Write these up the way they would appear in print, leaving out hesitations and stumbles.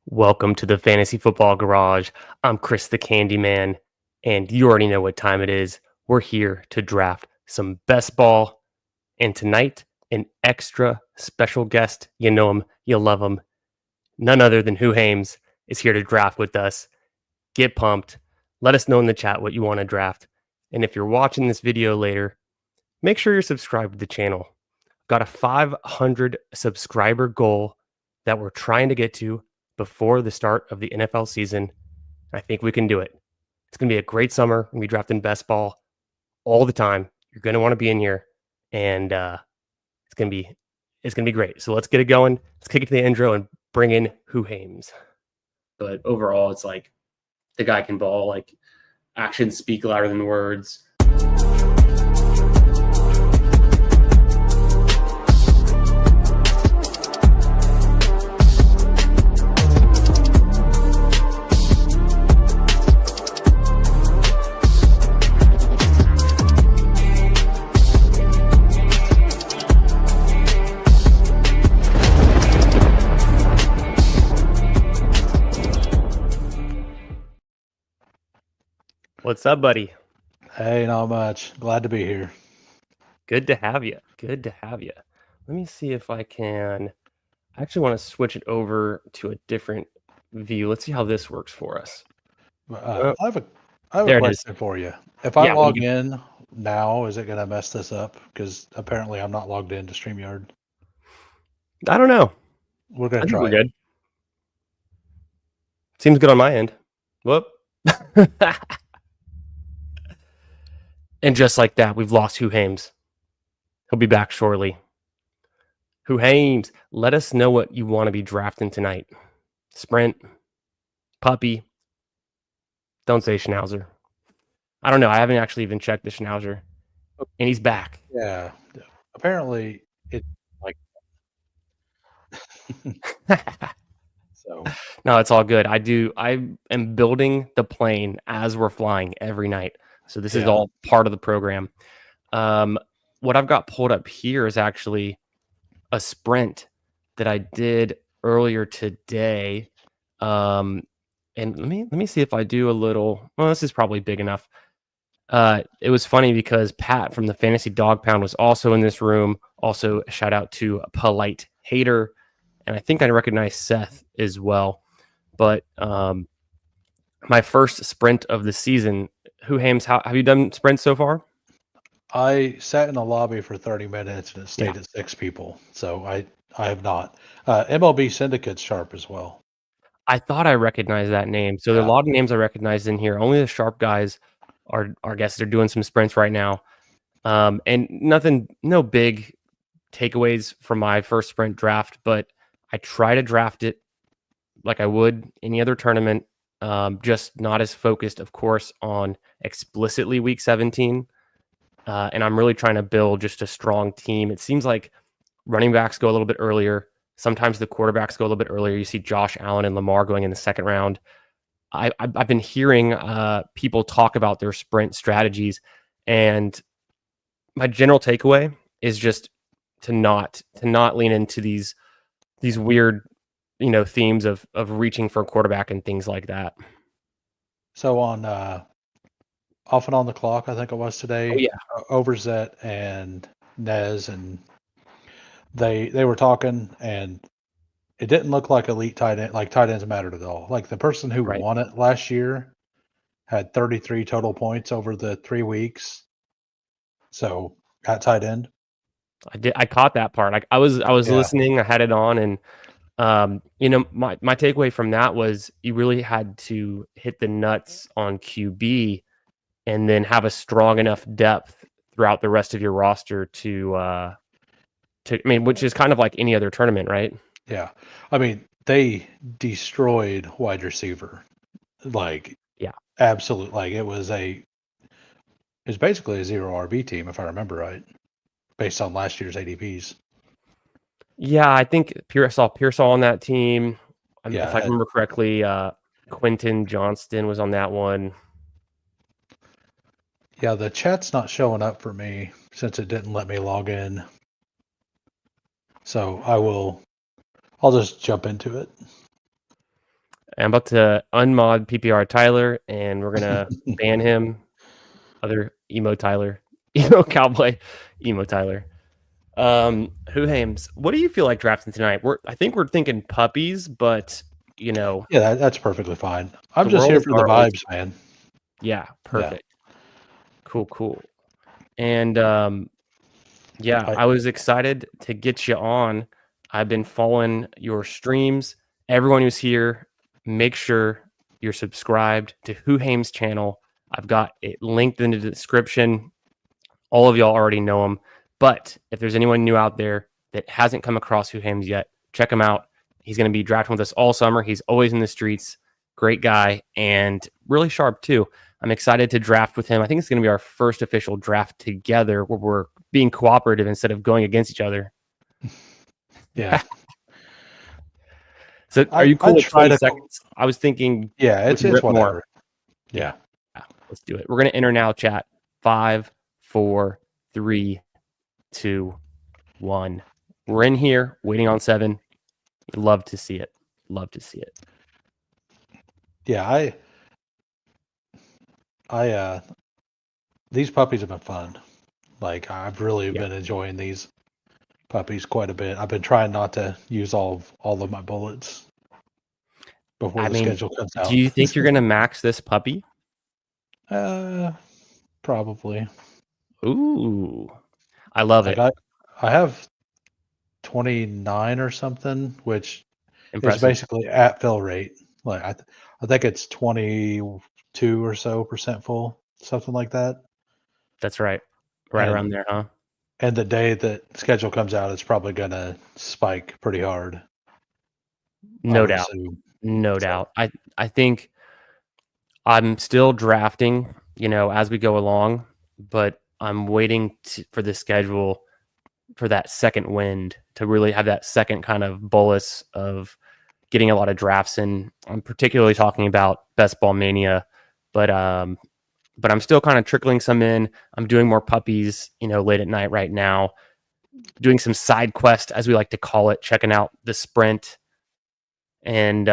Welcome to the Fantasy Football Garage. I'm Chris the Candyman, and you already know what time it is. We're here to draft some best ball, and tonight, an extra special guest. You know him, you love him. None other than Hoohames is here to draft with us. Get pumped. Let us know in the chat what you want to draft. And if you're watching this video later, make sure you're subscribed to the channel. Got a 500 subscriber goal that we're trying to get to before the start of the NFL season. I think we can do it. It's going to be a great summer. We're going to be drafting best ball all the time. You're going to want to be in here, and it's going to be great. So let's get it going. Let's kick it to the intro and bring in Hoohames. But overall, it's like the guy can ball. Like actions speak louder than words. What's up, buddy? Hey, not much. Glad to be here. Good to have you. Good to have you. Let me see if I can. I actually want to switch it over to a different view. Let's see how this works for us. I have a There it question for you. If I Yeah, log in now, is it going to mess this up? Because apparently I'm not logged into StreamYard. I don't know. We're going I to think try we're it. good. Seems good on my end. Whoop. And just like that, we've lost Hoohames. He'll be back shortly. Hoohames, let us know what you want to be drafting tonight. Sprint, puppy. Don't say Schnauzer. I don't know. I haven't actually even checked the Schnauzer. And he's back. Yeah. Apparently it's like so. No, it's all good. I am building the plane as we're flying every night. So this is all part of the program. What I've got pulled up here is actually a sprint that I did earlier today. And let me see if I do a little. Well, this is probably big enough. It was funny because Pat from the Fantasy Dog Pound was also in this room. Also, a shout out to Polite Hater, and I think I recognize Seth as well. But my first sprint of the season. Hoohames, how have you done sprints so far? I sat in the lobby for 30 minutes and it stayed at 6 people. So I have not. MLB Syndicate's sharp as well. I thought I recognized that name. So there are a lot of names I recognized in here. Only the sharp guys are guests. They're doing some sprints right now. And no big takeaways from my first sprint draft, but I try to draft it like I would any other tournament. Just not as focused, of course, on explicitly week 17. And I'm really trying to build just a strong team. It seems like running backs go a little bit earlier. Sometimes the quarterbacks go a little bit earlier. You see Josh Allen and Lamar going in the second round. I've been hearing people talk about their sprint strategies, and my general takeaway is just to not lean into these weird, themes of reaching for a quarterback and things like that. So on Off and On the Clock, I think it was today. Overzet and Nez and they were talking, and it didn't look like elite tight end, like tight ends mattered at all. Like the person who won it last year had 33 total points over the 3 weeks. So at tight end, I caught that part. Like I was listening. I had it on, and my takeaway from that was you really had to hit the nuts on QB, and then have a strong enough depth throughout the rest of your roster to which is kind of like any other tournament, right? Yeah. I mean, they destroyed wide receiver. Like, absolute. Like it was basically a 0 RB team, if I remember right, based on last year's ADPs. Yeah, I think Pearsall on that team. If I remember correctly, Quentin Johnston was on that one. Yeah, the chat's not showing up for me since it didn't let me log in. So I'll just jump into it. I'm about to unmod PPR Tyler, and we're gonna ban him. Other emo Tyler, emo cowboy, emo Tyler. Hoohames, what do you feel like drafting tonight? I think we're thinking puppies, but Yeah, that's perfectly fine. I'm the just world here is for the our oyster. vibes, man. Yeah, Yeah. perfect. Cool. And yeah, I I was excited to get you on. I've been following your streams. Everyone who's here, make sure you're subscribed to Hoohames' channel. I've got it linked in the description. All of y'all already know him. But if there's anyone new out there that hasn't come across Hoohames yet, check him out. He's going to be drafting with us all summer. He's always in the streets. Great guy and really sharp too. I'm excited to draft with him. I think it's going to be our first official draft together where we're being cooperative instead of going against each other. Yeah. So are you cool I'd with try 20 to. seconds? I was thinking Yeah, we it's can rip more. whatever. Yeah. Let's do it. We're going to enter now, chat. 5, 4, 3, 2, 1. We're in here waiting on 7. Love to see it. Love to see it. Yeah, these puppies have been fun. Like I've really been enjoying these puppies quite a bit. I've been trying not to use all of my bullets before the schedule comes out. Do you think you're gonna max this puppy? Probably. Ooh, I love it. I have 29 or something, which is Impressive. basically at fill rate. Like I think it's 22 or so % full, something like that. That's right. Right around there, huh? And the day that schedule comes out, it's probably gonna spike pretty hard. No doubt. No doubt. I think I'm still drafting, as we go along, but I'm waiting for the schedule for that second wind to really have that second kind of bolus of getting a lot of drafts in. I'm particularly talking about Best Ball Mania, but I'm still kind of trickling some in. I'm doing more puppies, late at night right now, doing some side quest, as we like to call it, checking out the sprint. And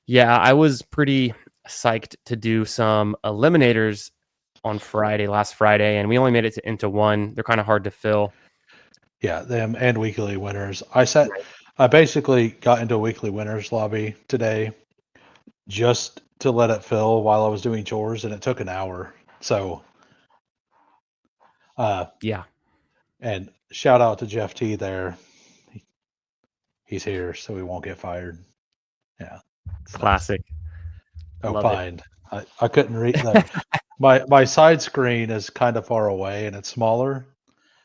yeah, I was pretty psyched to do some eliminators on last Friday, and we only made it into one. They're kind of hard to fill. Yeah, them and weekly winners. I basically got into a weekly winners lobby today just to let it fill while I was doing chores, and it took an hour. So, Yeah. And shout out to Jeff T there. He's here, so he won't get fired. Yeah. Classic. Oh, Love fine. I couldn't read that. My side screen is kind of far away and it's smaller.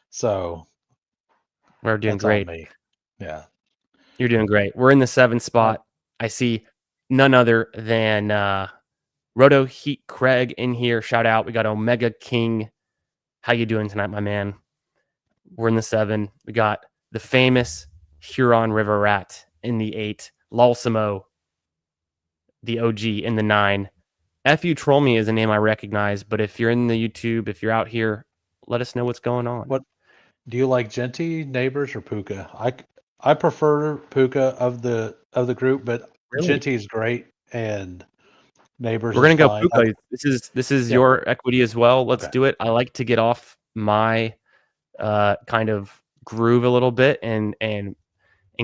So We're doing that's great. on me. Yeah. You're doing great. We're in the 7th spot. I see none other than Roto Heat Craig in here. Shout out. We got Omega King. How you doing tonight, my man? We're in the 7. We got the famous Huron River Rat in the 8. Lalsimo, the OG, in the 9. F.U. Troll Me is a name I recognize, but if you're in the YouTube, if you're out here, let us know what's going on. What do you like, Genty, Neighbors, or Puka? I prefer Puka of the group, but Really? Genty is great and Neighbors. We're gonna go fine. Puka. This is your equity as well. Let's do it. I like to get off my kind of groove a little bit and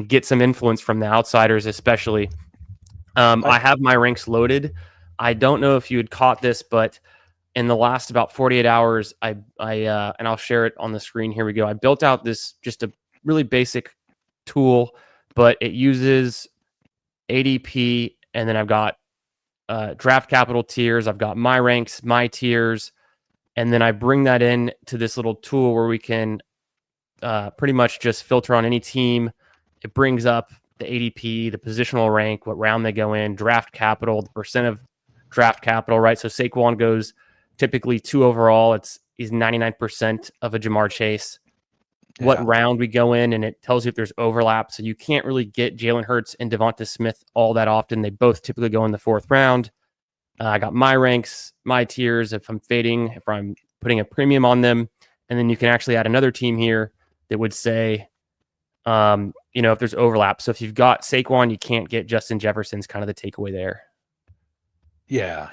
get some influence from the outsiders, especially. I have my ranks loaded. I don't know if you had caught this, but in the last about 48 hours, I and I'll share it on the screen. Here we go. I built out this just a really basic tool, but it uses ADP, and then I've got draft capital tiers. I've got my ranks, my tiers, and then I bring that in to this little tool where we can pretty much just filter on any team. It brings up the ADP, the positional rank, what round they go in, draft capital, the percent of draft capital, right? So Saquon goes typically 2 overall. He's 99% of a Jamar Chase. What round we go in, and it tells you if there's overlap. So you can't really get Jalen Hurts and Devonta Smith all that often. They both typically go in the 4th round. I got my ranks, my tiers, if I'm fading, if I'm putting a premium on them. And then you can actually add another team here that would say, if there's overlap. So if you've got Saquon, you can't get Justin Jefferson's kind of the takeaway there. Yeah.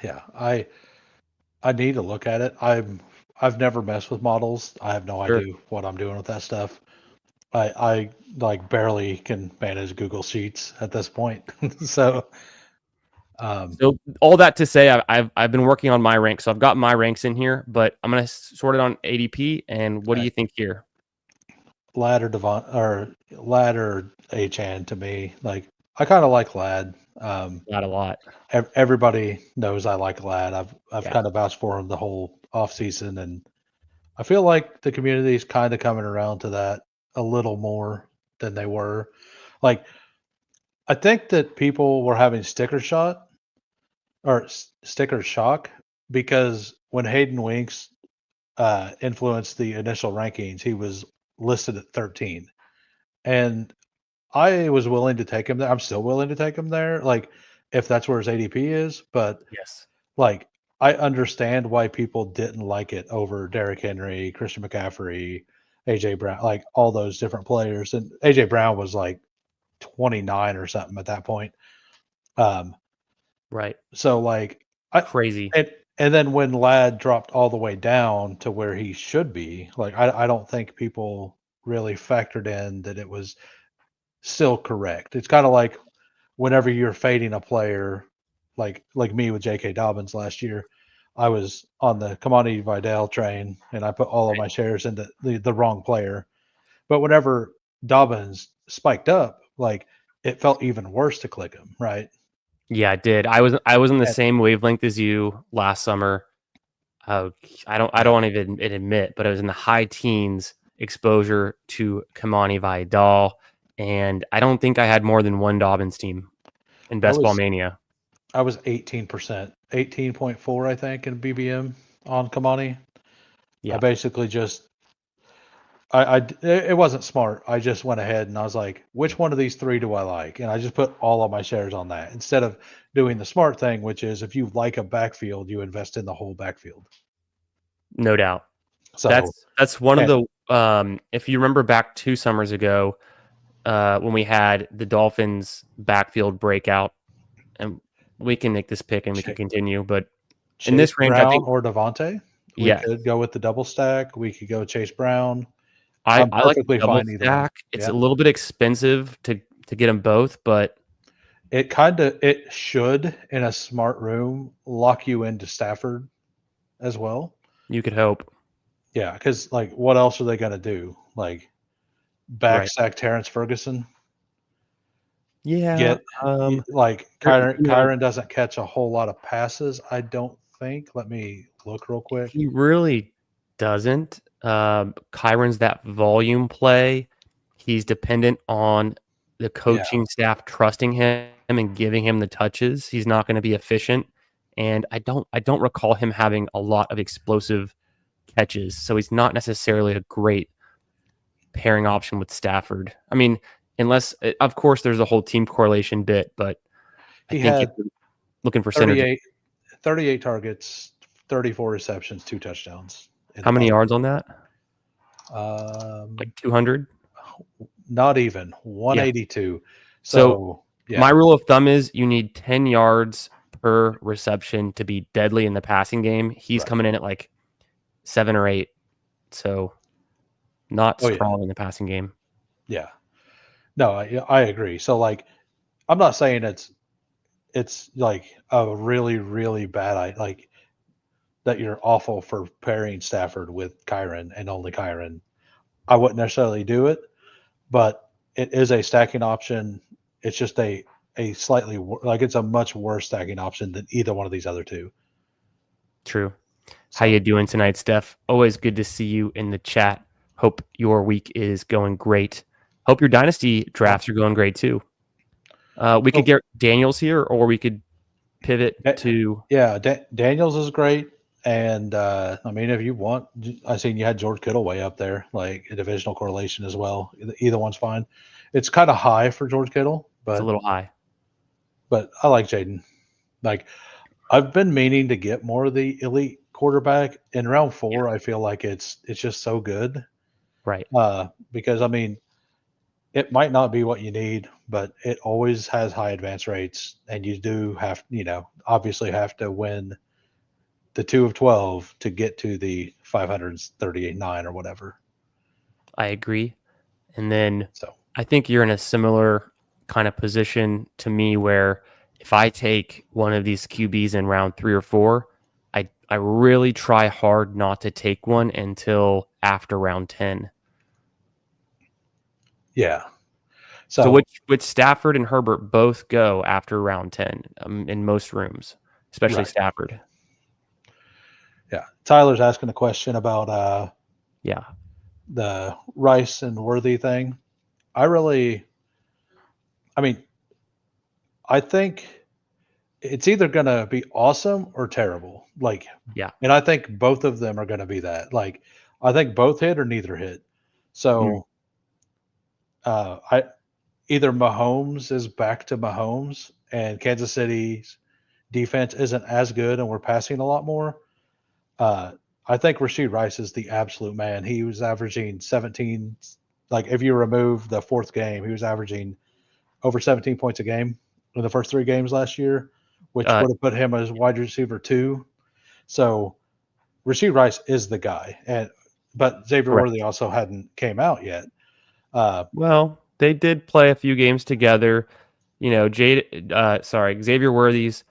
I need to look at it. I've never messed with models. I have no Sure. idea what I'm doing with that stuff. I like barely can manage Google Sheets at this point. So So all that to say, I've been working on my ranks. So I've got my ranks in here, but I'm gonna sort it on ADP. And what do you think here? Lad or Achan to me. Like I kind of like Lad. Not a lot. Everybody knows I like Lad. I've Yeah. kind of vouched for him the whole off season, and I feel like the community is kind of coming around to that a little more than they were. Like I think that people were having sticker shock because when Hayden Winks influenced the initial rankings, he was listed at 13, and I was willing to take him there. I'm still willing to take him there, like if that's where his ADP is. But Yes. like, I understand why people didn't like it over Derrick Henry, Christian McCaffrey, AJ Brown, like all those different players. And AJ Brown was like 29 or something at that point. Um, Right. so like I Crazy. and then when Ladd dropped all the way down to where he should be, like I don't think people really factored in that it was still correct. It's kind of like whenever you're fading a player, like me with J.K. Dobbins last year, I was on the Kamani Vidal train and I put all of my shares into the wrong player. But whenever Dobbins spiked up, like it felt even worse to click him, right? Yeah, it did. I was on the And, same wavelength as you last summer. I don't yeah, want to even admit, but I was in the high teens exposure to Kamani Vidal, and I don't think I had more than one Dobbins team in I Best Ball was Mania. I was 18%, 18.4, I think, in BBM on Kamani. I Yeah, basically just it wasn't smart. I just went ahead and I was like, which one of these three do I like? And I just put all of my shares on that instead of doing the smart thing, which is if you like a backfield, you invest in the whole backfield. no doubt. So, That's one of and the if you remember back 2 summers ago, when we had the Dolphins backfield breakout, and we can make this pick and we can continue, but in Chase this range, I Brown think or Devontae, we yeah, could go with the double stack. We could go Chase Brown. I I'm I like the perfectly double fine either one. stack. It's a Yeah. little bit expensive to get them both, but It should in a smart room lock you into Stafford as well. you could hope. Yeah, because like what else are they gonna do? Like Right. backstack Terrence Ferguson? Yeah, Get like there Kyron doesn't catch a whole lot of passes, I don't think. Let me look real quick. he really doesn't. Kyron's that volume play. He's dependent on the Yeah, coaching staff trusting him and giving him the touches. He's not gonna be efficient, and I don't recall him having a lot of explosive catches, so he's not necessarily a great pairing option with Stafford. I mean, unless of course there's a whole team correlation bit, but I he think if had you're looking for synergy, 38, 38 targets, 34 receptions, 2 touchdowns in how the many passing yards on game. that? Um, Like 200? Not even Yeah. 182. So So, my yeah, rule of thumb is you need 10 yards per reception to be deadly in the passing game. He's right. coming in at like 7 or 8, so not Oh, yeah. strong in the passing game. Yeah. No, I agree. So, like, I'm not saying it's like a really, really bad like that you're awful for pairing Stafford with Kyron and only Kyron. I wouldn't necessarily do it, but it is a stacking option. It's just a slightly like it's a much worse stacking option than either one of these other two. True. How So you doing tonight, Steph? Always good to see you in the chat. Hope your week is going great. Hope your dynasty yeah, drafts are going great too. We could so get Daniels here, or we could pivot Da- to yeah, Daniels is great, and I mean if you want, I seen you had George Kittle way up there, like a divisional correlation as well. Either one's fine. It's kind of high for George Kittle, it's a little high. but I like Jaden. Like I've been meaning to get more of the elite quarterback in round Yeah, 4. I feel like it's just so good right. because I mean it might not be what you need, but it always has high advance rates, and you do have, obviously have to win the 2 of 12 to get to the 538.9 or whatever. I agree. And then So, I think you're in a similar kind of position to me where if I take one of these QBs in round 3 or 4, I really try hard not to take one until after round 10. yeah. So So, which Stafford and Herbert both go after round 10 in most rooms, especially right. Stafford. Yeah. Tyler's asking a question about Yeah. the Rice and Worthy thing. I mean, I think it's either going to be awesome or terrible. Like, Yeah. and I think both of them are going to be that. Like, I think both hit or neither hit. Mm, So, I either Mahomes is back to Mahomes and Kansas City's defense isn't as good and we're passing a lot more. Uh, I think Rashid Rice is the absolute man. He was averaging 17. Like, if you remove the fourth game, he was averaging over 17 points a game in the first 3 games last year, which uh, would have put him as wide receiver 2. So Rashid Rice is the guy. But Xavier correct. Worthy also hadn't came out yet. Uh, Well, they did play a few games together. Xavier Worthy's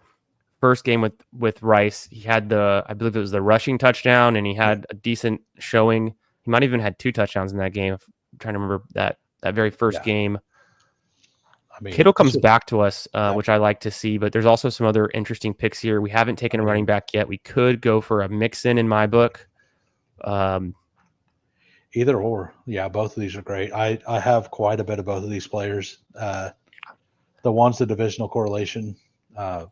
first game with Rice, he had I believe it was the rushing touchdown, and he yeah, had a decent showing. He might even had 2 touchdowns in that game. I'm trying to remember that very first yeah. game. I mean, Kittle this comes was back to us, yeah, which I like to see, but there's also some other interesting picks here. We haven't I taken a running mean, back yet. We could go for a mix-in my book. Um, either or. Yeah, both of these are great. I have quite a bit of both of these players. The one's the divisional correlation. Uh,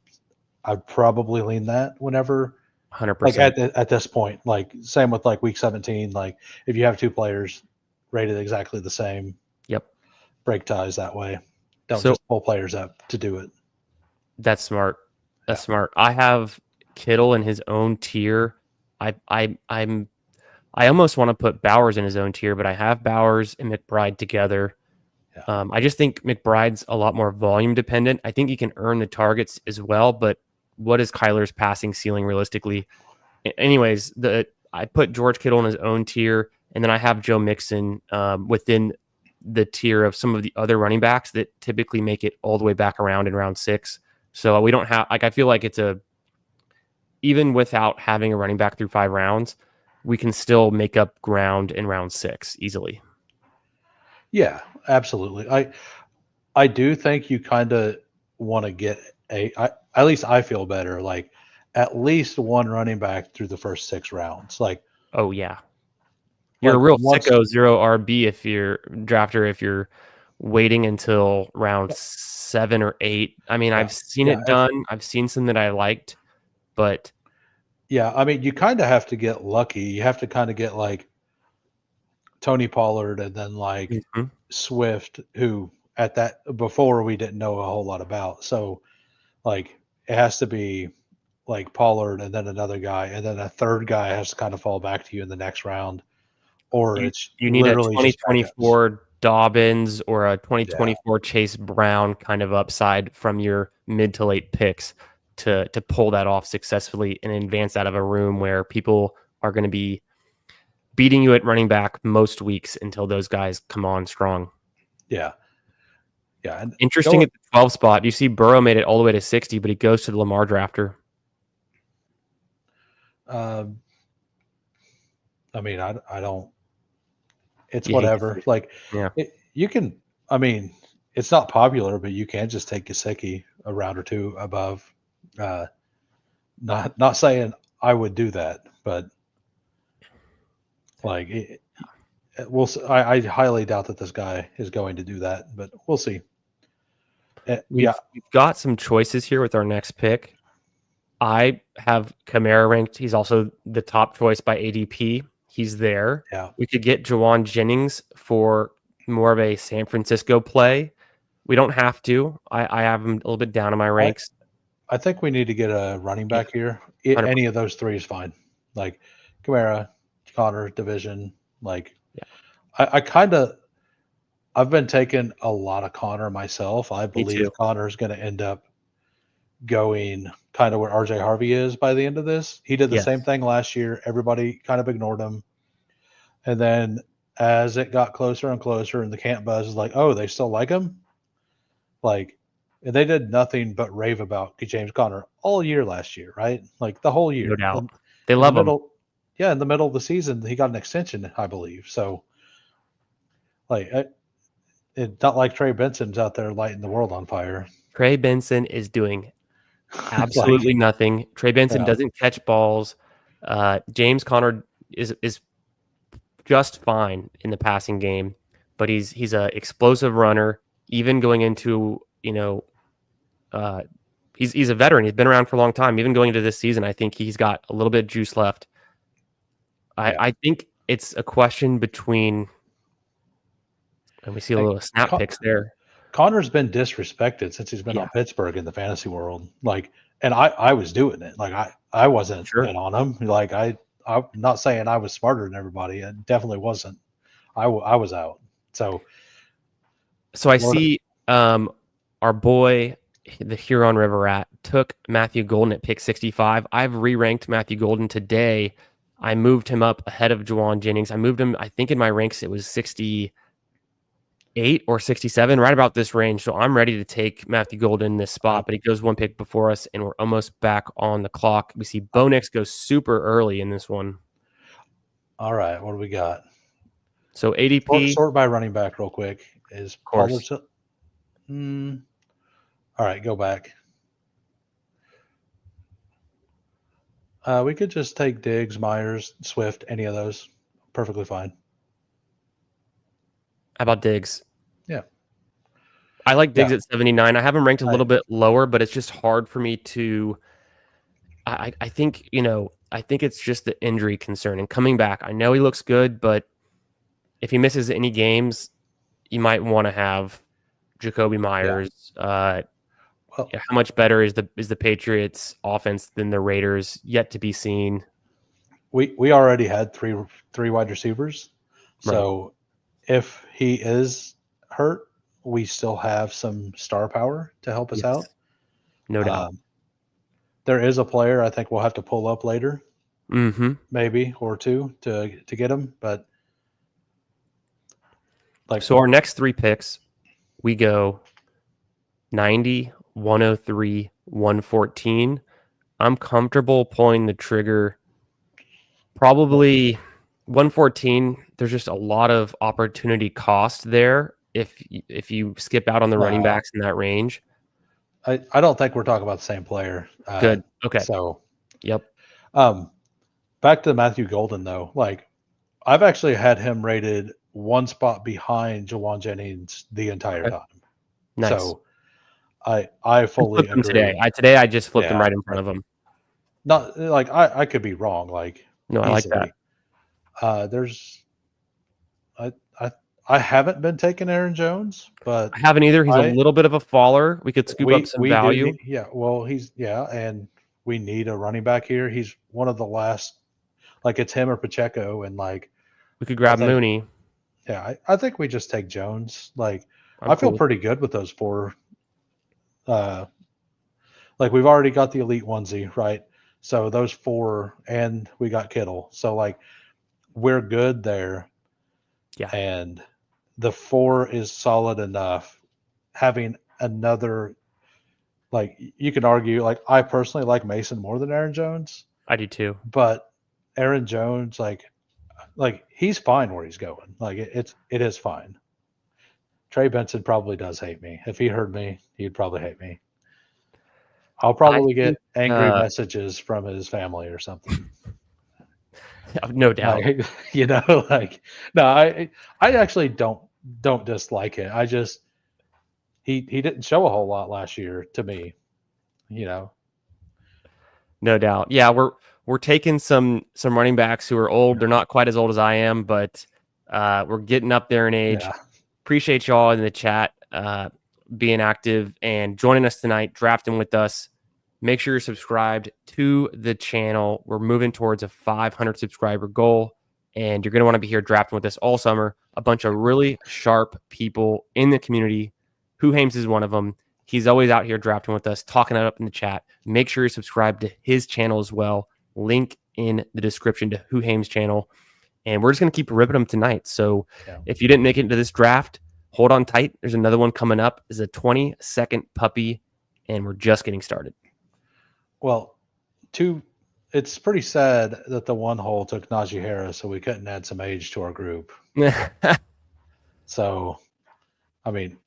I'd probably lean that whenever, like 100%. at this point, like same with like week 17. Like if you have two players rated exactly the same, Yep. break ties that way. Don't So just pull players up to do it. that's smart. That's Yeah, smart. I have Kittle in his own tier. I almost want to put Bowers in his own tier, but I have Bowers and McBride together. yeah, I just think McBride's a lot more volume dependent. I think he can earn the targets as well, but what is Kyler's passing ceiling realistically? Anyways, I put George Kittle in his own tier, and then I have Joe Mixon within the tier of some of the other running backs that typically make it all the way back around in round 6. So we don't have I feel like even without having a running back through 5 rounds, we can still make up ground in round 6 easily. yeah. Absolutely. I do think you kind of want to get at least I feel better. Like at least one running back through the first 6 rounds. Oh yeah. You're a Like real once sicko 0 RB if you're drafter if you're waiting until round 7 or 8. I mean, yeah I've seen yeah it if done. I've seen some that I liked, but yeah I mean you kind of have to get lucky. You have to kind of get like Tony Pollard and then like mhm. Swift, who at that before we didn't know a whole lot about. So like it has to be like Pollard and then another guy, and then a third guy has to kind of fall back to you in the next round, or you it's you need a literally just backups. 2024 Dobbins or a Yeah, 2024 Chase Brown kind of upside from your mid to late picks to pull that off successfully and advance out of a room where people are going to be beating you at running back most weeks until those guys come on strong. yeah, yeah. And Interesting go. at the 12 spot. You see Burrow made it all the way to 60, but he goes to the Lamar drafter. Um, I mean, I don't. It's You hate to whatever. see it. Like Yeah. you can. I mean, it's not popular, but you can just take Gesicki a round or two above. Uh, not saying I would do that, but like I highly doubt that this guy is going to do that, but we'll see. Yeah, We've got some choices here with our next pick. I have Kamara ranked. He's also the top choice by ADP. He's there. yeah. We could get Jawan Jennings for more of a San Francisco play. We don't have to. I have him a little bit down in my I ranks. I think we need to get a running Yeah, back here. 100%. Any of those three is fine. Like Kamara, Connor, Division. Like Yeah. I kind of I've been taking a lot of Connor myself. I Me too. believe Connor is going to end up going kind of where RJ Harvey is by the end of this. He did the same Yes, thing last year. Everybody kind of ignored him. And then as it got closer and closer, and the camp buzz is like, oh, they still like him? Like, and they did nothing but rave about James Conner all year last year, right? Like the whole no year. doubt. And They in the love him. middle, yeah, in the middle of the season, he got an extension, I believe. So, like, it's not like Trey Benson's out there lighting the world on fire. Trey Benson is doing Like, absolutely nothing. Trey Benson yeah, doesn't catch balls. James Conner is just fine in the passing game, but he's a explosive runner. Even going into uh, he's a veteran. He's been around for a long time. Even going into this season, I think he's got a little bit of juice left. yeah. I think it's a question between, and we see a Hey, little snap picks there. Connor's been disrespected since he's been Yeah, on Pittsburgh in the fantasy world. Like, and I was doing it. Like, I wasn't sure. in on him. Like, I'm not saying I was smarter than everybody. I definitely wasn't. I was out. So, So I Lord, see our boy, the Huron River Rat, took Matthew Golden at pick 65. I've re-ranked Matthew Golden today. I moved him up ahead of Juwan Jennings. I moved him, I think in my ranks it was 68 or 67, right about this range. So I'm ready to take Matthew Golden in this spot, but he goes one pick before us, and we're almost back on the clock. We see Bo Nix go super early in this one. all right. What do we got? So ADP, Sort by running back real quick. Is of Pollard course. still? All right, go back. We could just take Diggs, Myers, Swift, any of those. Perfectly fine. How about Diggs? Yeah. I like Diggs Yeah. at 79. I have him ranked a little bit lower, but it's just hard for me to. I think I think it's just the injury concern and coming back. I know he looks good, but if he misses any games, you might want to have Jacoby Yeah. Myers. Well, How much better is the Patriots offense than the Raiders? Yet to be seen. we already had three wide receivers. Right. So if he is hurt, we still have some star power to help us Yes. out. No doubt. There is a player I think we'll have to pull up later, Mm-hmm. maybe or two to get him. But like, So our next three picks, we go 90, 103, 114. I'm comfortable pulling the trigger. Probably 114. There's just a lot of opportunity cost there if you skip out on the running backs in that range. I don't think we're talking about the same player. Good. Okay. So, Yep. Back to Matthew Golden though. Like, I've actually had him rated one spot behind Jawan Jennings the entire Okay. time. Nice. So I fully flipped him agree. today I just flipped him Yeah, right in front of him. not like I could be wrong, like No, I like that. easily. There's I haven't been taking Aaron Jones, but I haven't either. He's a I little bit of a faller. We could scoop up some we do value. need, yeah. Well, and we need a running back here. He's one of the last. Like, it's him or Pacheco, and like We could I grab think Mooney. yeah, I think we just take Jones. Like, I'm I feel cool. pretty good with those four. Uh, like, we've already got the elite onesie, right? So those four, and we got Kittle. So like, we're good there. Yeah. And the four is solid enough. Having another, like, you can argue, like, I personally like Mason more than Aaron Jones, I do too. but Aaron Jones, like he's fine where he's going. Like, it is fine. Trey Benson probably does hate me. If he heard me, he'd probably hate me. I'll I probably think get angry messages from his family or something. no doubt. Like, like, no, I actually don't dislike it. I just he didn't show a whole lot last year to me. No doubt. Yeah, we're taking some running backs who are old. They're not quite as old as I am, but we're getting up there in age. Yeah. Appreciate y'all in the chat being active and joining us tonight, drafting with us. Make sure you're subscribed to the channel. We're moving towards a 500 subscriber goal, and you're going to want to be here drafting with us all summer. A bunch of really sharp people in the community. Hoohames is one of them. He's always out here drafting with us, talking it up in the chat. Make sure you subscribe to his channel as well. Link in the description to Hoohames' channel. And we're just going to keep ripping them tonight. So if you didn't make it into this draft, hold on tight. There's another one coming up. It's a 20-second puppy, and we're just getting started. Well, it's pretty sad that the one hole took Najee Harris, so we couldn't add some age to our group. So, I mean,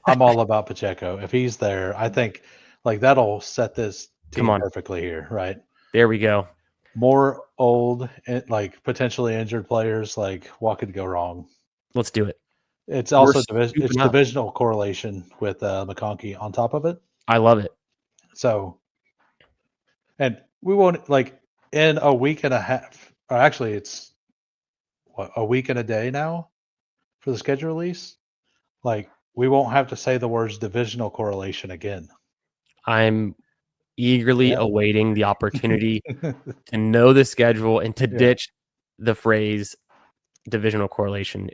I'm all about Pacheco. If he's there, I think like that'll set this team perfectly here, right? There we go. More old, like potentially injured players, like what could go wrong? Let's do it. It's also divisional correlation with McConkey on top of it. I love it. So, and we won't like in a week and a half, or actually it's a week and a day now for the schedule release. Like we won't have to say the words divisional correlation again. I'm eagerly awaiting the opportunity to know the schedule and to ditch the phrase divisional correlation.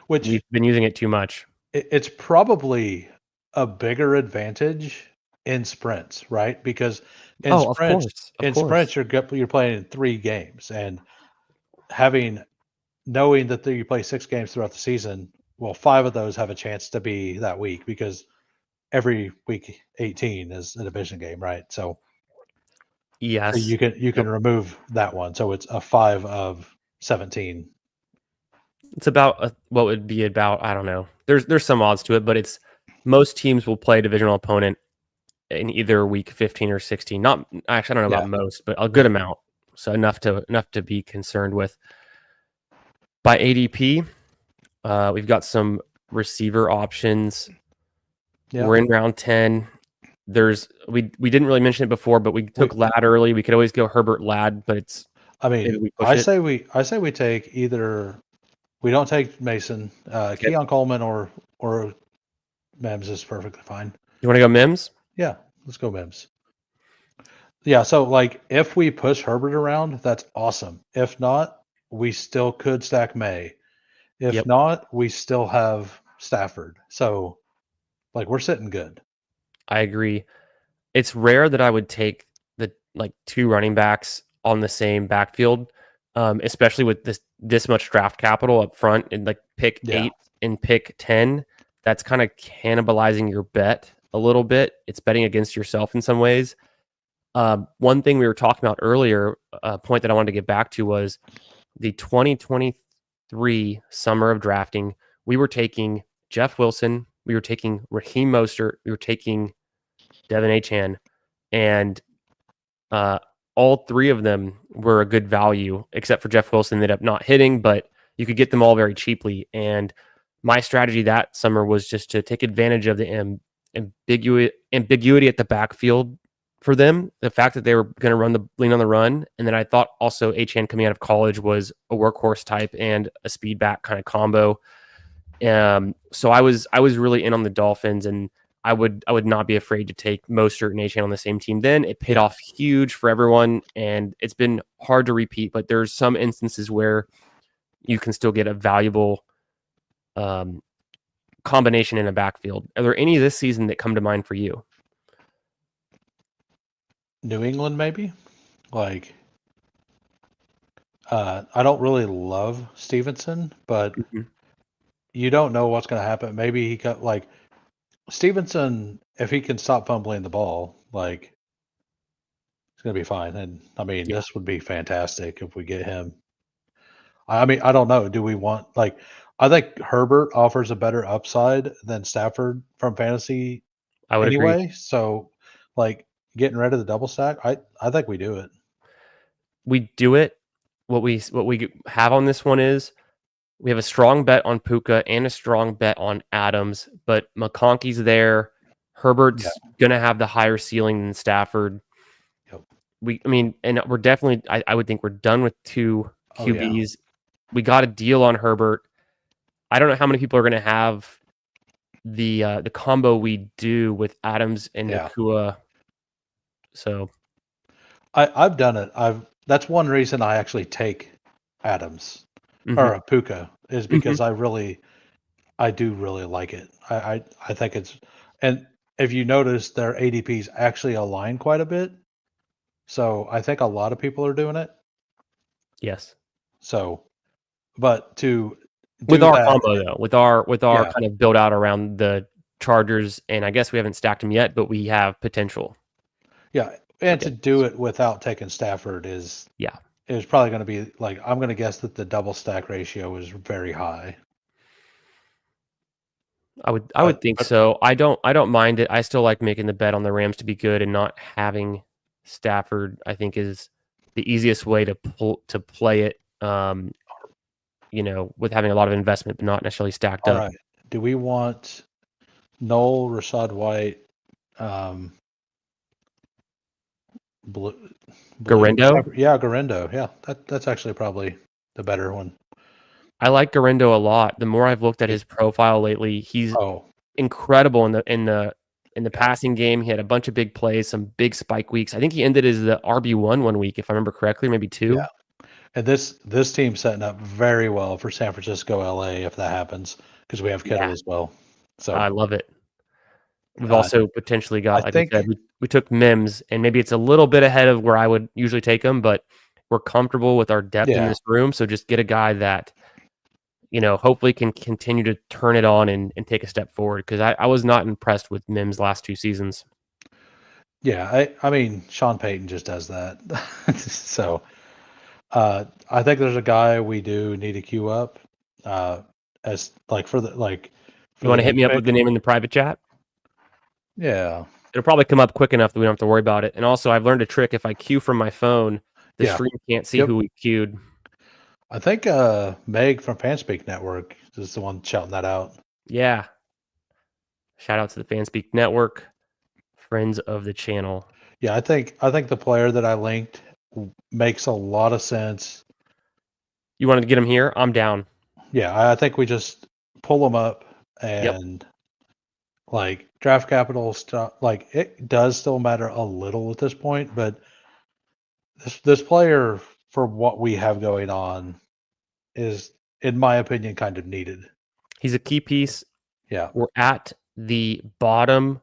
We've been using it too much. It's probably a bigger advantage in sprints, right? Because in sprints you're playing in 3 games, and knowing that you play 6 games throughout the season, well, 5 of those have a chance to be that week because every week 18 is a division game, right? So yes, so you can remove that one. So it's a 5 of 17. It's about what would be about, I don't know. There's some odds to it, but it's most teams will play a divisional opponent in either week 15 or 16. Not actually, I don't know about most, but a good amount. So enough to be concerned with. By ADP, we've got some receiver options. Yeah. We're in round 10. We didn't really mention it before, but we took Ladd early. We could always go Herbert Ladd, but I say we take either. We don't take Mason. Keon Coleman or Mims is perfectly fine. You want to go Mims? Yeah, let's go Mims. Yeah, so like if we push Herbert around, that's awesome. If not, we still could stack May. If not, we still have Stafford. So like we're sitting good. I agree. It's rare that I would take the 2 running backs on the same backfield. Especially with this much draft capital up front and like pick 8 and pick 10, that's kind of cannibalizing your bet a little bit. It's betting against yourself in some ways. One thing we were talking about earlier, a point that I wanted to get back to was the 2023 summer of drafting. We were taking Jeff Wilson, we were taking Raheem Mostert, we were taking Devin Achane, and all 3 of them were a good value, except for Jeff Wilson ended up not hitting, but you could get them all very cheaply. And my strategy that summer was just to take advantage of the ambiguity at the backfield for them. The fact that they were going to lean on the run. And then I thought also Achane coming out of college was a workhorse type and a speed back kind of combo. So I was really in on the Dolphins, and I would not be afraid to take Mostert and Achane on the same team. Then it paid off huge for everyone, and it's been hard to repeat. But there's some instances where you can still get a valuable combination in a backfield. Are there any this season that come to mind for you? New England, maybe. Like, I don't really love Stevenson, but you don't know what's going to happen. Maybe he got like. Stevenson, if he can stop fumbling the ball, like it's gonna be fine. And I mean, this would be fantastic if we get him. I mean, I don't know. Do we want like? I think Herbert offers a better upside than Stafford from fantasy. I would agree. So, like getting rid of the double stack, I think we do it. We do it. What we have on this one is we have a strong bet on Puka and a strong bet on Adams, but McConkey's there. Herbert's going to have the higher ceiling than Stafford. And we're definitely, I would think we're done with 2 QBs. We got a deal on Herbert. I don't know how many people are going to have the combo we do with Adams and Nakua. So I've done it. That's one reason I actually take Adams Mm-hmm. or Puka is Mm-hmm. because I do really like it. I think it's, and if you notice, their ADPs actually align quite a bit. So I think a lot of people are doing it. Yes. So, but to With do our that, combo though, with our yeah, kind of build out around the Chargers, and I guess we haven't stacked them yet, but we have potential yeah, for and to do getting. it without taking Stafford Yeah. is probably going to be like, I'm going to guess that the double stack ratio is very high. I would think But so. I don't mind it. I still like making the bet on the Rams to be good and not having Stafford. I think is the easiest way to play it. With having a lot of investment but not necessarily stacked all up. right, do we want Noel, Rashad White, um, Blue, Garindo, whichever, yeah, Garindo, yeah, that's actually probably the better one. I like Garindo a lot. The more I've looked at his profile lately, he's Oh, incredible in the yeah, passing game. He had a bunch of big plays, some big spike weeks. I think he ended as the RB1 one week, if I remember correctly, maybe yeah. two. And this team's setting up very well for San Francisco, LA, if that happens, because we have Yeah, Kittle as well. So I love it. We've uh, also potentially I got, like we think, said, we took Mims, and maybe it's a little bit ahead of where I would usually take him, but we're comfortable with our depth in yeah, this room. So just get a guy that, hopefully can continue to turn it on and take a step forward. Because I was not impressed with Mims last 2 seasons. yeah. I mean, Sean Payton just does that. So I think there's a guy we do need to queue up as like You for the want to hit next me up with pick. the name in the private chat? Yeah, It'll probably come up quick enough that we don't have to worry about it. And also, I've learned a trick. If I queue from my phone, the yeah, stream can't see yep. who we queued. I think Meg from Fanspeak Network is the one shouting that out. Yeah. Shout out to the Fanspeak Network, friends of the channel. Yeah, I think the player that I linked makes a lot of sense. You wanted to get him here? I'm down. Yeah, I think we just pull them up Yep. and like draft capital stuff. Like it does still matter a little at this point, but this player for what we have going on is, in my opinion, kind of needed. He's a key piece. Yeah, We're at the bottom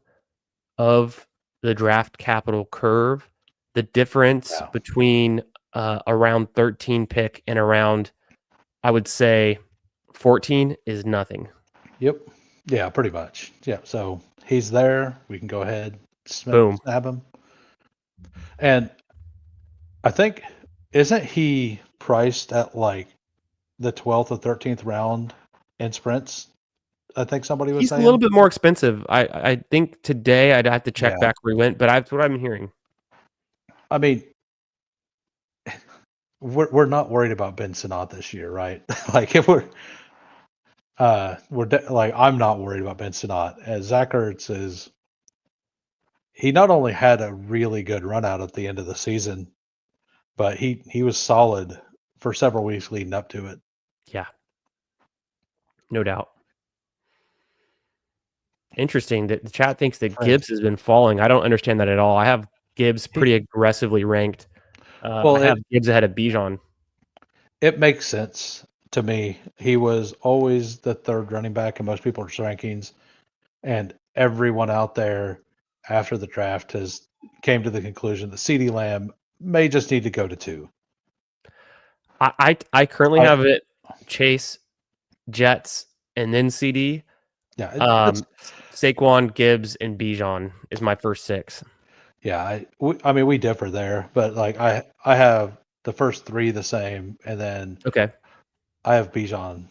of the draft capital curve. The difference yeah, between around 13 pick and around, I would say, 14 is nothing. yep, yeah, pretty much. Yeah, so he's there. We can go ahead, Boom. snap him, and I think, isn't he priced at like the 12th or 13th round in sprints? I think somebody was He's a little saying. bit more expensive. I think today I'd have to check Yeah. back where he went, but that's what I'm hearing. I mean, we're not worried about Ben Sinnott this year, right? Like if like I'm not worried about Ben Sinnott. As Zach Ertz is, he not only had a really good run out at the end of the season, but he was solid for several weeks leading up to it. Yeah, no doubt. Interesting that the chat thinks that Friends. Gibbs has been falling. I don't understand that at all. I have Gibbs He pretty aggressively ranked. I well, have Gibbs ahead of Bijan. it makes sense to me. He was always the third running back in most people's rankings, and everyone out there after the draft has came to the conclusion that CeeDee Lamb may just need to go to two. I currently I have it Chase, Jets, and then CD. Yeah, it's Saquon, Gibbs, and Bijan is my first six. yeah. I mean, we differ there, but like I have the first three the same, and then Okay. I have Bijan,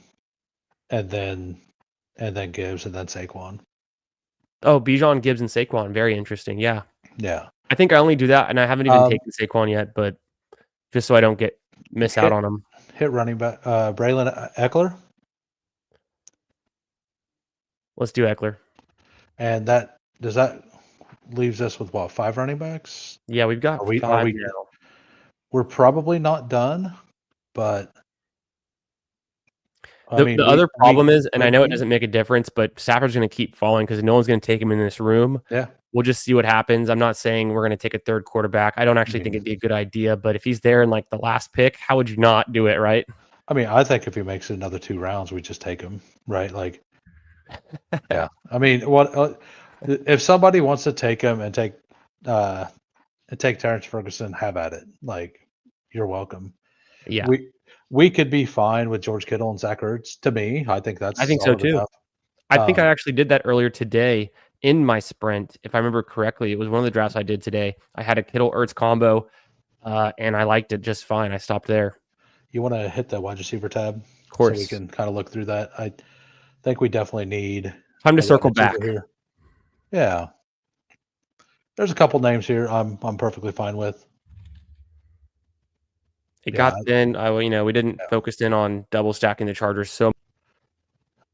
and then Gibbs, and then Saquon. Oh, Bijan, Gibbs, and Saquon. Very interesting. Yeah. Yeah. I think I only do that, and I haven't even Um, taken Saquon yet, but just so I don't miss out hit on him. hit running back Braylon Eckler, Let's do Eckler. and that leaves us with what, five running backs? Yeah, we've got Are 5 we? now. We're probably not done, but I The mean, other problem is, and I could know it be. doesn't make a difference, but Stafford's going to keep falling because no one's going to take him in this room. Yeah. We'll just see what happens. I'm not saying we're going to take a third quarterback. I don't I actually think mean, it'd be a good idea, but if he's there in like the last pick, how would you not do it, right? I mean, I think if he makes it another 2 rounds, we just take him, right? Like, yeah. I mean, if somebody wants to take him uh and take Terrence Ferguson, have at it. Like, you're welcome. Yeah, We could be fine with George Kittle and Zach Ertz. To me, I think that's I think so solid too. enough. I think I actually did that earlier today in my sprint. If I remember correctly, it was one of the drafts I did today. I had a Kittle Ertz combo, and I liked it just fine. I stopped there. You want to hit the wide receiver tab Of so we course, can kind of look through that. I think we definitely need time to a wide circle receiver back. here. Yeah, there's a couple names here I'm perfectly fine with. It Yeah, got thin. We didn't yeah. focus in on double stacking the Chargers. So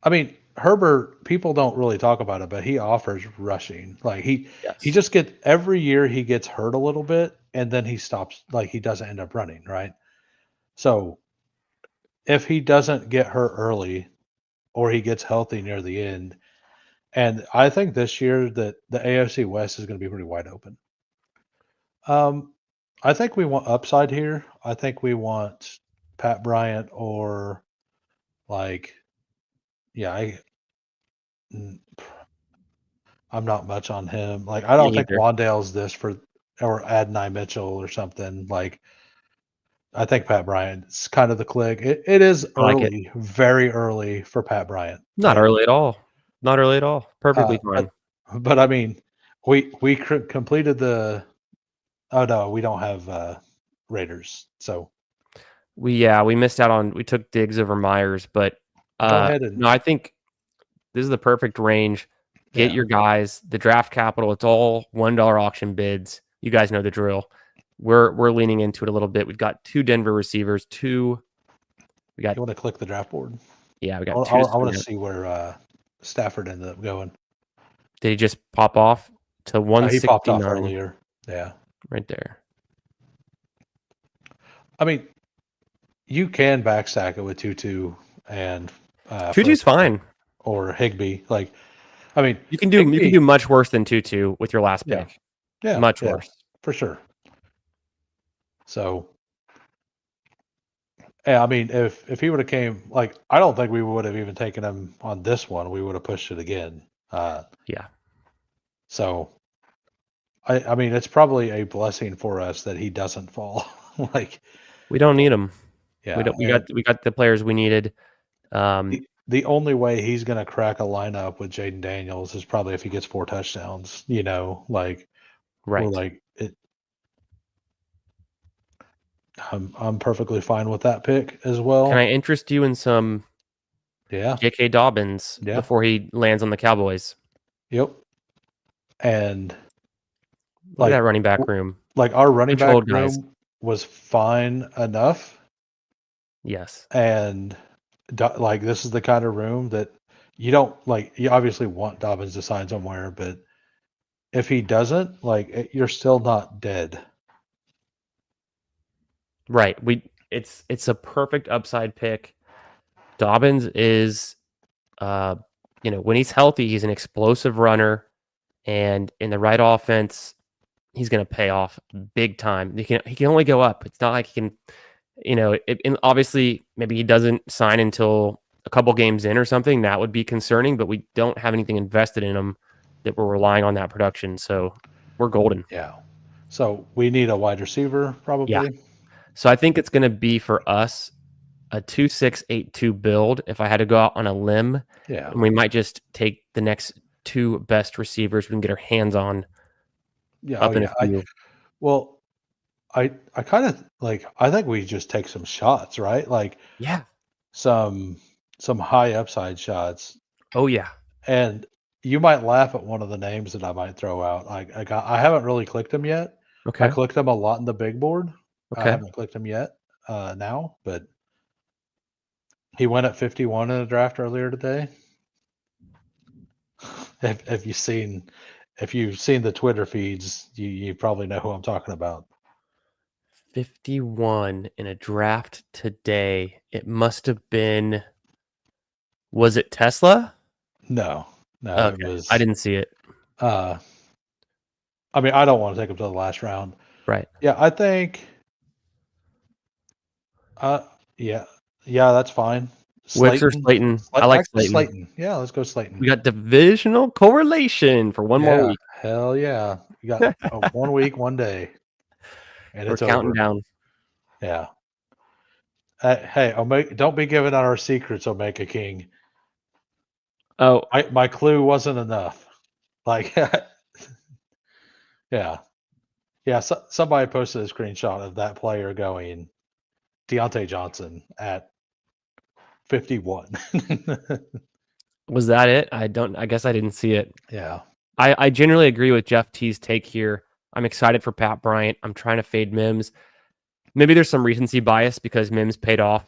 I mean, Herbert, people don't really talk about it, but he offers rushing. Like he yes, just every year he gets hurt a little bit and then he stops, like he doesn't end up running, right? So if he doesn't get hurt early or he gets healthy near the end, and I think this year that the AFC West is going to be pretty wide open. Um, I think we want upside here. I think we want Pat Bryant or like, yeah, mm, I'm not much on him. Like, I me don't think neither. Wandale's this for or Adonai Mitchell or something. Like, I think Pat Bryant's kind of the click. It is I like it. early, very early for Pat Bryant, Not and early at all. Not early at all. Perfectly but fine. I mean, we completed the. Oh no, we don't have Raiders, so We missed out on. We took Diggs over Myers, but go ahead and no, I think this is the perfect range. Get yeah. your guys, the draft capital. It's all $1 auction bids. You guys know the drill. We're leaning into it a little bit. We've got 2 Denver receivers, 2. We got You want to click the draft board? yeah, we I, got 2 to I want swing to at. see where Stafford ended up going. Did he just pop off to He popped off 169 earlier. Yeah, right there? I mean, you can backstack it with Tutu and Tutu's Ferguson fine. or Higby. Like, I mean, You can do Higby. much worse than Tutu with your last Yeah, pick. yeah, Much yeah, worse. for sure. So, yeah, I mean, if he would have came, like, I don't think we would have even taken him on this one. We would have pushed it again. Yeah. So, I mean, it's probably a blessing for us that he doesn't fall. Like, We don't need him. We yeah, don't we got and we got the players we needed. Um, the only way he's going to crack a lineup with Jaden Daniels is probably if he gets 4 touchdowns. Like we're right. like it. I'm perfectly fine with that pick as Can I well. interest you in some Yeah, J.K. Dobbins yeah, before he lands on the Cowboys? yep. And Look at that like running back room. our running Bunch of back old guys. room was fine enough, Yes. and like this is the kind of room that you don't like. You obviously want Dobbins to sign somewhere, but if he doesn't, like you're still not dead. Right. It's a perfect upside pick. Dobbins is when he's healthy, he's an explosive runner, and in the right offense, he's going to pay off big time. He can only go up. It's not like he can, and obviously maybe he doesn't sign until a couple games in or something. That would be concerning, but we don't have anything invested in him that we're relying on that production. So we're golden. Yeah. So we need a wide receiver Yeah. probably. So I think it's going to be for us a 2-6-8-2 build. If I had to go out on a limb, Yeah. and we might just take the next 2 best receivers we can get our hands on Yeah. Oh up in a yeah. few. Well, I kind of like I think we just take some shots, right? Like Yeah. some high upside shots. Oh yeah. And you might laugh at one of the names that I might throw out. I haven't really clicked them yet. I Okay. clicked them a lot in the big board. I Okay. haven't clicked them yet now, but he went at 51 in the draft earlier today. Have you seen if you've seen the Twitter feeds, you probably know who I'm talking about. 51 in a draft today. It must have been. Was it Tesla? No, no, it Okay. I was. didn't see it. Uh, I mean, I don't want to take him to the last round. Right. Yeah, I think. Uh, yeah. Yeah, that's fine. Wicks or Slayton. Slayton? I like Actually, Slayton. Slayton. Yeah, let's go Slayton. We got divisional correlation for one more Yeah, week. hell yeah. You got 1 week, 1 day, and We're it's counting over. down. Yeah. Hey, don't be giving out our secrets, Omega King. Oh, My clue wasn't enough. Like, yeah. Yeah, somebody posted a screenshot of that player going Deontay Johnson at 51. was that it? I guess I didn't see it. Yeah. I generally agree with Jeff T's take here. I'm excited for Pat Bryant. I'm trying to fade Mims. Maybe there's some recency bias because Mims paid off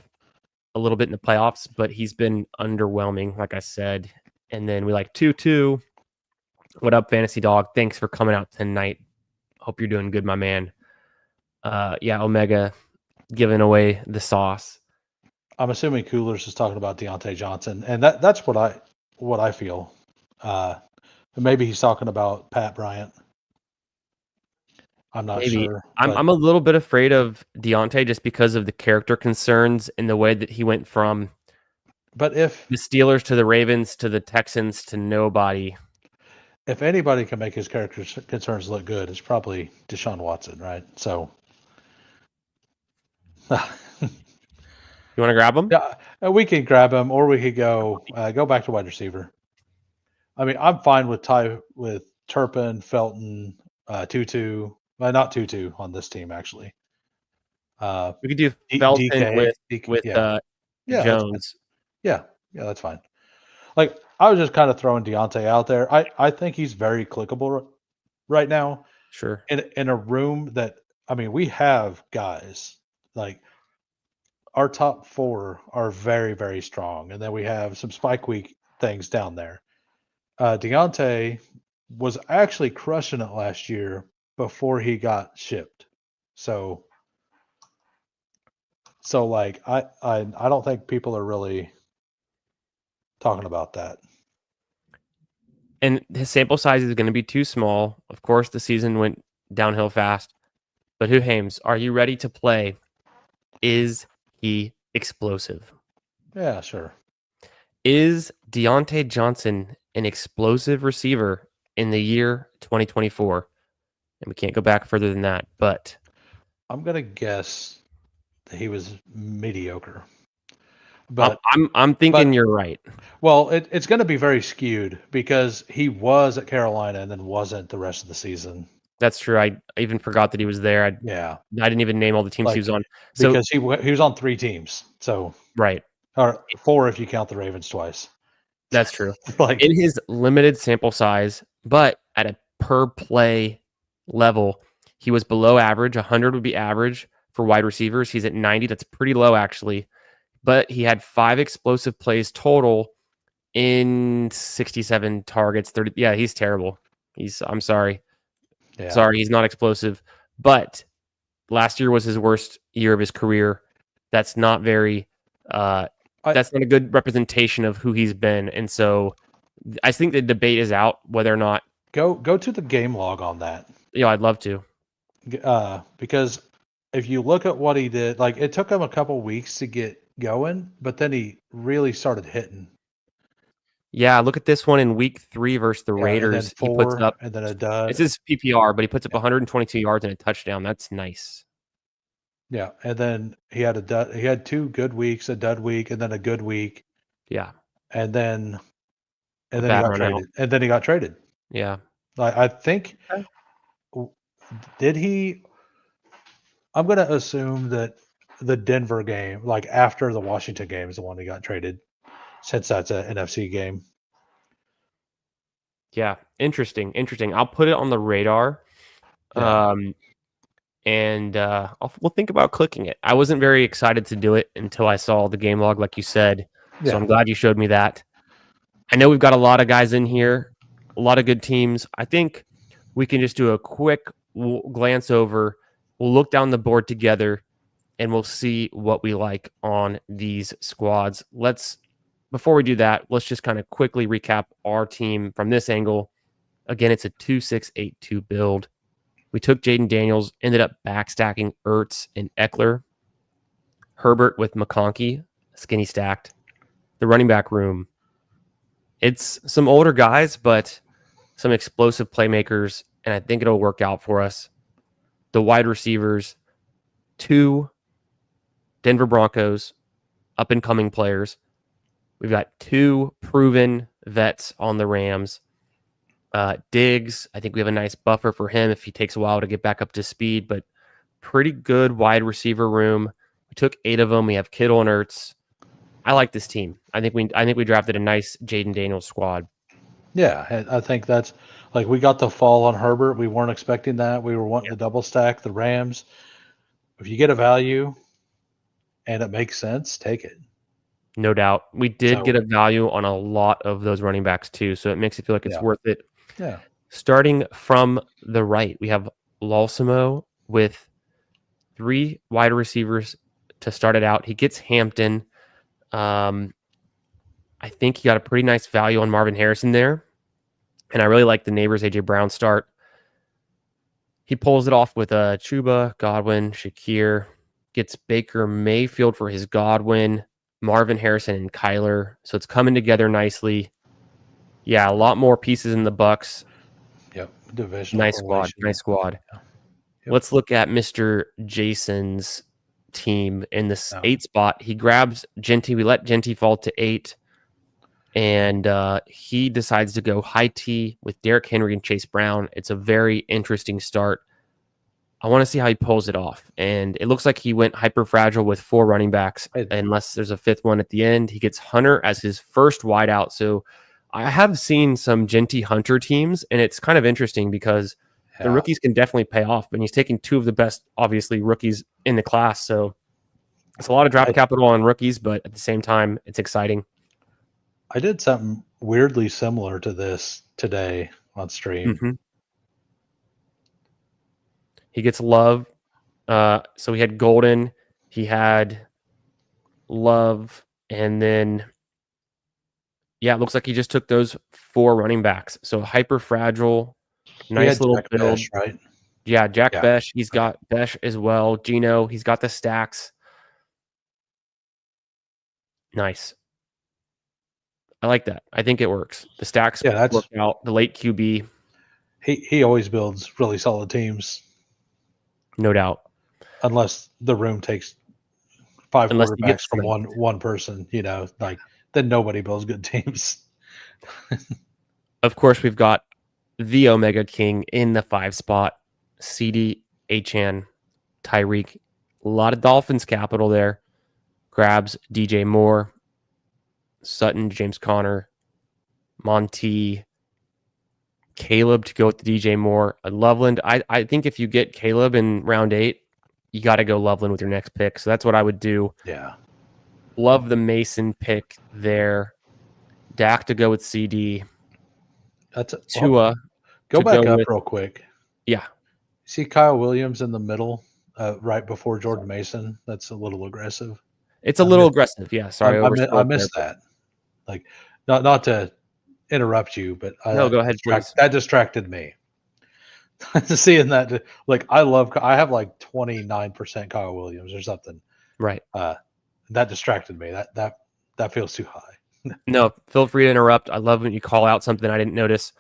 a little bit in the playoffs, but he's been underwhelming, like I said. And then we like 2-2. What up, Fantasy Dog? Thanks for coming out tonight. Hope you're doing good, my man. Yeah, Omega giving away the sauce. I'm assuming Coolers is talking about Deontay Johnson, and that's what I feel. Maybe he's talking about Pat Bryant. I'm not Maybe. sure, I'm a little bit afraid of Deontay just because of the character concerns and the way that he went from but if the Steelers to the Ravens to the Texans to nobody. anybody can make his character concerns look good, it's probably Deshaun Watson, right? So, You want to grab him? yeah, we could grab him, or we could go back to wide receiver. I mean, I'm fine with Turpin, Felton, Tutu. Not Tutu on this team actually. We could do Felton DK, with yeah, that's fine. Jones. Yeah, that's fine. Like, I was just kind of throwing Deontay out there. I think he's very clickable right now Sure. in a room that, I mean, we have guys like our top 4 are very, very strong, and then we have some spike week things down there. Deontay was actually crushing it last year before he got shipped. So like I don't think people are really talking about that. And his sample size is going to be too small. Of course, the season went downhill fast. But Hoohames, are you ready to play? Is he explosive? Yeah, sure. Is Deontay Johnson an explosive receiver in the year 2024? And we can't go back further than that, but I'm gonna guess that he was mediocre. But I'm thinking you're right. Well, it's going to be very skewed because he was at Carolina and then wasn't the rest of the season. That's true. I even forgot that he was there. I didn't even name all the teams he was on. So because he was on 3 teams, so right, or 4 if you count the Ravens twice. That's true. Like, in his limited sample size, but at a per play level, he was below average. 100 would be average for wide receivers. He's at 90. That's pretty low, actually. But he had 5 explosive plays total in 67 targets. 30. Yeah, he's terrible. I'm sorry. yeah. Sorry, he's not explosive. But last year was his worst year of his career. That's not very that's not a good representation of who he's been. And so I think the debate is out whether or not Go to the game log on that. Yeah, I'd love to. Because if you look at what he did, like, it took him a couple weeks to get going, but then he really started hitting. Yeah, look at this one in week 3 versus the Raiders. He puts up, and then a dud. This is PPR, but he puts up 122 yards and a touchdown. That's nice. Yeah, and then he had a dud. He had 2 good weeks, a dud week, and then a good week. Yeah, and then he got traded. And then he got traded. Yeah, I think. Did he? I'm going to assume that the Denver game, like after the Washington game, is the one he got traded, since that's an NFC game. Yeah, interesting. I'll put it on the radar. Yeah. And we'll think about clicking it. I wasn't very excited to do it until I saw the game log, like you said. So Yeah. I'm glad you showed me that. I know we've got a lot of guys in here, a lot of good teams. I think we can just do a quick glance over. We'll look down the board together, and we'll see what we like on these squads. Before we do that, let's just kind of quickly recap our team from this angle. Again, it's a 2-6-8-2 build. We took Jaden Daniels, ended up backstacking Ertz and Eckler. Herbert with McConkey, skinny stacked. The running back room, it's some older guys, but some explosive playmakers, and I think it'll work out for us. The wide receivers, 2 Denver Broncos, up and coming players. We've got 2 proven vets on the Rams. Diggs, I think we have a nice buffer for him if he takes a while to get back up to speed, but pretty good wide receiver room. We took 8 of them. We have Kittle and Ertz. I like this team. I think we drafted a nice Jaden Daniels squad. Yeah, I think that's like we got the fall on Herbert. We weren't expecting that. We were wanting to double stack the Rams. If you get a value and it makes sense, take it. No doubt. We did get a value on a lot of those running backs too, so it makes it feel like it's worth it. Yeah. Starting from the right, we have Lalsimo with 3 wide receivers to start it out. He gets Hampton. I think he got a pretty nice value on Marvin Harrison there. And I really like the Neighbors AJ Brown start. He pulls it off with Chuba, Godwin, Shakir, gets Baker Mayfield for his Godwin, Marvin Harrison, and Kyler. So it's coming together nicely. Yeah, a lot more pieces in the Bucks. Yep. Division. Nice squad. Nice squad. Yeah. Yep. Let's look at Mr. Jason's team in this 8 spot. He grabs Genty. We let Genty fall to 8. And he decides to go high T with Derrick Henry and Chase Brown. It's a very interesting start. I want to see how he pulls it off. And it looks like he went hyper fragile with 4 running backs, unless there's a 5th one at the end. He gets Hunter as his first wideout. So I have seen some Genty Hunter teams, and it's kind of interesting because the rookies can definitely pay off. And he's taking 2 of the best, obviously, rookies in the class. So it's a lot of draft capital on rookies, but at the same time, it's exciting. I did something weirdly similar to this today on stream. Mm-hmm. He gets Love. So he had Golden. He had Love. And then, it looks like he just took those 4 running backs. So hyper fragile. Nice little Jack build. Besh, right? Yeah, Jack Besh. He's got Besh as well. Gino. He's got the stacks. Nice. I like that. I think it works. The stacks work out. The late QB. He always builds really solid teams. No doubt. Unless the room takes 5 quarterbacks from one person, then nobody builds good teams. Of course, we've got the Omega King in the 5 spot. CD, Achan, Tyreek. A lot of Dolphins capital there. Grabs DJ Moore, Sutton, James Conner, Monty, Caleb to go with the DJ Moore. Loveland. I think if you get Caleb in round 8, you got to go Loveland with your next pick. So that's what I would do. Yeah. Love the Mason pick there. Dak to go with CD. That's Tua. Go back up real quick. Yeah. See Kyle Williams in the middle, right before Jordan Mason. That's a little aggressive. It's a little aggressive. Yeah. Sorry. I missed that. Like, not to interrupt you, but no, go ahead, please. That distracted me. Seeing that, like, I have like 29% Kyle Williams or something. Right. That distracted me. That feels too high. No, feel free to interrupt. I love when you call out something I didn't notice.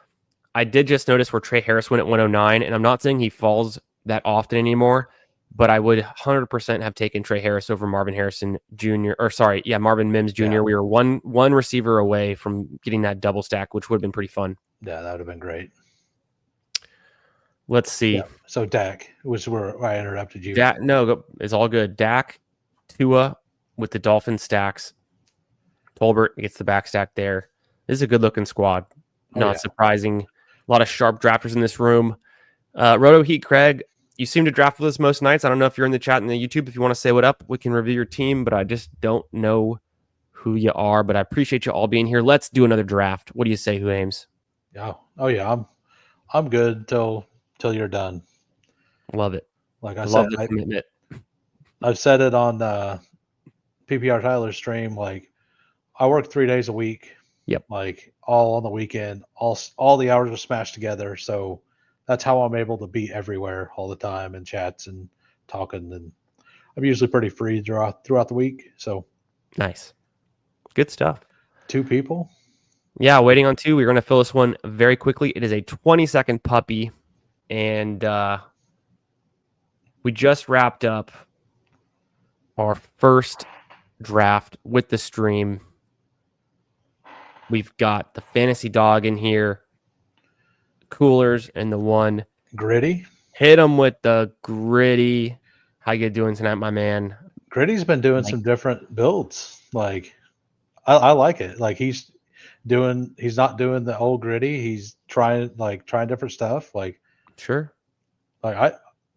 I did just notice where Trey Harris went at 109, and I'm not saying he falls that often anymore, but I would 100% have taken Trey Harris over Marvin Harrison Jr. Marvin Mims Jr. Yeah. We were one receiver away from getting that double stack, which would have been pretty fun. Yeah, that would have been great. Let's see. Yeah. So Dak was where I interrupted you. No, it's all good. Dak, Tua with the Dolphin stacks. Tolbert gets the back stack there. This is a good-looking squad. Not surprising. A lot of sharp drafters in this room. Roto Heat Craig, you seem to draft with us most nights. I don't know if you're in the chat in the YouTube. If you want to say what up, we can review your team, but I just don't know who you are. But I appreciate you all being here. Let's do another draft. What do you say, Hoohames? Yeah. Oh yeah. I'm good till you're done. Love it. Like I love said, the commitment. I've said it on PPR Tyler's stream. Like, I work 3 days a week. Yep. Like, all on the weekend, all the hours are smashed together. So that's how I'm able to be everywhere all the time in chats and talking. And I'm usually pretty free throughout the week. So Nice. Good stuff. 2 people? Yeah, waiting on 2. We're going to fill this one very quickly. It is a 20-second puppy, and we just wrapped up our first draft with the stream. We've got the fantasy dog in here, coolers, and the one. Gritty? Hit him with the gritty. How you doing tonight, my man? Gritty's been doing some different builds. Like, I like it. Like, he's not doing the old gritty. He's trying different stuff. Like, sure. Like,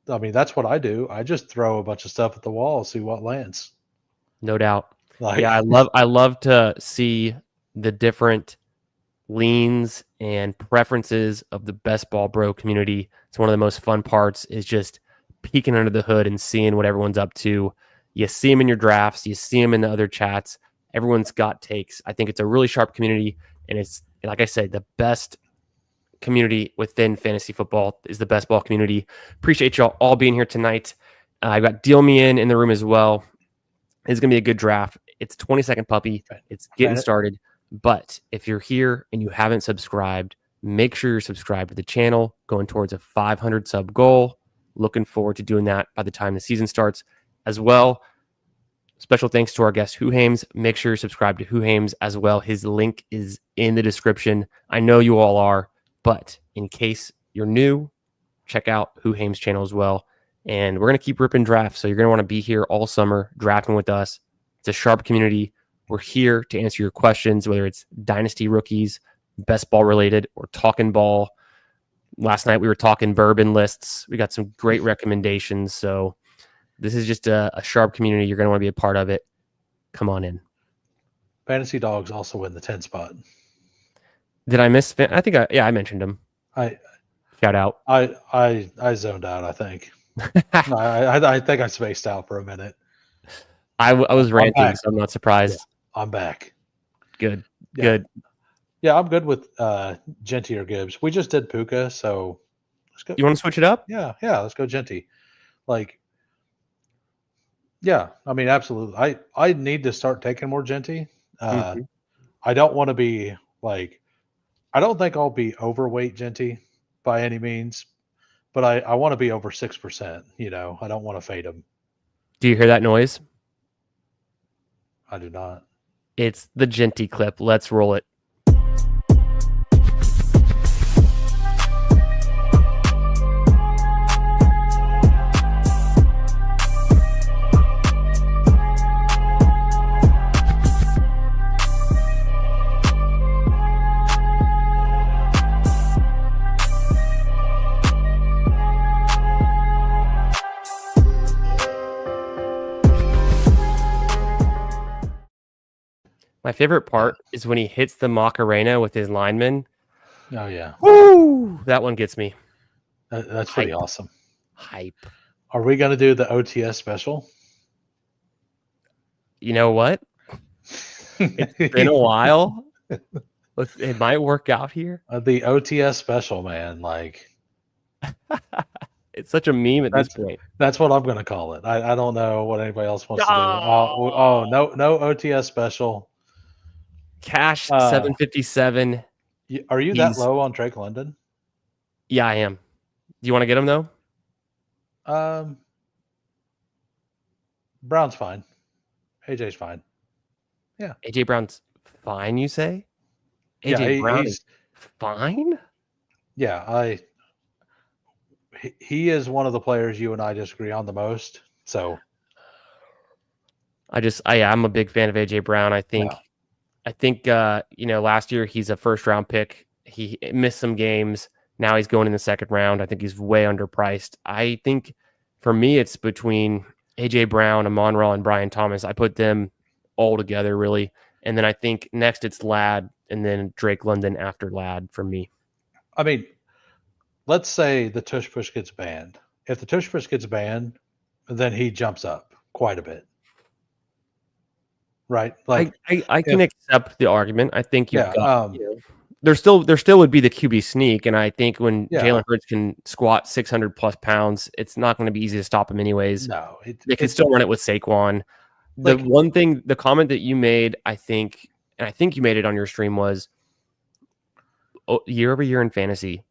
I mean, that's what I do. I just throw a bunch of stuff at the wall, see what lands. No doubt. Like, yeah, I love to see the different leans and preferences of the best ball bro community. It's one of the most fun parts is just peeking under the hood and seeing what everyone's up to. You see them in your drafts, you see them in the other chats. Everyone's got takes. I think it's a really sharp community, and it's, like I said, the best community within fantasy football is the best ball community. Appreciate y'all all being here tonight. I got Deal Me in the room as well. It's going to be a good draft. It's 20-second puppy. It's getting started. But if you're here and you haven't subscribed, make sure you're subscribed to the channel, going towards a 500 sub goal. Looking forward to doing that by the time the season starts as well. Special thanks to our guest, Hoohames. Make sure you're subscribed to Hoohames as well. His link is in the description. I know you all are, but in case you're new, check out Hoohames' channel as well. And we're going to keep ripping drafts, so you're going to want to be here all summer drafting with us. It's a sharp community. We're here to answer your questions, whether it's dynasty rookies, best ball related, or talking ball. Last night we were talking bourbon lists. We got some great recommendations. So this is just a sharp community. You're going to want to be a part of it. Come on in. Fantasy dogs also in the 10 spot. Did I miss? I think I mentioned him. Shout out. I zoned out, I think. No, I think I spaced out for a minute. I was ranting, so I'm not surprised. Yeah, I'm back. Good. Good. Yeah, I'm good with Genty or Gibbs. We just did Puka, so let's go. You want to switch it up? Yeah, let's go Genty. Like, yeah, I mean, absolutely. I need to start taking more Genty. I don't want to be like, I don't think I'll be overweight Genty by any means, but I want to be over 6%. You know, I don't want to fade him. Do you hear that noise? I do not. It's the Genty clip. Let's roll it. My favorite part is when he hits the Macarena with his lineman. Oh, yeah. Woo! That one gets me. That's pretty awesome. Hype. Are we going to do the OTS special? You know what? It's been a while. It might work out here. The OTS special, man. Like, it's such a meme at this point. That's what I'm going to call it. I don't know what anybody else wants to do. Oh, no OTS special. Cash 757. Are you that low on Drake London? Yeah, I am. Do you want to get him though? Brown's fine. AJ's fine. Yeah. AJ Brown's fine, you say? AJ Brown is fine? Yeah, he is one of the players you and I disagree on the most. So I'm a big fan of AJ Brown. I think last year he's a first round pick. He missed some games. Now he's going in the second round. I think he's way underpriced. I think for me, it's between AJ Brown, Amon-Ra, and Brian Thomas. I put them all together really. And then I think next it's Ladd and then Drake London after Ladd for me. I mean, let's say the tush push gets banned. If the tush push gets banned, then he jumps up quite a bit. Right? Like I can accept the argument. I think you've got there still would be the QB sneak, and I think when Jalen Hurts can squat 600 plus pounds, it's not going to be easy to stop him anyways. No, they can still run it with Saquon. The Like, one thing, the comment that you made, I think, and I think you made it on your stream, was year over year in fantasy,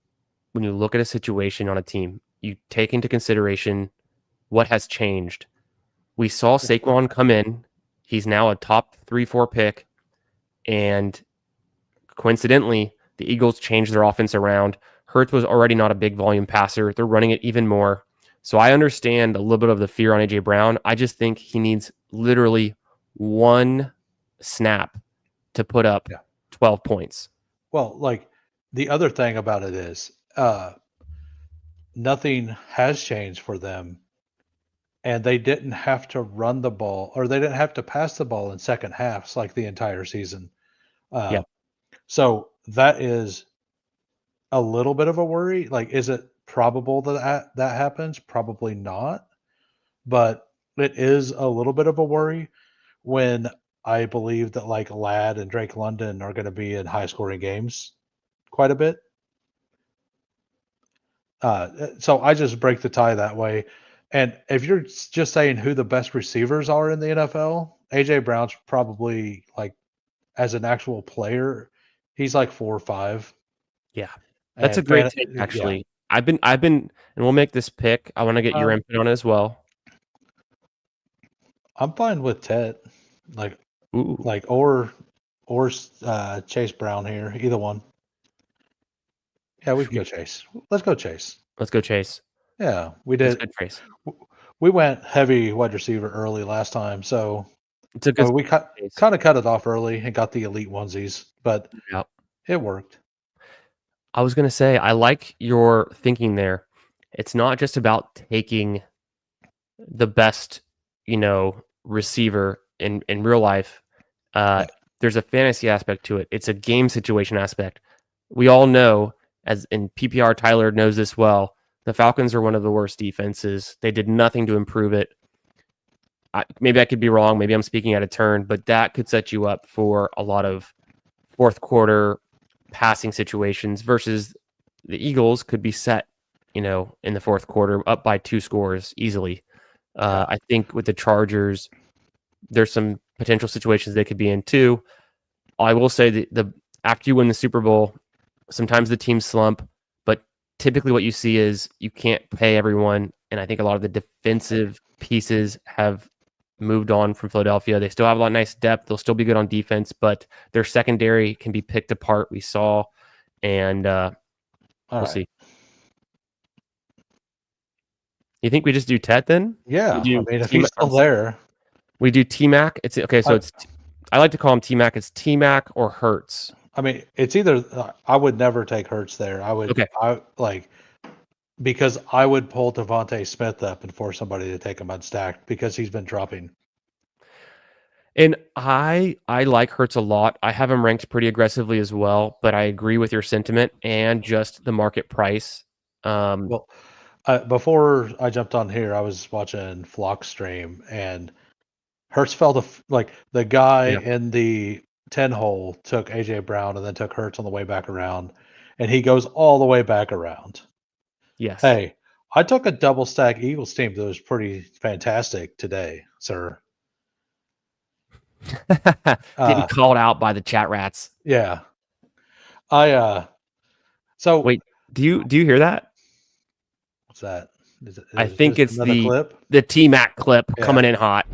when you look at a situation on a team, you take into consideration what has changed. We saw Saquon come in. He's now a top 3-4 pick. And coincidentally, the Eagles changed their offense around. Hurts was already not a big volume passer. They're running it even more. So I understand a little bit of the fear on AJ Brown. I just think he needs literally one snap to put up yeah. 12 points. Well, like the other thing about it is, nothing has changed for them, and they didn't have to run the ball or they didn't have to pass the ball in second halves like the entire season. Yeah. Uh, so that is a little bit of a worry. Like, is it probable that that happens? Probably not, but it is a little bit of a worry when I believe that like Ladd and Drake London are going to be in high scoring games quite a bit. So I just break the tie that way. And if you're just saying who the best receivers are in the NFL, AJ Brown's probably like as an actual player, he's like 4 or 5. Yeah. That's a And great take, yeah, actually. And we'll make this pick. I want to get your um, input on it as well. I'm fine with Tet, like Ooh, like or Chase Brown here, either one. Yeah, we could go Chase. Let's go Chase. let's go, Chase. Yeah, we That's did. good, Chase. We went heavy wide receiver early last time, so It's a good we Chase. kind of cut it off early and got the elite onesies, but Yeah. it worked. I was going to say, I like your thinking there. It's not just about taking the best, receiver in real life. Uh, Yeah, there's a fantasy aspect to it. It's a game situation aspect. We all know, as in PPR, Tyler knows this well. The Falcons are one of the worst defenses. They did nothing to improve it. Maybe I could be wrong. Maybe I'm speaking out of turn, but that could set you up for a lot of fourth quarter passing situations versus the Eagles could be set, in the fourth quarter up by 2 scores easily. yeah, I think with the Chargers, there's some potential situations they could be in too. I will say that the after you win the Super Bowl, sometimes the teams slump, but typically what you see is you can't pay everyone, and I think a lot of the defensive pieces have moved on from Philadelphia. They still have a lot of nice depth. They'll still be good on defense, but their secondary can be picked apart. We saw, and all we'll right. see. You think we just do Tet then? Yeah, We I do mean, if T. he's still there, We do T Mac. It's okay. So I, it's I like to call him T Mac. It's T Mac or Hertz. I mean, it's either I would never take Hurts there. Okay. I like because I would pull Devontae Smith up and force somebody to take him unstacked because he's been dropping. And I like Hertz a lot. I have him ranked pretty aggressively as well, but I agree with your sentiment and just the market price. Well, before I jumped on here, I was watching Flock stream and Hurts fell to like the guy Yeah. in the 10 hole took AJ Brown and then took Hurts on the way back around, and he goes all the way back around. Yes. Hey, I took a double stack Eagles team that was pretty fantastic today, sir. Getting Uh, called out by the chat rats. yeah. I so Wait, do you hear that? what's that? I Is think this it's another clip? the T Mac clip Yeah. coming in hot.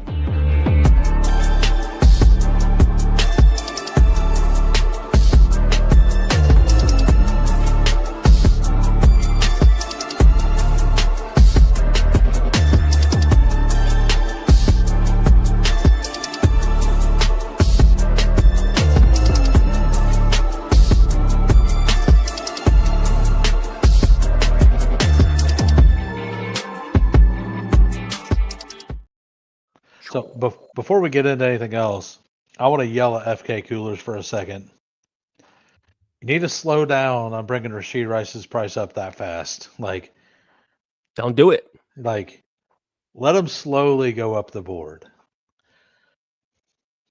So before we get into anything else, I want to yell at FK Coolers for a second. You need to slow down on bringing Rasheed Rice's price up that fast. Don't do it. Like, let him slowly go up the board.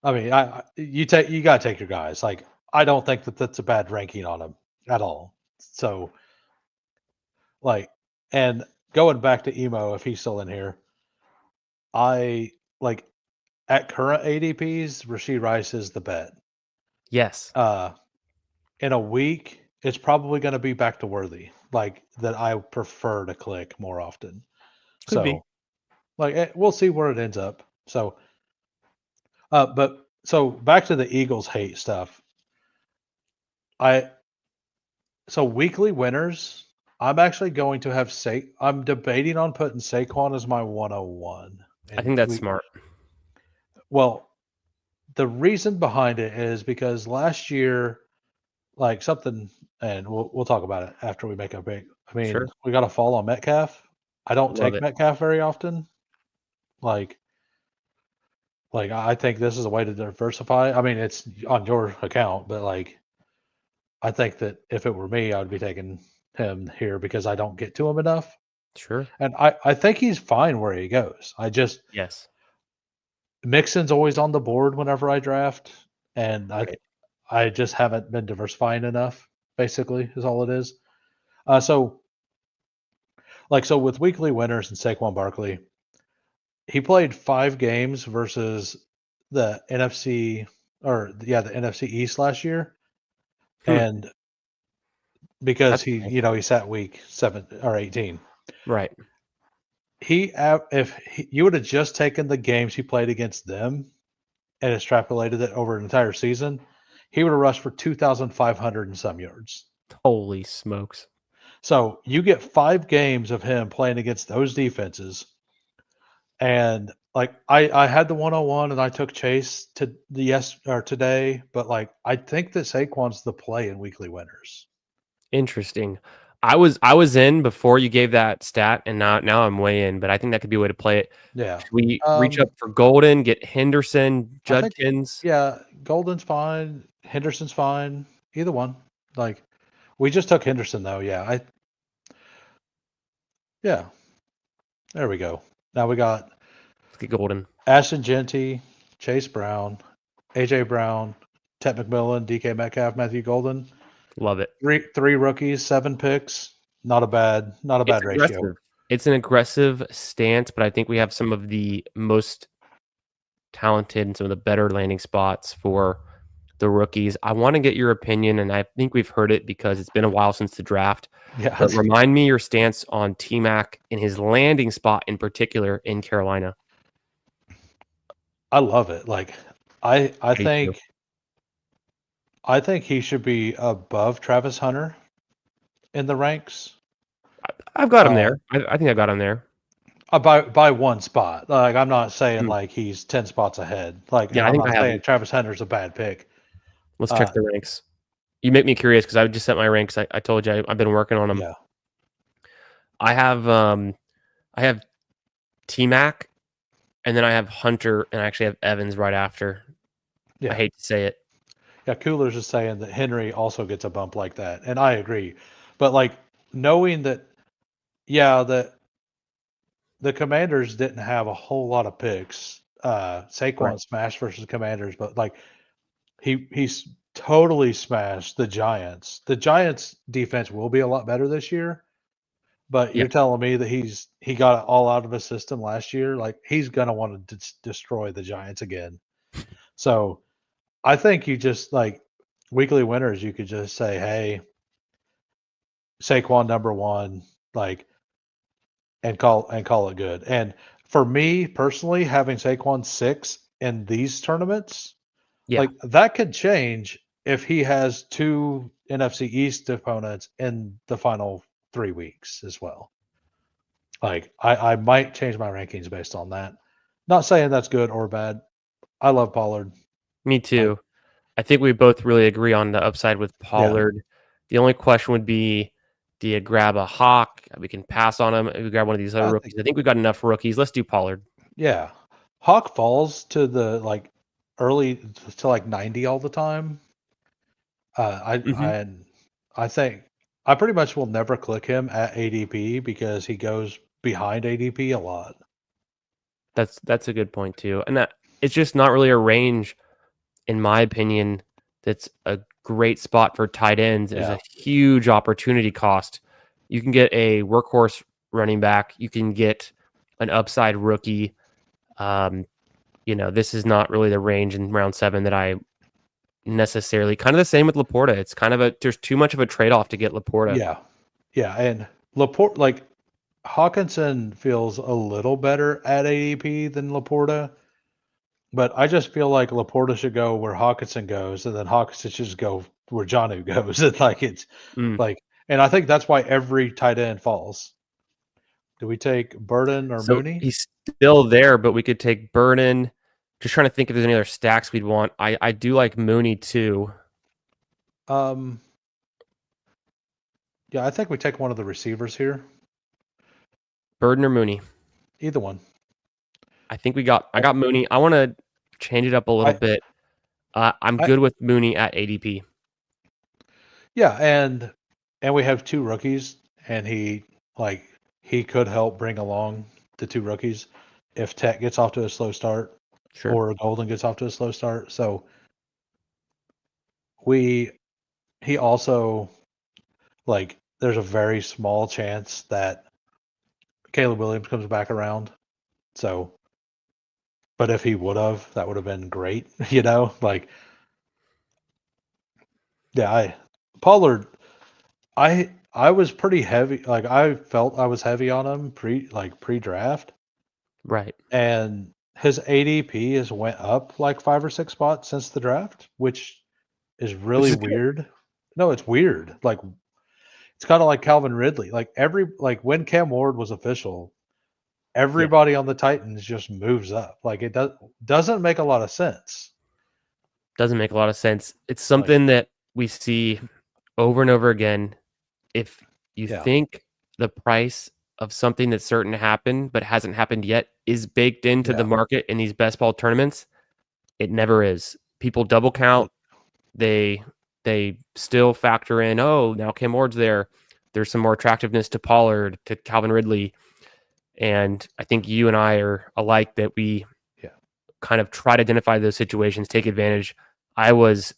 I mean, you got to take your guys. Like, I don't think that that's a bad ranking on him at all. So, like, and going back to Emo, if he's still in here, I like at current ADPs, Rashee Rice is the bet. Yes. In a week, it's probably going to be back to Worthy, like that I prefer to click more often. Could be. So, we'll see where it ends up. So, but so back to the Eagles hate stuff. I so weekly winners. I'm actually going to have I'm debating on putting Saquon as my 101. I And think that's smart. well, the reason behind it is because last year, like something, and we'll talk about it after we make a pick. I mean, Sure. we got a fall on Metcalf. I don't Love take it. Metcalf very often. Like, I think this is a way to diversify. I mean, it's on your account, but like, I think that if it were me, I would be taking him here because I don't get to him enough. Sure. And I think he's fine where he goes. Yes. Mixon's always on the board whenever I draft, and Right. I just haven't been diversifying enough. Basically, is all it is. So so with weekly winners and Saquon Barkley, he played 5 games versus the NFC the NFC East last year, Hmm. and because That's okay. he sat week 7 or 18. Right. You would have just taken the games he played against them and extrapolated it over an entire season, he would have rushed for 2,500 and some yards. Holy smokes. So you get 5 games of him playing against those defenses. And like I had the 101 and I took Chase to today, but like I think that Saquon's the play in weekly winners. Interesting. I was in before you gave that stat, and now I'm way in, but I think that could be a way to play it. Yeah. Should we reach up for Golden, get Henderson, I think Judkins? yeah, Golden's fine, Henderson's fine, either one. Like we just took Henderson though. Yeah. There we go. Now we got Let's get Golden. Ashton Genty, Chase Brown, AJ Brown, Ted McMillan, DK Metcalf, Matthew Golden. Love it. Three rookies, 7 picks. Not a bad It's ratio. aggressive. It's an aggressive stance, but I think we have some of the most talented and some of the better landing spots for the rookies. I want to get your opinion, and I think we've heard it because it's been a while since the draft. Yeah. But remind me your stance on T-Mac and his landing spot in particular in Carolina. I love it. Like I Me too. think he should be above Travis Hunter in the ranks. I've got him Uh, there. I think I got him there. by one spot. Like I'm not saying Mm. like he's 10 spots ahead. Like, and Yeah, I I'm think not I have saying him. Travis Hunter's a bad pick. Let's check Uh, the ranks. You make me curious because I just set my ranks. I told you I've been working on them. yeah. I have T-Mac, and then I have Hunter, and I actually have Evans right after. Yeah. I hate to say it. Yeah, Cooler's is saying that Henry also gets a bump like that, and I agree. But like knowing that, yeah, that the Commanders didn't have a whole lot of picks. Right. Saquon smashed versus Commanders, but like he's totally smashed the Giants. The Giants defense will be a lot better this year, but Yeah. you're telling me that he got it all out of his system last year. Like he's gonna want to destroy the Giants again. So I think you just like weekly winners. You could just say, "Hey, Saquon number one," like, and call it good. And for me personally, having Saquon 6 in these tournaments, Yeah. like that could change if he has 2 NFC East opponents in the final 3 weeks as well. Like I might change my rankings based on that. Not saying that's good or bad. I love Pollard. Me Like, too. I think we both really agree on the upside with yeah, Pollard. The only question would be, do you grab a Hawk? We can pass on him. We grab one of these other I rookies. think I think we've got enough rookies. Let's do Pollard. yeah. Hawk falls to the like early to like 90 all the time. Hmm. I think I pretty much will never click him at ADP because he goes behind ADP a lot. That's a good point too. And that it's just not really a range, in my opinion, that's a great spot for tight ends. There's Yeah. a huge opportunity cost. You can get a workhorse running back. You can get an upside rookie. Um, this is not really the range in round 7 that I necessarily. Kind of the same with Laporta. It's kind of there's too much of a trade-off to get Laporta. Yeah. Yeah. And Laporte, like Hawkinson feels a little better at ADP than Laporta, but I just feel like Laporta should go where Hawkinson goes, and then Hawkinson should just go where Jonnu goes. It's like Mm. and I think that's why every tight end falls. Do we take Burden or So Mooney? he's still there, but we could take Burden. Just trying to think if there's any other stacks we'd want. I do like Mooney too. Yeah, I think we take one of the receivers here. Burden or Mooney? Either one. I think I got Mooney. I want to change it up a little bit. I'm good with Mooney at ADP. Yeah, and we have 2 rookies, and he could help bring along the 2 rookies if Tech gets off to a slow start, Sure. or Golden gets off to a slow start. So he also, there's a very small chance that Caleb Williams comes back around. So, but if he would have, that would have been great. Pollard. I was pretty heavy. Like I felt I was heavy on him pre-draft. Right. And his ADP has went up like 5 or 6 spots since the draft, which is really weird. No, it's weird. Like it's kind of like Calvin Ridley. When Cam Ward was official, everybody on the Titans just moves up. Like it doesn't make a lot of sense. Doesn't make a lot of sense. It's something that we see over and over again. If you think the price of something that's certain to happen but hasn't happened yet is baked into the market in these best ball tournaments, it never is. People double count. They still factor in, oh, now Cam Ward's there. There's some more attractiveness to Pollard, to Calvin Ridley. And I think you and I are alike that we kind of try to identify those situations, take advantage. I was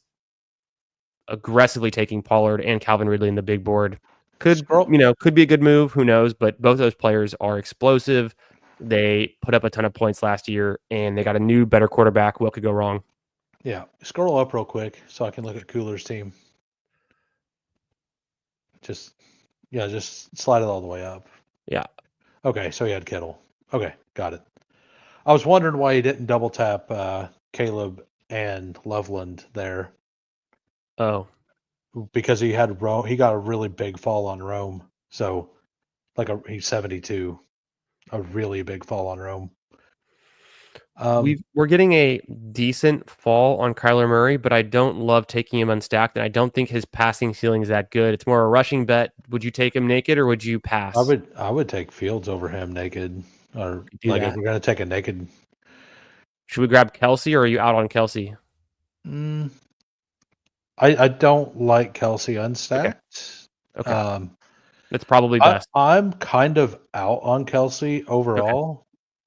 aggressively taking Pollard and Calvin Ridley in the big board. Could be a good move. Who knows? But both those players are explosive. They put up a ton of points last year, and they got a new, better quarterback. What could go wrong? Yeah. Scroll up real quick so I can look at Cooler's team. Just slide it all the way up. Yeah. Okay, so he had Kittle. Okay, got it. I was wondering why he didn't double tap Caleb and Loveland there. Oh. Because he had Rome. He got a really big fall on Rome. So, he's 72. A really big fall on Rome. We're getting a decent fall on Kyler Murray, but I don't love taking him unstacked, and I don't think his passing ceiling is that good. It's more a rushing bet. Would you take him naked, or would you pass? I would take Fields over him naked, or if we're gonna take a naked. Should we grab Kelsey, or are you out on Kelsey? I don't like Kelsey unstacked. Okay. That's probably best. I'm kind of out on Kelsey overall.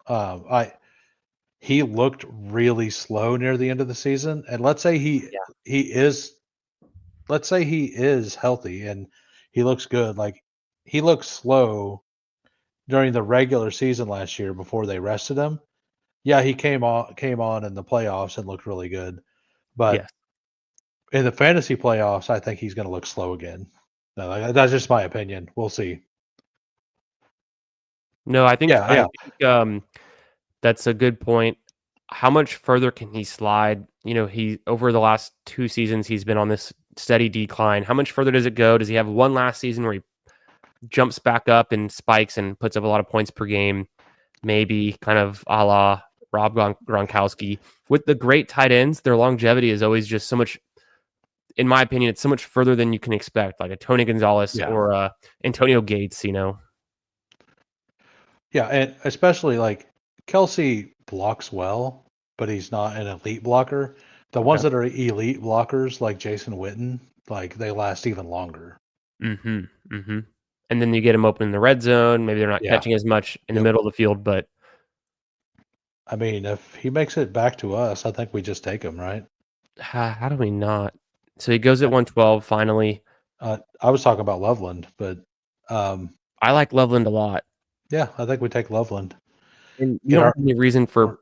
Okay. He looked really slow near the end of the season, and let's say he is healthy and he looks good. Like he looked slow during the regular season last year before they rested him. Yeah, he came on in the playoffs and looked really good, but in the fantasy playoffs, I think he's going to look slow again. No, that's just my opinion. We'll see. No, I think that's a good point. How much further can he slide? He over the last 2 seasons, he's been on this steady decline. How much further does it go? Does he have one last season where he jumps back up and spikes and puts up a lot of points per game? Maybe kind of a la Rob Gronkowski. With the great tight ends, their longevity is always just so much, in my opinion, it's so much further than you can expect, like a Tony Gonzalez or Antonio Gates, Yeah, and especially Kelsey blocks well, but he's not an elite blocker. The ones that are elite blockers, like Jason Witten, they last even longer. Mm-hmm. Mm-hmm. And then you get them open in the red zone. Maybe they're not catching as much in the middle of the field, but I mean, if he makes it back to us, I think we just take him, right? How do we not? So he goes at 112 finally. I was talking about Loveland, but I like Loveland a lot. Yeah, I think we take Loveland. And you don't have any reason for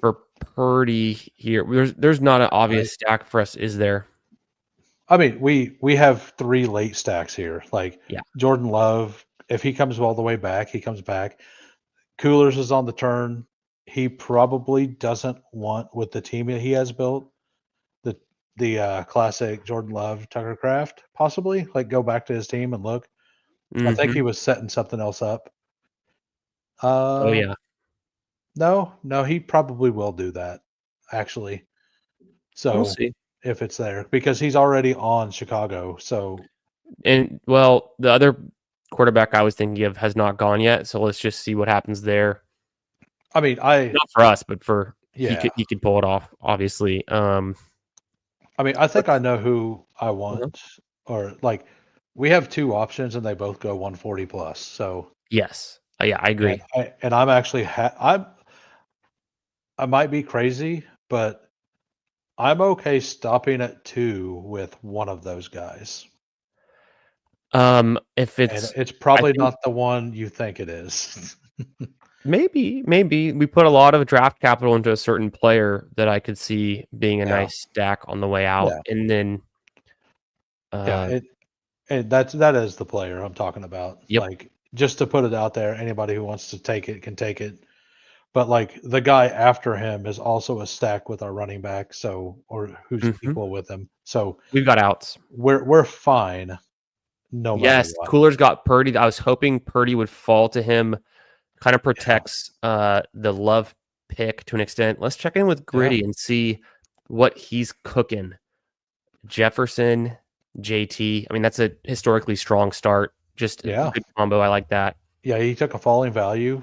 for Purdy here. There's not an obvious stack for us, is there? I mean, we have 3 late stacks here. Like Yeah. Jordan Love, if he comes all the way back, he comes back. Coolers is on the turn. He probably doesn't want with the team that he has built the classic Jordan Love Tucker Craft possibly like go back to his team and look. I think Mm-hmm. he was setting something else up. Oh Uh, yeah. no, he probably will do that actually. We'll So see. if it's there because he's already on Chicago. So And well, the other quarterback I was thinking of has not gone yet, so let's just see what happens there. I mean, Not for us, but for yeah. he could pull it off, obviously. I mean, I think I Let's- know who I uh-huh. want or like we have 2 options and they both go 140 plus. So Yes. Yeah, I and agree. I'm actually I might be crazy, but I'm okay stopping at 2 with one of those guys. If And it's it's I probably think not the one you think it is. maybe we put a lot of draft capital into a certain player that I could see being a Yeah. nice stack on the way out, Yeah. and then Yeah, uh, that is the player I'm talking about. yep. Like, just to put it out there, anybody who wants to take it can take it. But, like, the guy after him is also a stack with our running back, so or who's Hmm. equal with him. So, We've got outs. we're fine no matter Yes, what. Cooler's got Purdy. I was hoping Purdy would fall to him. Kind of Yeah. protects the Love pick to an extent. Let's check in with Yeah. Gritty and see what he's cooking. Jefferson, JT. I mean, that's a historically strong start. Just a Yeah. good combo. I like that. Yeah, he took a falling value,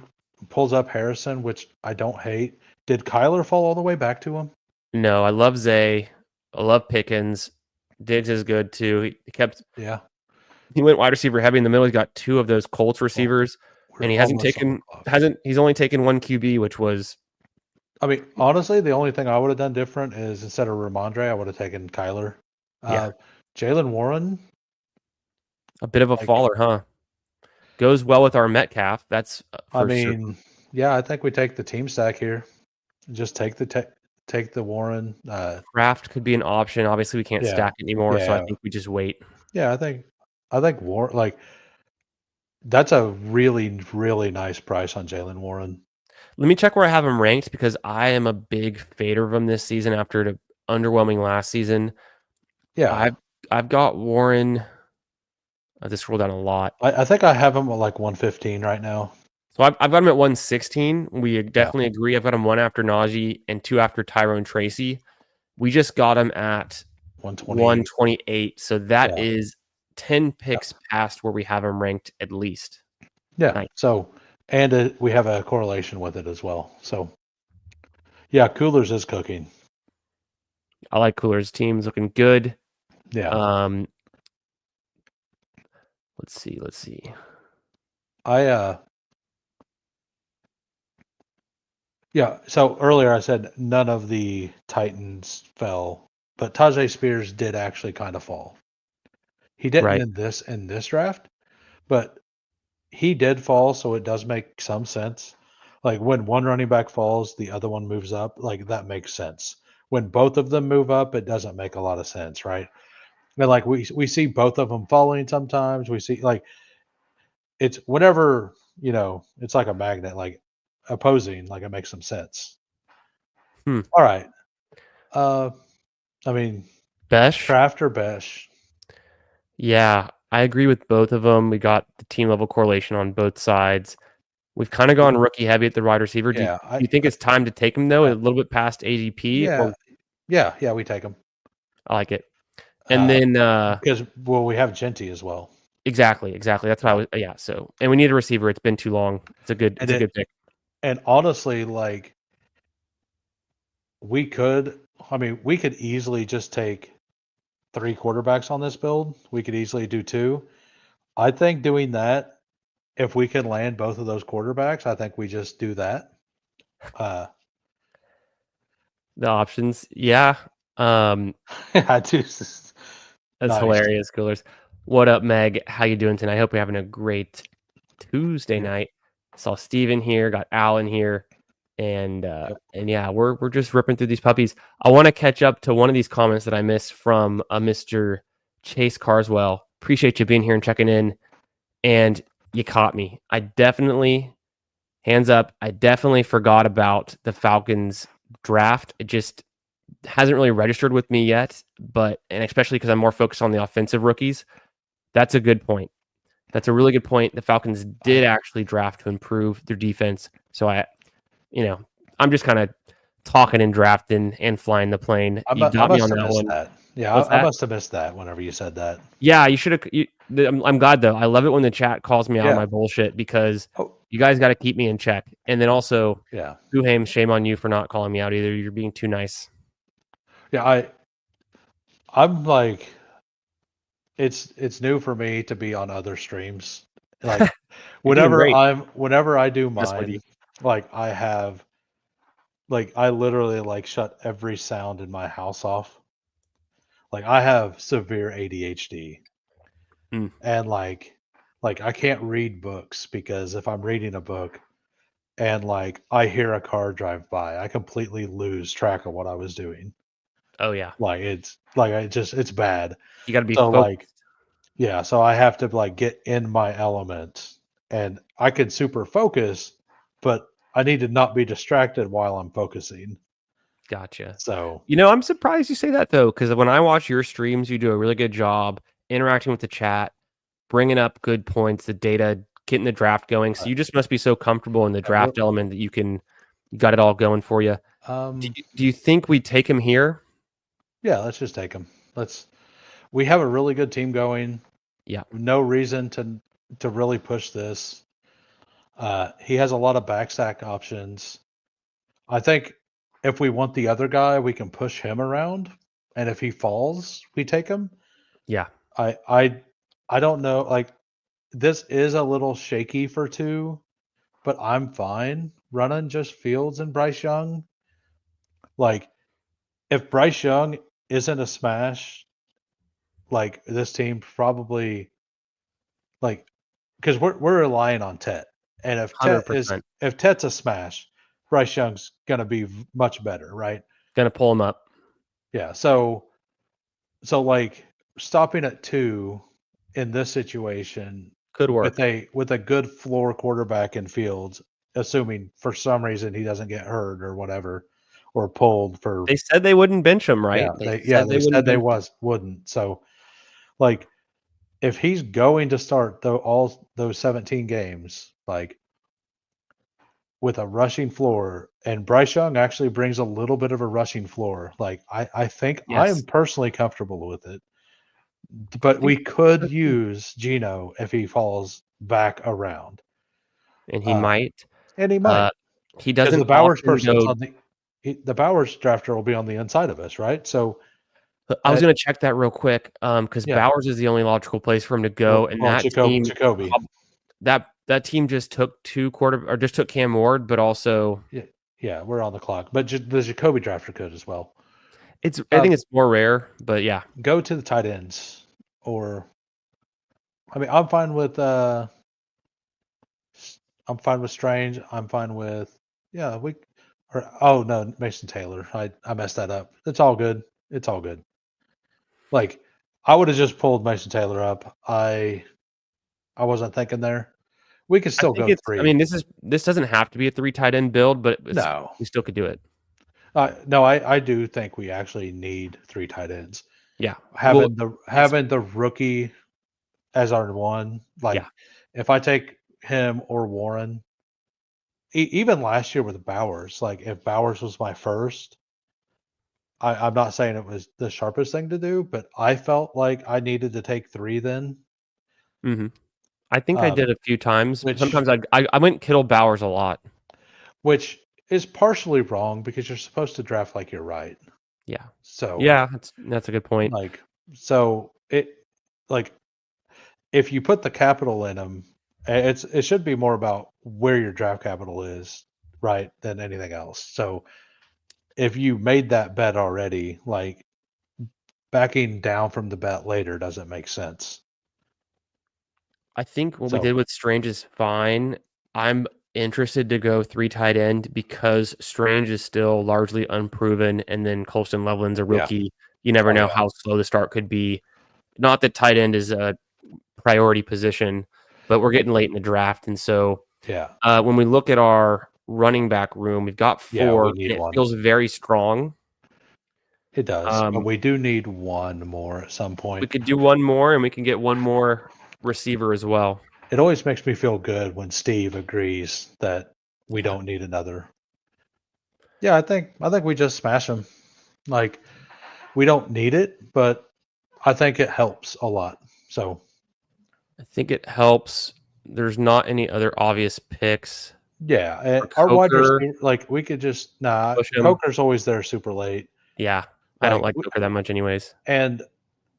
pulls up Harrison, which I don't hate. Did Kyler fall all the way back to him? No, I love Zay. I love Pickens. Diggs is good too. Yeah. He went wide receiver heavy in the middle. He's got 2 of those Colts Well, receivers, we're and he almost on the clock. he's only taken 1 QB, which was I mean, honestly, the only thing I would have done different is instead of Ramondre, I would have taken Kyler. yeah, Uh, Jalen Warren, a bit of a like, faller, huh? Goes well with our Metcalf. That's I for certain. mean, yeah, I think we take the team stack here. Just take the Warren. Craft could be an option. Obviously, we can't Yeah, stack it anymore, so I yeah, think we just wait. yeah. I think Warren like that's a really really nice price on Jalen Warren. Let me check where I have him ranked because I am a big fader of him this season after the underwhelming last season. Yeah, I've I've got Warren. I just scroll down a lot. I think I have him at like 115 right now. So I've got him at 116. We Yeah, definitely agree. I've got him 1 after Najee and 2 after Tyrone Tracy. We just got him at 128. 128. So that Yeah, is 10 yeah, picks past where we have him ranked at least. yeah. Nice. So, and we have a correlation with it as well. So, yeah, Coolers is cooking. I like Cooler's team's looking good. Yeah, Um, let's see. Let's see. I yeah. So earlier I said none of the Titans fell, but Tajay Spears did actually kind of fall. He didn't Right. in this draft, but he did fall, so it does make some sense. Like when one running back falls, the other one moves up. Like that makes sense. When both of them move up, it doesn't make a lot of sense, right? And like we see both of them falling sometimes. We see like it's whenever it's like a magnet, like opposing, like it makes some sense. Hmm. All right. Uh, I mean, Besh. Kraft or Besh? Yeah, I agree with both of them. We got the team level correlation on both sides. We've kind of gone rookie heavy at the wide receiver. Do Yeah, you think it's time to take him though, a yeah, little bit past ADP, yeah, or yeah. We take them I like it. And then because we have Genty as well. exactly. That's what I Yeah, was. Yeah. So, and we need a receiver. It's been too long. and It's a good pick. honestly, like we could. I mean, we could easily just take 3 quarterbacks on this build. We could easily do 2. I think doing that, if we can land both of those quarterbacks, I think we just do that. Uh, The options, yeah. I do. That's Nice. hilarious, Coolers. What up, Meg? How you doing tonight? I hope you're having a great Tuesday Yeah. night. Saw Steven here, got Alan here. And yeah, we're just ripping through these puppies. I want to catch up to one of these comments that I missed from Mr. Chase Carswell. Appreciate you being here and checking in. And you caught me. I definitely, hands up, I definitely forgot about the Falcons draft. It just hasn't really registered with me yet, and especially because I'm more focused on the offensive rookies. That's a good point. That's a really good point. The Falcons did actually draft to improve their defense. So I'm just kind of talking and drafting and flying the plane. You I got me must on have that missed one. that. Yeah, What's I that? must have missed that whenever you said that. Yeah, you should have. I'm glad though. I love it when the chat calls me out on Yeah. my bullshit because Oh, you guys got to keep me in check. And then also, yeah. Hoohames, shame on you for not calling me out either. You're being too nice. Yeah, I'm like it's new for me to be on other streams. Like You're doing great. whenever I do That's with you. mine, like I literally like shut every sound in my house off. Like I have severe ADHD Mm. and like I can't read books because if I'm reading a book and like I hear a car drive by, I completely lose track of what I was doing. Oh yeah, Like it's bad. you got to be So like focused. yeah, so I have to like get in my element and I can super focus, but I need to not be distracted while I'm focusing. Gotcha. So I'm surprised you say that though, because when I watch your streams, you do a really good job interacting with the chat, bringing up good points, the data, getting the draft going. So uh, you just must be so comfortable in the yeah, we're draft element that you got it all going for you. Do um you, do you think we take him here? yeah, let's just take him. We have a really good team going. Yeah. No reason to really push this. He has a lot of backstack options. I think if we want the other guy, we can push him around, and if he falls, we take him. Yeah. I I I don't know. Like this is a little shaky for two, but I'm fine running just Fields and Bryce Young. Like if Bryce Young isn't a smash, like this team probably like because we're relying on Tet, and 100%. if Tet's a smash, Bryce Young's gonna be much better, right? Gonna pull him up. Yeah. So like stopping at 2 in this situation Could work. with a good floor quarterback in Fields, assuming for some reason he doesn't get hurt or whatever, or pulled for They said they wouldn't bench him, right? They said they they said wouldn't they bench him. wouldn't. So like if he's going to start all those 17 games, like with a rushing floor, and Bryce Young actually brings a little bit of a rushing floor. Like I think I am Yes. personally comfortable with it. I But think we could use Gino if he falls back around. and he Uh, might. and he might, Uh, he because doesn't often go. The Bowers drafter will be on the inside of us, right? So, I was uh, gonna check that real quick, because yeah, Bowers is the only logical place for him to go, and that team Jacoby. that team just took just took Cam Ward, but also Yeah, yeah, we're on the clock. But the Jacoby drafter could as well. I think it's more rare, but yeah. Go to the tight ends, or I mean, I'm fine with Strange. I'm fine with yeah. Oh no, Mason Taylor. I messed that up. It's all good. It's all good. Like I would have just pulled Mason Taylor up. I wasn't thinking there. We could I still think go I three. mean, this doesn't have to be a 3 tight end build, but No, we still could do it. no. I do think we actually need three tight ends. Yeah. Well, it's Having the rookie as our one, yeah. like if I take him or Warren, even last year with Bowers, like if Bowers was my first, I'm not saying it was the sharpest thing to do, but I felt like I needed to take three then. Mhm. I think I Um, did a few times. which Sometimes I went Kittle Bowers a lot. which is partially wrong because you're supposed to draft like you're right. Yeah. So Yeah, that's a good point. like so it like if you put the capital in them, it should be more about where your draft capital is, right, than anything else. So if you made that bet already, like backing down from the bet later doesn't make sense. I think what we So did with Strange is fine. I'm interested to go 3 tight end because Strange is still largely unproven, and then Colston Loveland's a Yeah. rookie. You never Oh, know yeah. how slow the start could be. Not that tight end is a priority position, but we're getting late in the draft, and so Yeah. when we look at our running back room, we've got Yeah, we 4, need and it one. feels very strong. It does, but Um, we do need one more at some we point. could do one more, and we can get one more receiver as well. It always makes me feel good when Steve agrees that we Yeah. don't need another. Yeah, I think we just smash them. Like, we don't need it, but I think it helps a lot. So, I think it helps. There's not any other obvious picks yeah, for our wide Coker. receiver, like, we could just Push him. Coker's always there super late. Yeah, I don't Like, like Coker that much anyways. and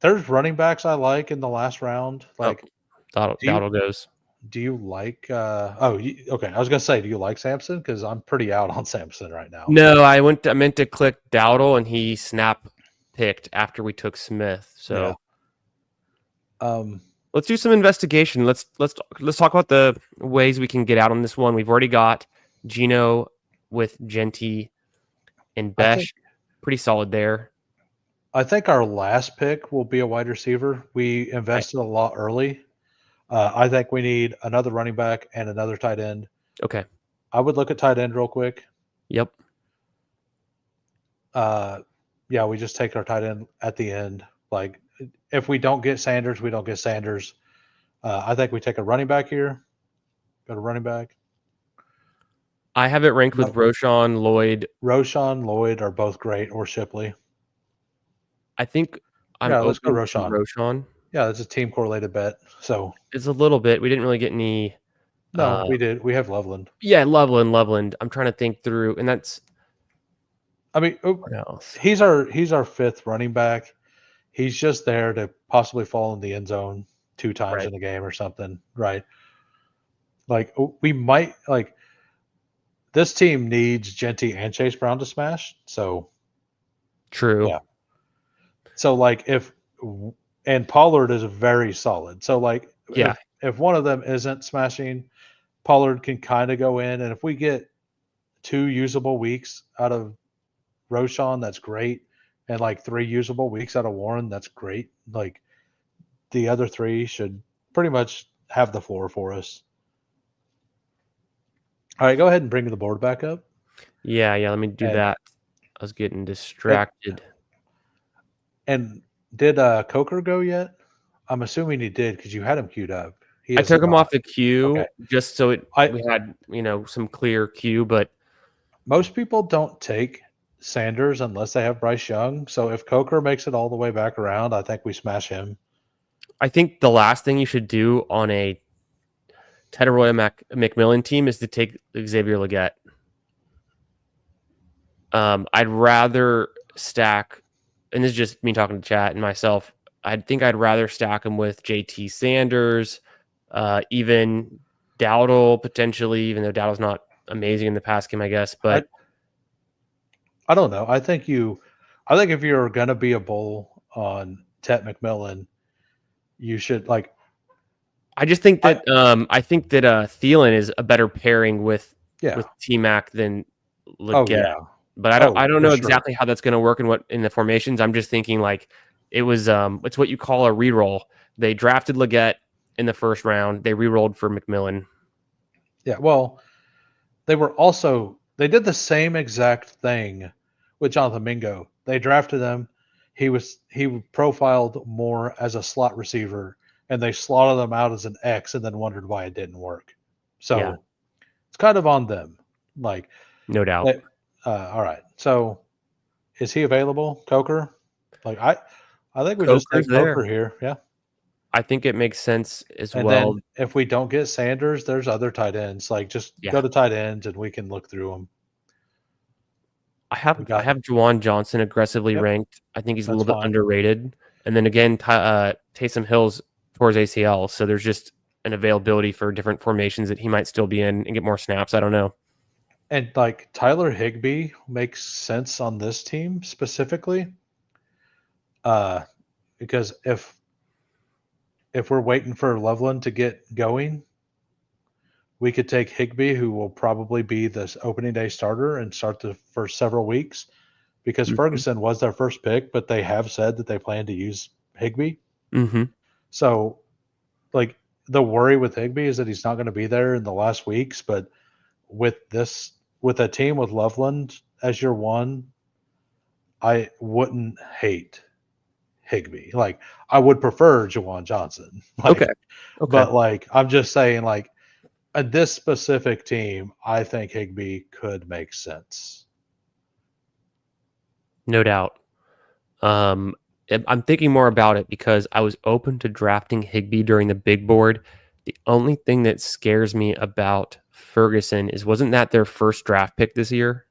there's running backs I like in the last round. Oh, Like, do you Dowdle goes. do you like, okay, I was gonna say, do you like Samson? Because I'm pretty out on Samson right now. No, I meant to click Dowdle, and he snap picked after we took Smith. Yeah. So Um, let's do some investigation. Let's talk about the ways we can get out on this one. We've already got Gino with Genty and I think Besh. Pretty solid there. I think our last pick will be a wide receiver. We Okay. invested a lot early. I think we need another running back and another tight end. Okay. I would look at tight end real quick. Yep. Yeah, we just take our tight end at the end. Like, if we don't get Sanders, we don't get Sanders. I think we take a running back here. Got a running back. I have it ranked with No, Roshan, Lloyd. Roshan, Lloyd are both great, or Shipley. I think I'm Yeah, let's go open to Roshan. Roshan. Yeah, that's a team correlated bet. So It's a little bit. We didn't really get any. no, we did. We have Loveland. Yeah, Loveland. I'm trying to think through, and that's I mean, what else? he's our fifth running back. He's just there to possibly fall in the end zone 2 times Right. in a game or something, right? Like, we might like this team needs Genty and Chase Brown to smash. So True. yeah. So like if and Pollard is very solid. So like Yeah. if one of them isn't smashing, Pollard can kind of go in, and if we get 2 usable weeks out of Roshan, that's great. And like 3 usable weeks out of Warren, that's great. Like, the other 3 should pretty much have the floor for us. All right, go ahead and bring the board back up. Yeah. Let me do And that. I was getting and, distracted. and did Coker go yet? I'm assuming he did because you had him queued up. He I has took him not. off the queue Okay. just so I we had some clear queue, but Most people don't take Sanders unless they have Bryce Young. So if Coker makes it all the way back around, I think we smash him. I think the last thing you should do on a Tetaroya McMillan team is to take Xavier Legette. I'd rather stack, and this is just me talking to chat and myself. I think I'd rather stack him with JT Sanders, even Dowdle potentially, even though Dowdle's not amazing in the pass game, I guess. But I don't know. I think if you're gonna be a bull on Tet McMillan, you should like. I just think that Thielen is a better pairing with Yeah. T Mac than Oh Legette. yeah. But I don't know exactly how that's going to work in the formations. I'm just thinking like it was it's what you call a reroll. They drafted Legette in the first round. They re-rolled for McMillan. Yeah. Well, they did the same exact thing with Jonathan Mingo. They drafted him. He profiled more as a slot receiver, and they slotted him out as an X, and then wondered why it didn't work. So Yeah, it's kind of on them. Like, no doubt. all right. So is he available, Coker? Like, I think we just Coker's take Coker there. here. Yeah. I think it makes sense as And well. then if we don't get Sanders, there's other tight ends. Like, just go to tight ends and we can look through them. I have Juwan Johnson aggressively ranked. I think he's a little bit underrated. And then again, Taysom Hill's towards ACL, so there's just an availability for different formations that he might still be in and get more snaps. I don't know. And like Tyler Higbee makes sense on this team specifically, because if we're waiting for Loveland to get going, we could take Higbee, who will probably be this opening day starter and start the first several weeks because Mhm. Ferguson was their first pick, but they have said that they plan to use Higbee. Mhm. So, like, the worry with Higbee is that he's not going to be there in the last weeks, but with a team with Loveland as your one, I wouldn't hate Higbee. Like, I would prefer Jawan Johnson. Okay. Like, Okay. but like, I'm just saying, like, this specific team, I think Higbee could make sense. No doubt. Um, I'm thinking more about it because I was open to drafting Higbee during the big board. The only thing that scares me about Ferguson is wasn't that their first draft pick this year?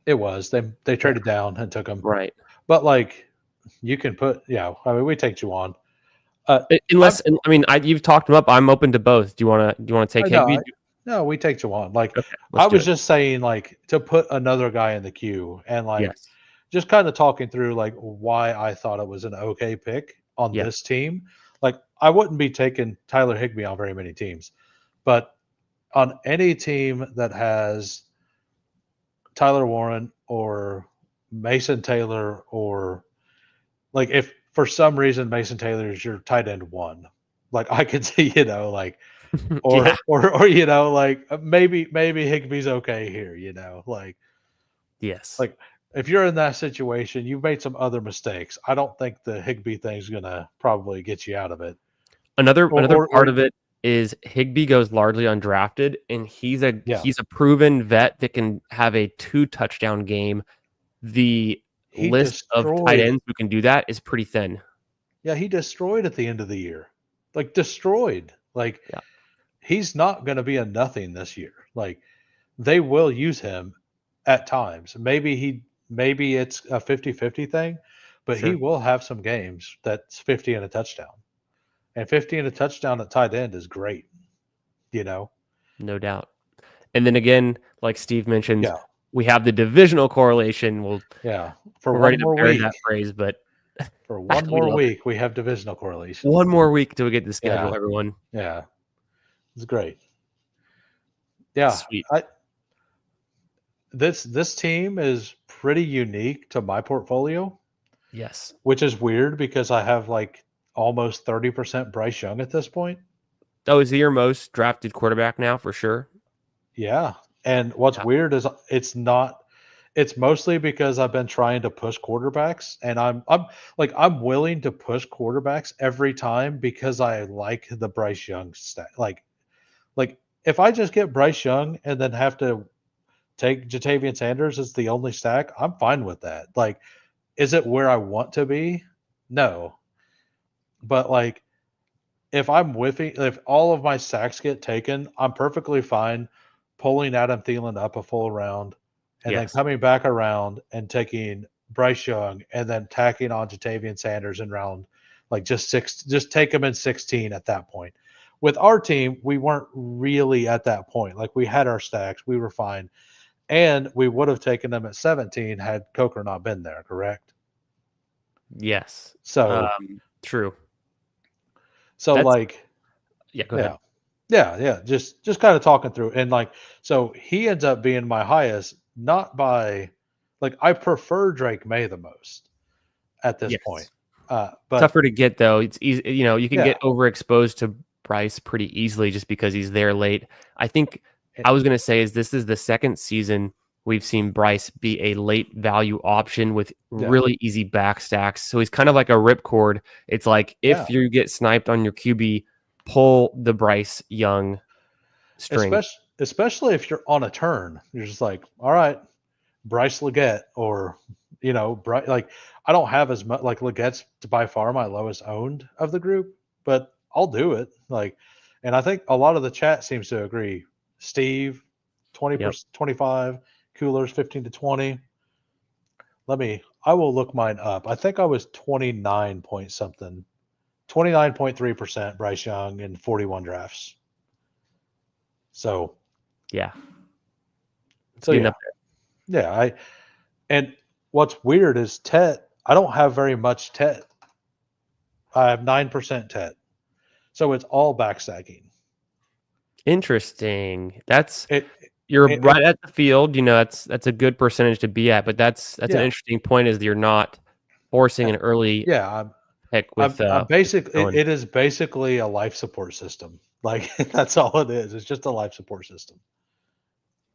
It was they Yeah. traded down and took him, Right. but like, you can put I mean, we take Juwan. I'm Unless, I mean, you've talked him up. I'm open to both. Do you want to take I know Higbee? no, we take Juwan. Like, Okay, let's I do was it. just saying, like, to put another guy in the queue and like Yes. just kind of talking through like why I thought it was an okay pick on Yeah. this team. Like, I wouldn't be taking Tyler Higbee on very many teams, but on any team that has Tyler Warren or Mason Taylor, or like, if for some reason Mason Taylor is your tight end one, like, I could see, like, Yeah. or like, maybe Higbee's okay here, Yes. like, if you're in that situation, you've made some other mistakes. I don't think the Higbee thing's gonna probably get you out of it. Another Or part of it is Higbee goes largely undrafted, and yeah, he's a proven vet that can have a 2 touchdown game. The he list of tight destroyed. ends who can do that is pretty thin. Yeah, he destroyed at the end of the year, like, destroyed. Like, Yeah, he's not gonna be a nothing this year. Like, they will use him at times. Maybe it's a 50-50 thing, but he sure. will have some games that's 50 and a touchdown. And 50 and a touchdown at tight end is great, you know? No doubt. And then again, like Steve mentions, Yeah. we have the divisional correlation. Yeah. For We're ready one to more bury week, that phrase, but for one we more love it. week, we have divisional correlation. One more week till we get the Yeah. schedule, everyone. Yeah. It's great. Yeah. Sweet. I this team is pretty unique to my portfolio, Yes. which is weird because I have like almost 30% Bryce Young at this point. Oh, is he your most drafted quarterback now for sure? Yeah. And what's Yeah. weird is it's mostly because I've been trying to push quarterbacks, and I'm willing to push quarterbacks every time because I like the Bryce Young stat. Like, if I just get Bryce Young and then have to take Jatavian Sanders as the only stack, I'm fine with that. Like, is it where I want to be? No. But like, if all of my sacks get taken, I'm perfectly fine pulling Adam Thielen up a full round and then Yes. coming back around and taking Bryce Young and then tacking on Jatavian Sanders in round, like, just take him in 16 at that point. With our team, we weren't really at that point. Like, we had our stacks, we were fine. And we would have taken them at 17 had Coker not been there, correct? Yes. So True. so That's like, yeah, go ahead. yeah. Yeah. Just kind of talking through. And like, so he ends up being my highest, not by, like, I prefer Drake May the most at this point. Yes. But Tougher to get though. It's easy, you can yeah. get overexposed to Bryce pretty easily just because he's there late. I think it- I was gonna say is this is the second season we've seen Bryce be a late value option with yeah. really easy back stacks. So he's kind of like a ripcord. It's like Yeah. if you get sniped on your QB, pull the Bryce Young string. Especially if you're on a turn. You're just like, all right, Bryce Leggett, or like, I don't have as much, like, Leggett's by far my lowest owned of the group, but I'll do it. Like, and I think a lot of the chat seems to agree. Steve, Yep. 20%, 25, Coolers 15 to 20. I will look mine up. I think I was 29 point something, 29.3% Bryce Young in 41 drafts. So, Yeah. It's so getting yeah. up Yeah. And what's weird is Tet, I don't have very much Tet. I have 9% Tet. So it's all backstacking. Interesting. That's It, you're it right at the field. That's a good percentage to be at, but that's an yeah, interesting point. Is that you're not forcing an early yeah. pick I'm with going. it is basically a life support system. Like that's all it is. It's just a life support system.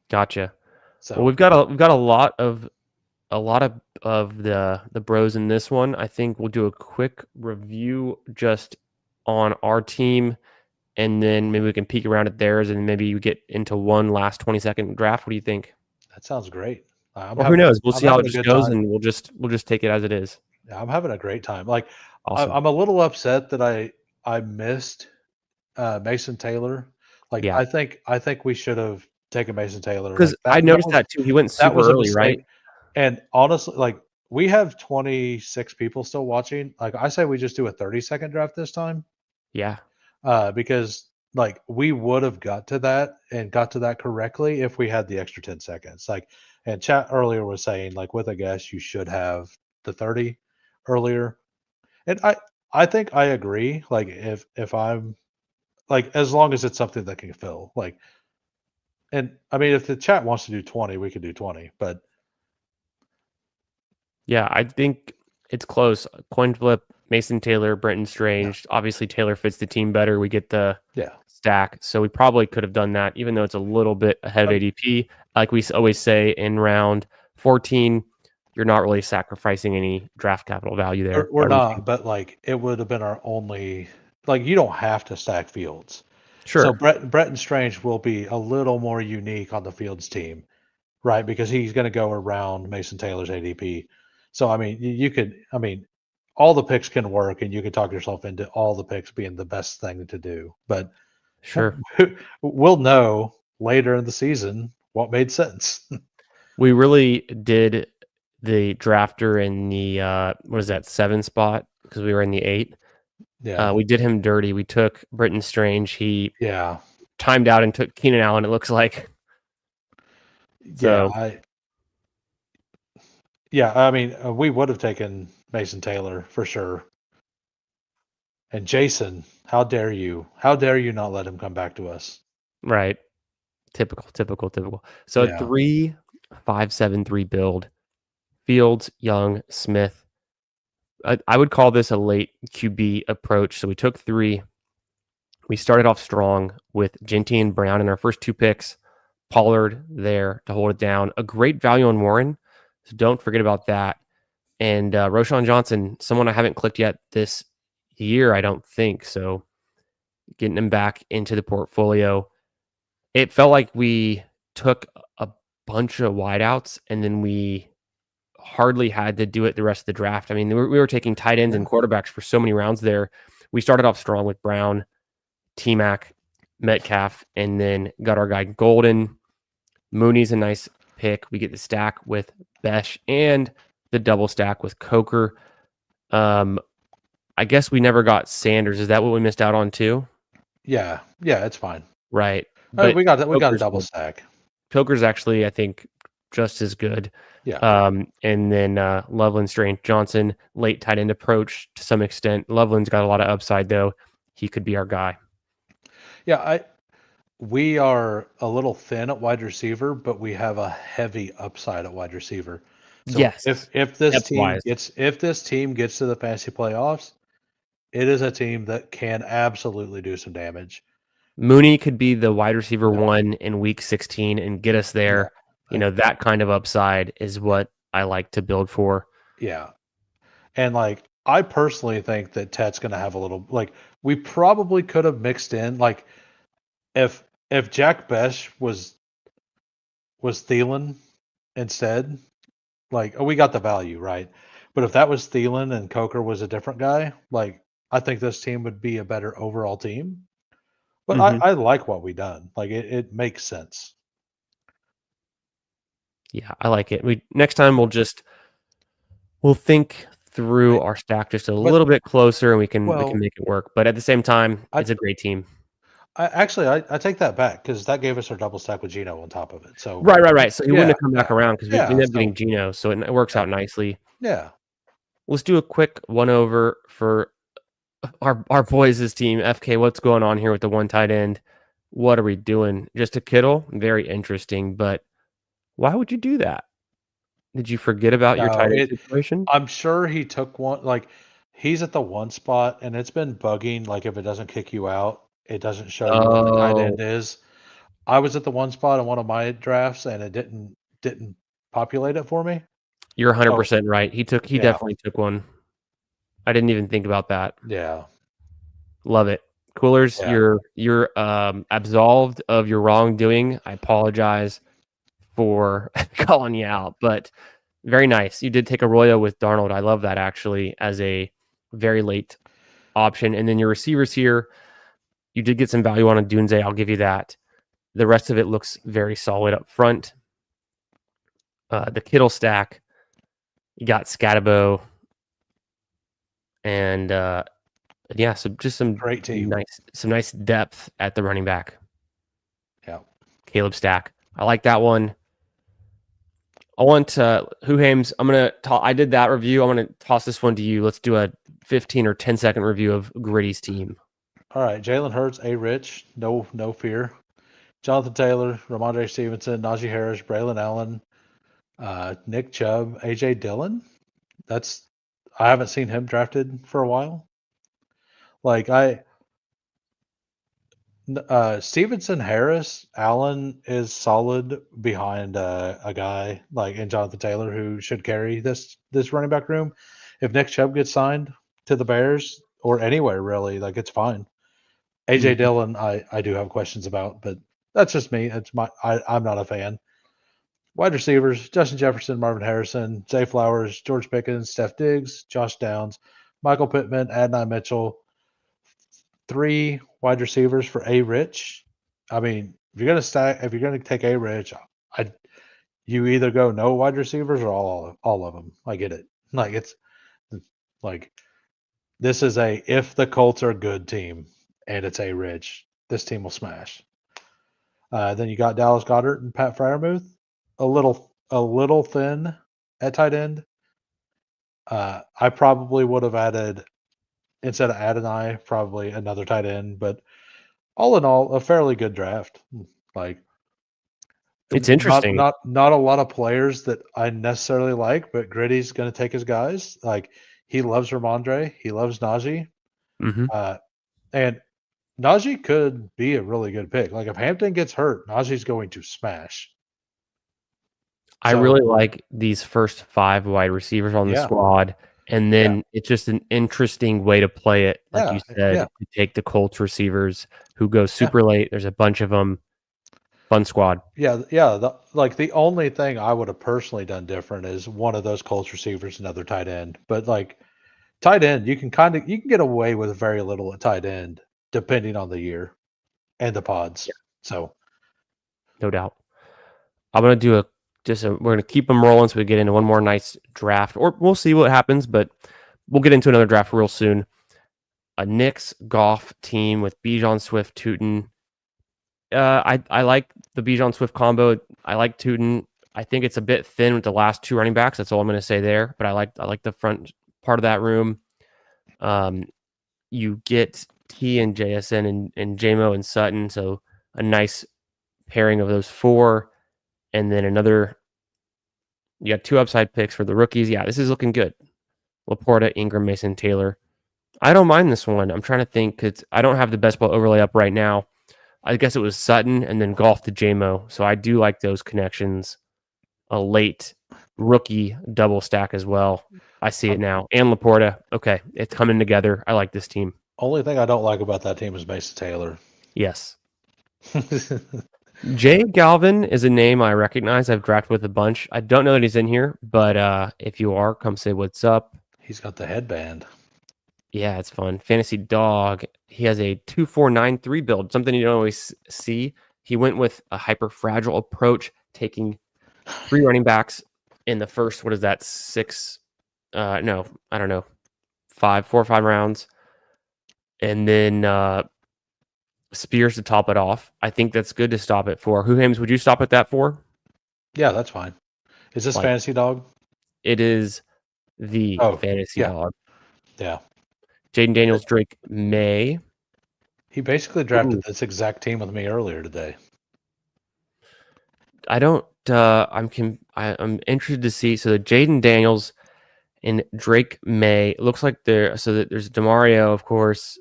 Gotcha. Well, So we've got a lot of the bros in this one. I think we'll do a quick review just on our team, and then maybe we can peek around at theirs, and maybe you get into one last 20-second draft. What do you think? that sounds great. Or who knows? We'll I'm see how it having a just good goes, time. and we'll just take it as it is. Yeah, I'm having a great time. Like Awesome. I'm a little upset that I missed Mason Taylor. Like Yeah, I think we should have taken Mason Taylor. because Like I noticed that too. He went that super was a early, right? mistake. And honestly, like we have 26 people still watching. Like I say we just do a 30-second draft this time. Yeah, Because like we would have got to that and got to that correctly if we had the extra 10 seconds. Like, and chat earlier was saying like with a guess you should have the 30 earlier. And I think I agree. Like if I'm like as long as it's something that can fill. Like, and I mean if the chat wants to do 20, we could do 20. But yeah. I think it's close. Coin flip. Mason Taylor, Brenton yeah, Strange. Obviously, Taylor fits the team better. We get the yeah. stack, so we probably could have done that, even though it's a little bit ahead of Um, ADP. Like we always say in round 14, you're not really sacrificing any draft capital value there we're by not, reaching. but like it would have been our only like you don't have to stack fields. So Sure, Bretton Strange will be a little more unique on the Fields team, right? Because he's going to go around Mason Taylor's ADP. So I mean, you could, I mean, all the picks can work, and you could talk yourself into all the picks being the best thing to do. But sure. we'll know later in the season what made sense. We really did the drafter in the what is that 7 spot because we were in the 8. Yeah, We did him dirty. We took Britton Strange. He yeah, timed out and took Keenan Allen. It looks like yeah. so. I mean, we would have taken Mason Taylor for sure. And Jason, how dare you? How dare you not let him come back to us? Right, typical. So Yeah, 3-5-7-3 build. Fields, Young, Smith. I would call this a late QB approach. So we took 3. We started off strong with Genty and Brown in our first 2 picks. Pollard there to hold it down. A great value on Warren. So don't forget about that. And Roshan Johnson, someone I haven't clicked yet this year, I don't think. So getting him back into the portfolio. It felt like we took a bunch of wideouts and then we hardly had to do it the rest of the draft. I mean, we were taking tight ends yeah, and quarterbacks for so many rounds there. We started off strong with Brown, T-Mac, Metcalf, and then got our guy Golden. Mooney's a nice pick. We get the stack with Besh and the double stack with Coker. I guess we never got Sanders. Is that what we missed out on too? yeah, yeah. It's fine. Right. But We got that. We got a Coker's double good. stack. Coker's actually, I think, just as good. Yeah, And then Loveland, Strange, Johnson, late tight end approach to some extent. Loveland's got a lot of upside though. He could be our guy. yeah. We are a little thin at wide receiver, but we have a heavy upside at wide receiver. So Yes. if this Depth team wise. gets to the fantasy playoffs, it is a team that can absolutely do some damage. Mooney could be the wide receiver Yeah, 1 in week 16 and get us yeah, there. That kind of upside is what I like to build for. yeah. And like I personally think that Ted's going to have a little like we probably could have mixed in like if Jack Besh was Thielen instead, like we got the value right. But if that was Thielen and Coker was a different guy, like I think this team would be a better overall team. But Hmm. I like what we done. Like it makes sense. Yeah, I like it. We next time we'll think through I, our stack just a but little bit closer and we can well, make it work. But at the same time, I it's a great team. I take that back because that gave us our double stack with Gino on top of it. So Right. So he wouldn't yeah, have come back yeah, around because we yeah. ended up getting Geno, so it works Yeah, out nicely. yeah. Let's do a quick one over for our boys' team. FK, what's going on here with the one tight end? What are we doing? Just a Kittle? Very interesting, but why would you do that? Did you forget about your No, tight end situation? I'm sure he took one. Like he's at the one spot, and it's been bugging. Like if it doesn't kick you out, it doesn't show you where the tight Oh, end is. I was at the one spot in one of my drafts, and it didn't populate it for me. you're So 100% right. He yeah, definitely took one. I didn't even think about that. yeah, Love it. Coolers, yeah. you're absolved of your wrongdoing. I apologize for calling you out, but very nice. You did take Arroyo with Darnold. I love that actually as a very late option. And then your receivers here, you did get some value on a Dunze. I'll give you that. The rest of it looks very solid up front. The Kittle stack, you got Scatabo, and yeah, so just Great team. some nice depth at the running back. Yeah. Caleb stack, I like that one. I want Hoohames. I did that review. I'm gonna toss this one to you. Let's do a 15 or 10-second review of Gritty's team. All right. Jalen Hurts, A. Rich, no fear. Jonathan Taylor, Ramondre Stevenson, Najee Harris, Braylon Allen, Nick Chubb, AJ Dillon. I haven't seen him drafted for a while. Like Stevenson, Harris, Allen is solid behind a guy like in Jonathan Taylor who should carry this running back room. If Nick Chubb gets signed to the Bears or anywhere really, like it's fine. AJ Mhm. Dillon, I do have questions about, but that's just me. I'm not a fan. Wide receivers: Justin Jefferson, Marvin Harrison, Zay Flowers, George Pickens, Steph Diggs, Josh Downs, Michael Pittman, Adonai Mitchell. 3 wide receivers for A Rich. I mean, if you're gonna take A Rich, I you either go no wide receivers or all of them. I get it. Like it's like this is a if the Colts are a good team and it's A Rich, this team will smash. Then you got Dallas Goddard and Pat Fryermuth, a little thin at tight end. I probably would have added instead of Adonai, probably another tight end, but all in all, a fairly good draft. Like It's not interesting. not not a lot of players that I necessarily like, but Gritty's going to take his guys. Like he loves Ramondre, he loves Najee, Hmm. uh, and Najee could be a really good pick. Like if Hampton gets hurt, Najee's going to smash. I So really like these first 5 wide receivers on the yeah, squad, and yeah, then it's just an interesting way to play it. Like you yeah, said, yeah, to take the Colts receivers who go yeah. super late. There's a bunch of them. Fun squad. Yeah, yeah. The only thing I would have personally done different is one of those Colts receivers, another tight end. But like tight end, you can get away with very little at tight end, depending on the year and the pods. So No doubt. I'm gonna do we're gonna keep them rolling so we get into one more nice draft, or we'll see what happens, but we'll get into another draft real soon. A Knicks golf team with Bijan Swift, Tootin. I like the Bijan Swift combo. I like Tootin. I think it's a bit thin with the last 2 running backs. That's all I'm gonna say there. But I like the front part of that room. Um, you get T and JSN and JMO and Sutton, so a nice pairing of those 4, and then another. You got 2 upside picks for the rookies. Yeah, this is looking good. Laporta, Ingram, Mason, Taylor. I don't mind this one. I'm trying to think because I don't have the best ball overlay up right now. I guess it was Sutton and then golf to JMO. So I do like those connections. A late rookie double stack as well. I see it now. And Laporta. Okay, it's coming together. I like this team. only thing I don't like about that team is Mason Taylor. Yes. Jay Galvin is a name I recognize. I've drafted with a bunch. I don't know that he's in here, but if you are, come say what's up. He's got the headband. Yeah, it's fun. Fantasy Dog. He has a 2493 build, something you don't always see. He went with a hyper fragile approach, taking 3 running backs in the first, what is that, 6? No, I don't know, 4 or 5 rounds. And then Spears to top it off. I think that's good to stop it for. Hoohames, would you stop at that for? Yeah, that's fine. Is this Like, fantasy dog? it is the Oh, Fantasy yeah, Dog. yeah. Jaden Daniels, Drake May. He basically drafted this exact team with me earlier today. I don't. I'm interested to see. So the Jaden Daniels and Drake May looks like there's Demario, of course,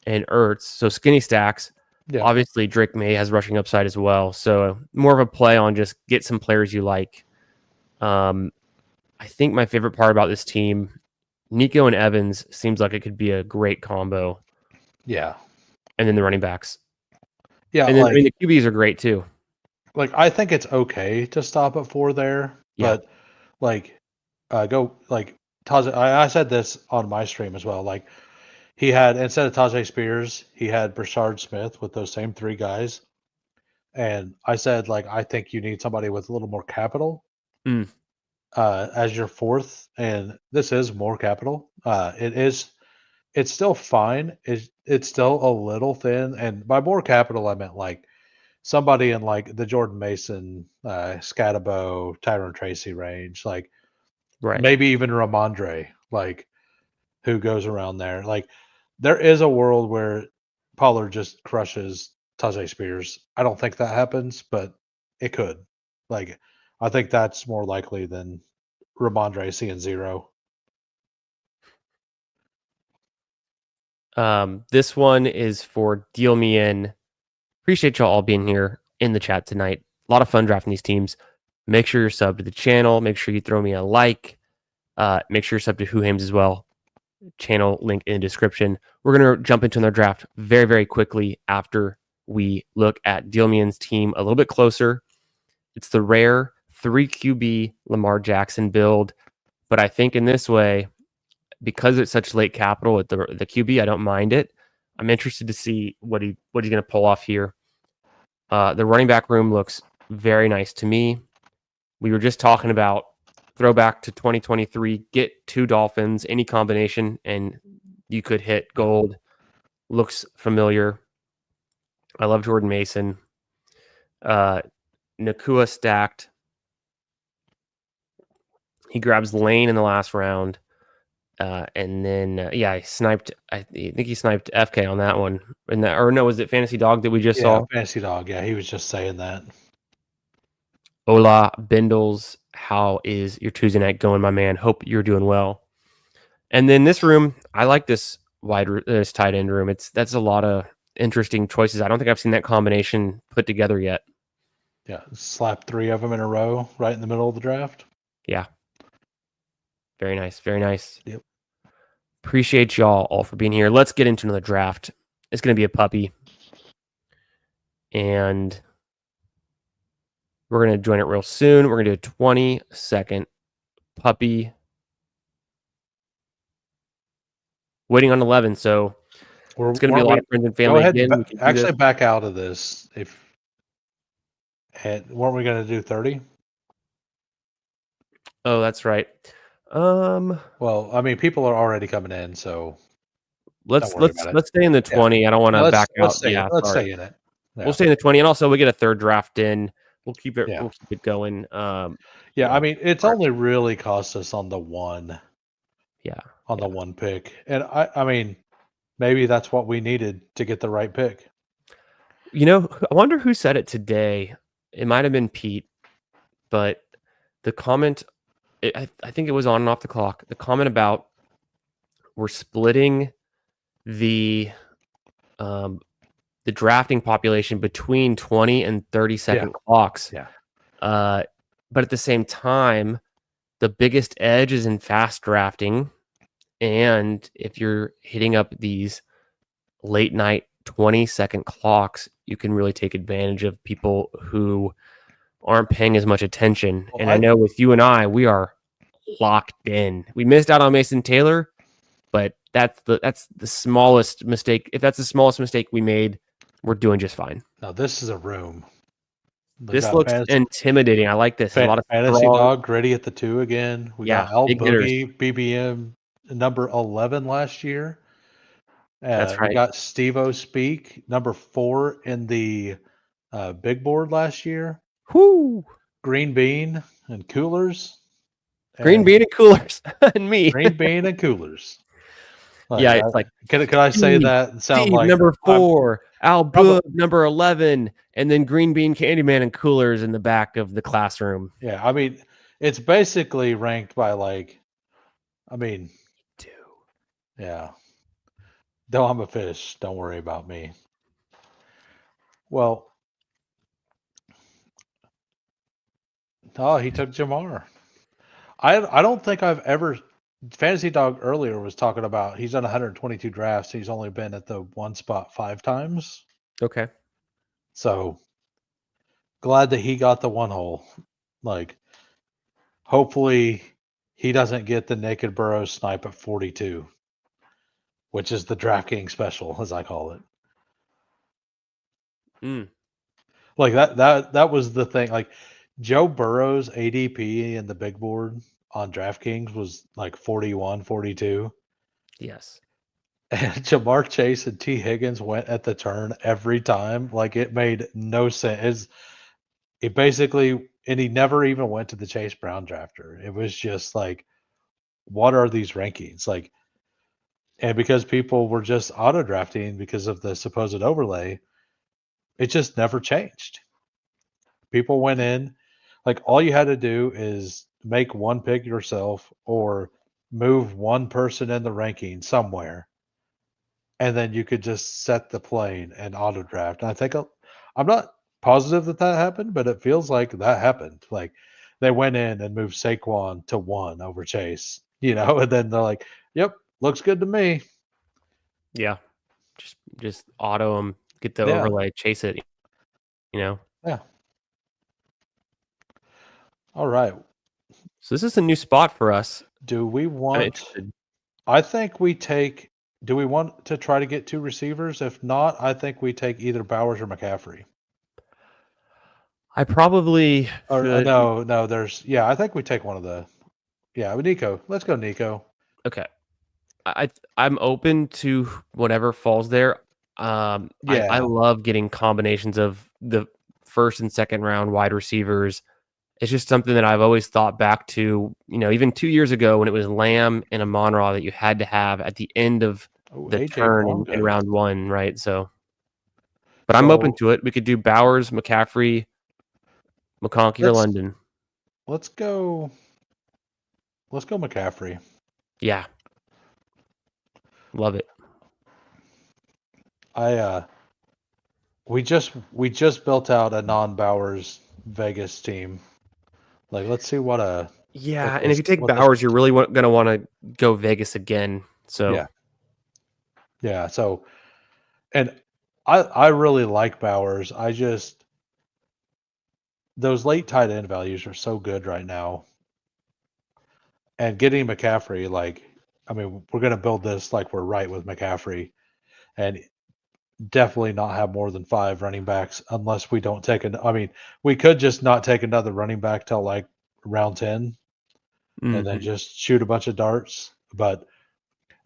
and Ertz. So skinny stacks. Yeah. Obviously, Drake May has rushing upside as well. So more of a play on just get some players you like. I think my favorite part about this team, Nico and Evans, seems like it could be a great combo. Yeah. And then the running backs. Yeah. And then the QBs are great too. Like I think it's okay to stop at 4 there, Yeah. but go like Tajay. I said this on my stream as well. Like he had instead of Tajay Spears, he had Brashard Smith with those same 3 guys. And I said, like, I think you need somebody with a little more capital Mm. as your 4th, and this is more capital. It's still fine. It's still a little thin, and by more capital, I meant like somebody in like the Jordan Mason, Scatabo, Tyrone Tracy range, like Right. maybe even Ramondre, like who goes around there. Like there is a world where Pollard just crushes Tajay Spears. I don't think that happens, but it could. Like I think that's more likely than Ramondre seeing 0. This one is for Deal Me In. Appreciate y'all all being here in the chat tonight. A lot of fun drafting these teams. Make sure you're subbed to the channel. Make sure you throw me a like. Make sure you're subbed to Hoohames as well. Channel link in the description. We're going to jump into another draft very, very quickly after we look at Deal Me In's team a little bit closer. It's the rare 3 QB Lamar Jackson build. But I think in this way, because it's such late capital at the QB, I don't mind it. I'm interested to see what he's going to pull off here. The running back room looks very nice to me. We were just talking about throwback to 2023, get 2 Dolphins, any combination, and you could hit gold. Looks familiar. I love Jordan Mason. Nakua stacked. He grabs Lane in the last round. And then, he sniped. I think he sniped FK on that one. Or no, was it Fantasy Dog that we just saw? Fantasy Dog. Yeah, he was just saying that. Ola Bindles, how is your Tuesday night going, my man? Hope you're doing well. And then this room, I like this this tight end room. That's a lot of interesting choices. I don't think I've seen that combination put together yet. Yeah, slap 3 of them in a row right in the middle of the draft. Yeah. Very nice. Very nice. Yep. Appreciate y'all all for being here. Let's get into another draft. It's going to be a puppy. And we're going to join it real soon. We're going to do a 20-second puppy. Waiting on 11, so it's going to be a lot of friends and family. Go ahead and actually back out of this. Weren't we going to do 30? Oh, that's right. Well, I mean, people are already coming in, so let's stay in the 20. I don't want to back out. Let's stay in it. Yeah. We'll stay in the 20, and also we get a third draft in. We'll keep it. Yeah. We'll keep it going. I mean, it's only really cost us on the one. Yeah. On the one pick, and I mean, maybe that's what we needed to get the right pick. I wonder who said it today. It might have been Pete, but the comment, I think it was on and off the clock. The comment about we're splitting the drafting population between 20 and 30-second clocks. Yeah. But at the same time, the biggest edge is in fast drafting. And if you're hitting up these late night 20-second clocks, you can really take advantage of people who aren't paying as much attention. Well, and I know with you and I, we are locked in. We missed out on Mason Taylor, but that's the smallest mistake. If that's the smallest mistake we made, we're doing just fine. Now this is a room. This looks intimidating. I like this. A lot of Fantasy Dog, Gritty at the 2 again. We got Al Boogie, BBM number 11 last year. That's right. We got Steve-O Speak, number 4 in the big board last year. Whoo! Green Bean and Coolers. Green Bean and Coolers and me. Green Bean and Coolers. Like, Yeah, it's like can I say Steve, that and sound Steve like number I'm 4, Al probably Boog number 11, and then Green Bean Candyman and coolers in the back of the classroom. yeah, I mean, it's basically ranked by like, I mean, Dude. yeah. Though I'm a fish, don't worry about me. Well, oh, he took Jamar. I don't think I've ever Fantasy Dog earlier was talking about he's done 122 drafts. He's only been at the one spot 5 times. Okay. So glad that he got the one hole. Like, hopefully he doesn't get the naked burrow snipe at 42, which is the DraftKings special, as I call it. Mm. Like that was the thing. Like, Joe Burrow's ADP in the big board on DraftKings was like 41, 42. Yes. And Jamar Chase and T. Higgins went at the turn every time. Like, it made no sense. It basically, and he never even went to the Chase Brown drafter. It was just like, what are these rankings? Like, and because people were just auto drafting because of the supposed overlay, it just never changed. People went in, like, all you had to do is make one pick yourself or move one person in the ranking somewhere, and then you could just set the plane and auto draft. And I think I'm not positive that that happened, but it feels like that happened. Like, they went in and moved Saquon to 1 over Chase, and then they're like, "Yep, looks good to me." Yeah. Just auto them, get the Yeah, overlay, chase it, you know. yeah. All right. So this is a new spot for us. Do we Kind of want? interested. I think we take. Do we want to try to get 2 receivers? If not, I think we take either Bowers or McCaffrey. I probably Or should. no, no. Yeah. I think we take one of the. Yeah, Nico. Let's go, Nico. Okay. I'm open to whatever falls there. I Yeah. love getting combinations of the first and second round wide receivers. It's just something that I've always thought back to, even 2 years ago when it was Lamb and Amon-Ra that you had to have at the end of Oh, the AJ turn in Bonga. round 1, right? So, but I'm open So to it. We could do Bowers, McCaffrey, McConkey, or let's London. let's go. Let's go McCaffrey. Yeah, love it. I we just built out a non-Bowers Vegas team. Like, let's see what Yeah, and if this you take what this Bowers, you're really going to want to go Vegas again. So, yeah. Yeah, so, and I really like Bowers. I just those late tight end values are so good right now. And getting McCaffrey, like, I mean, we're gonna build this like we're right with McCaffrey, and definitely not have more than 5 running backs unless we don't take I mean, we could just not take another running back till like round 10 and then mhm. just shoot a bunch of darts. But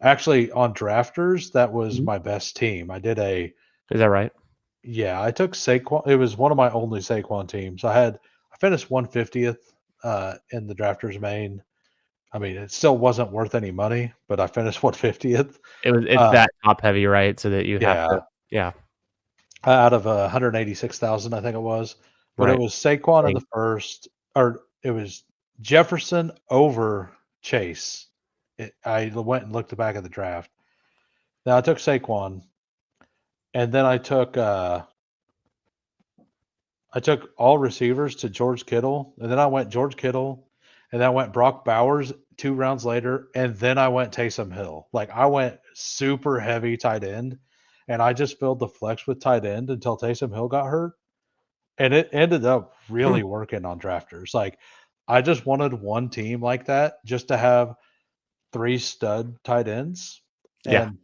actually, on drafters, that was Mhm. my best team. Is that right? Yeah, I took Saquon. It was one of my only Saquon teams. I finished 150th in the drafters main. I mean, it still wasn't worth any money, but I finished 150th. It's Uh, that top heavy, right? So that you have yeah, to, yeah, out of 186,000, I think it was. But it right. was Saquon in Dang. the first, or it was Jefferson over Chase. I went and looked the back of the draft. Now I took Saquon, and then I took all receivers to George Kittle, and then I went George Kittle, and then I went Brock Bowers 2 rounds later, and then I went Taysom Hill. Like, I went super heavy tight end, and I just filled the flex with tight end until Taysom Hill got hurt, and it ended up Hmm. really working on drafters. Like, I just wanted one team like that just to have 3 stud tight ends, Yeah. and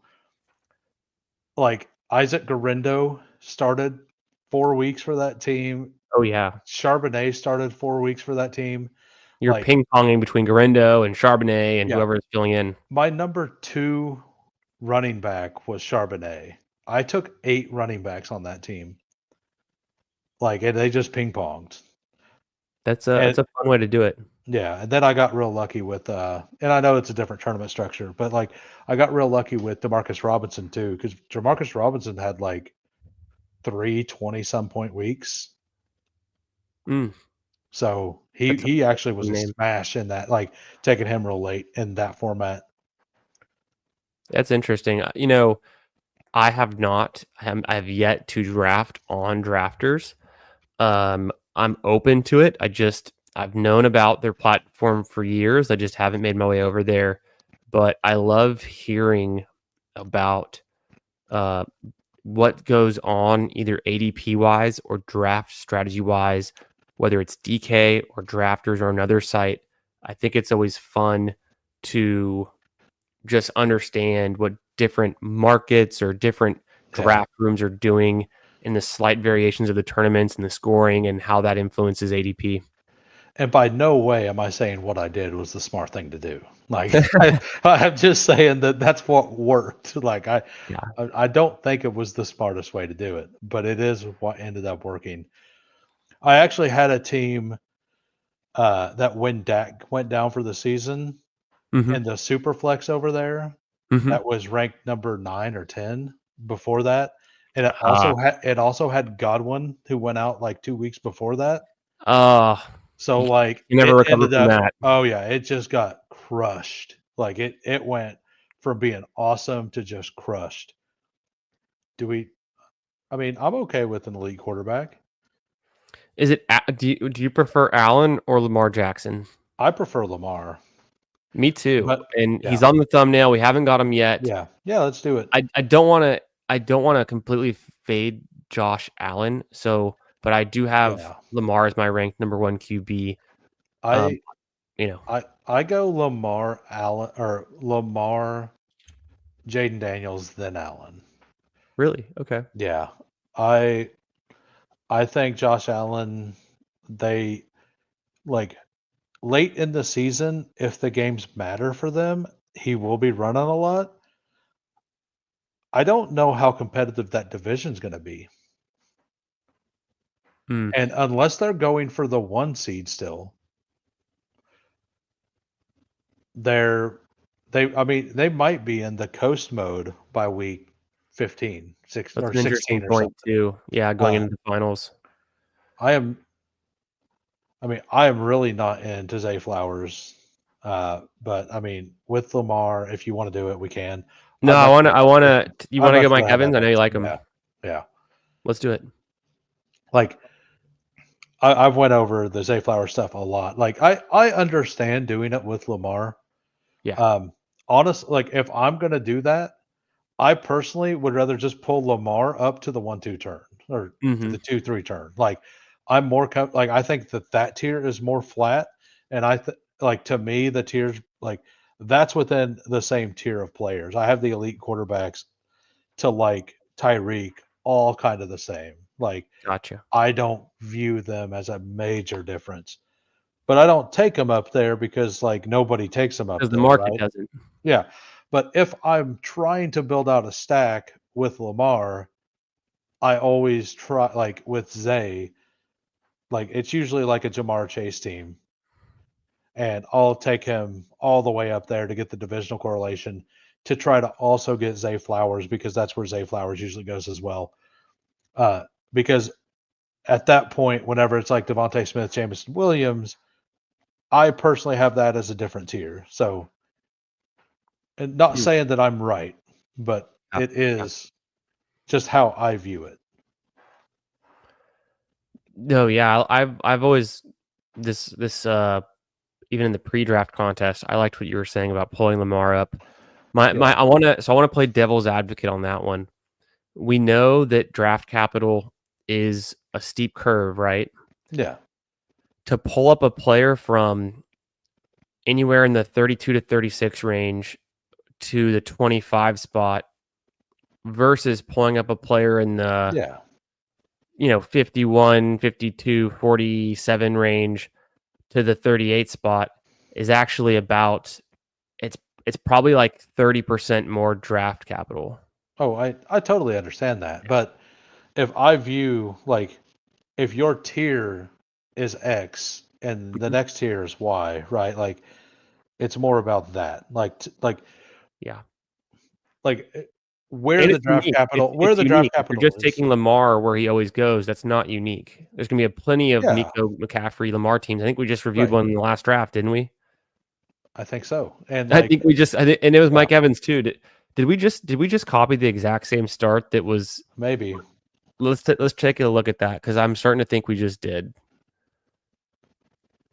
like Isaac Garendo started 4 weeks for that team. Oh, yeah. Charbonnet started 4 weeks for that team. You're Like, ping-ponging between Garendo and Charbonnet and yeah, whoever is filling in. my number 2 running back was Charbonnet. I took 8 running backs on that team. Like, and they just ping ponged. That's And a fun way to do it. Yeah, and then I got real lucky with, and I know it's a different tournament structure, but like I got real lucky with Demarcus Robinson too, because Demarcus Robinson had like 3 20-some point weeks. Mm, So that's he that's actually a was good a name. smash in that, like taking him real late in that format. That's interesting. I have not. I have yet to draft on drafters. I'm open to it. I've known about their platform for years. I just haven't made my way over there. But I love hearing about uh, what goes on either ADP wise or draft strategy wise, whether it's DK or drafters or another site. I think it's always fun to just understand what different markets or different Yeah. draft rooms are doing in the slight variations of the tournaments and the scoring and how that influences ADP. And by no way am I saying what I did was the smart thing to do. Like I'm just saying that that's what worked. Like Yeah. I don't think it was the smartest way to do it, but it is what ended up working. I actually had a team that when Dak went down for the season Hmm. in the super flex over there, Hmm. that was ranked number 9 or 10 before that. And Ah. it also had Godwin who went out like 2 weeks before that. Uh, So you like can never it recover ended from up, that. oh yeah, it just got crushed. Like it went from being awesome to just crushed. Do we I mean, I'm okay with an elite quarterback. Is it? Do you prefer Allen or Lamar Jackson? I prefer Lamar. Me too. But And yeah. he's on the thumbnail. We haven't got him yet. Yeah. Yeah, let's do it. I don't want to. I don't want to completely fade Josh Allen. So, but I do have Yeah. Lamar as my ranked number one QB. Um, I you know, I go Lamar Allen or Lamar Jaden Daniels then Allen. really? Okay. Yeah. I I think Josh Allen, they like late in the season, if the games matter for them, he will be running a lot. I don't know how competitive that division's gonna be. Mm. And unless they're going for the 1 seed still, they're I mean, they might be in the coast mode by week 15, 6 That's or an interesting 16 or point something. too. Yeah, going Uh, into the finals. I am I am really not into Zay Flowers. But I mean, with Lamar, if you want to do it, we can. No, I'd I much want to. I rather want to. You I'd want to go much Mike rather have Evans? that I know you X. like him. Yeah. Yeah. Let's do it. Like I've went over the Zay Flowers stuff a lot. Like I understand doing it with Lamar. Yeah. Um like if I'm gonna do that, I personally would rather just pull Lamar up to the 1-2 turn or to Hmm. the 2-3 turn. Like I'm more like I think that tier is more flat, and like to me the tiers like that's within the same tier of players. I have the elite quarterbacks to like Tyreek all kind of the same. Like Gotcha. I don't view them as a major difference. But I don't take them up there because like nobody takes them up Because the there, market right? doesn't. Yeah. But if I'm trying to build out a stack with Lamar, I always try like with Zay, like it's usually like a Jamar Chase team. And I'll take him all the way up there to get the divisional correlation to try to also get Zay Flowers because that's where Zay Flowers usually goes as well. Because at that point, whenever it's like Devontae Smith, Jameson Williams, I personally have that as a different tier. So, and not Mm. saying that I'm right, but Yeah. it Yeah. is just how I view it. No, yeah, I've always this even in the pre-draft contest, I liked what you were saying about pulling Lamar up. My Yeah. I want to play devil's advocate on that one. We know that draft capital is a steep curve, right? Yeah. To pull up a player from anywhere in the 32 to 36 range to the 25 spot versus pulling up a player in the Yeah. 51, 52, 47 range to the 38 spot is actually about it's it's probably like 30% more draft capital. Oh, I totally understand that. But if I view like if your tier is X and the next tier is why, right? Like it's more about that. Yeah. Like where And the it's draft unique. capital, where It's the draft unique. If you're capital just is. taking Lamar where he always goes, that's not unique. There's gonna be a plenty of Yeah, Nico McCaffrey, Lamar teams. I think we just reviewed right. one in the last draft, didn't we? I think so. And I like, think we just I think, and it was yeah, Mike Evans too. Did we just copy the exact same start that was maybe. let's take a look at that because I'm starting to think we just did.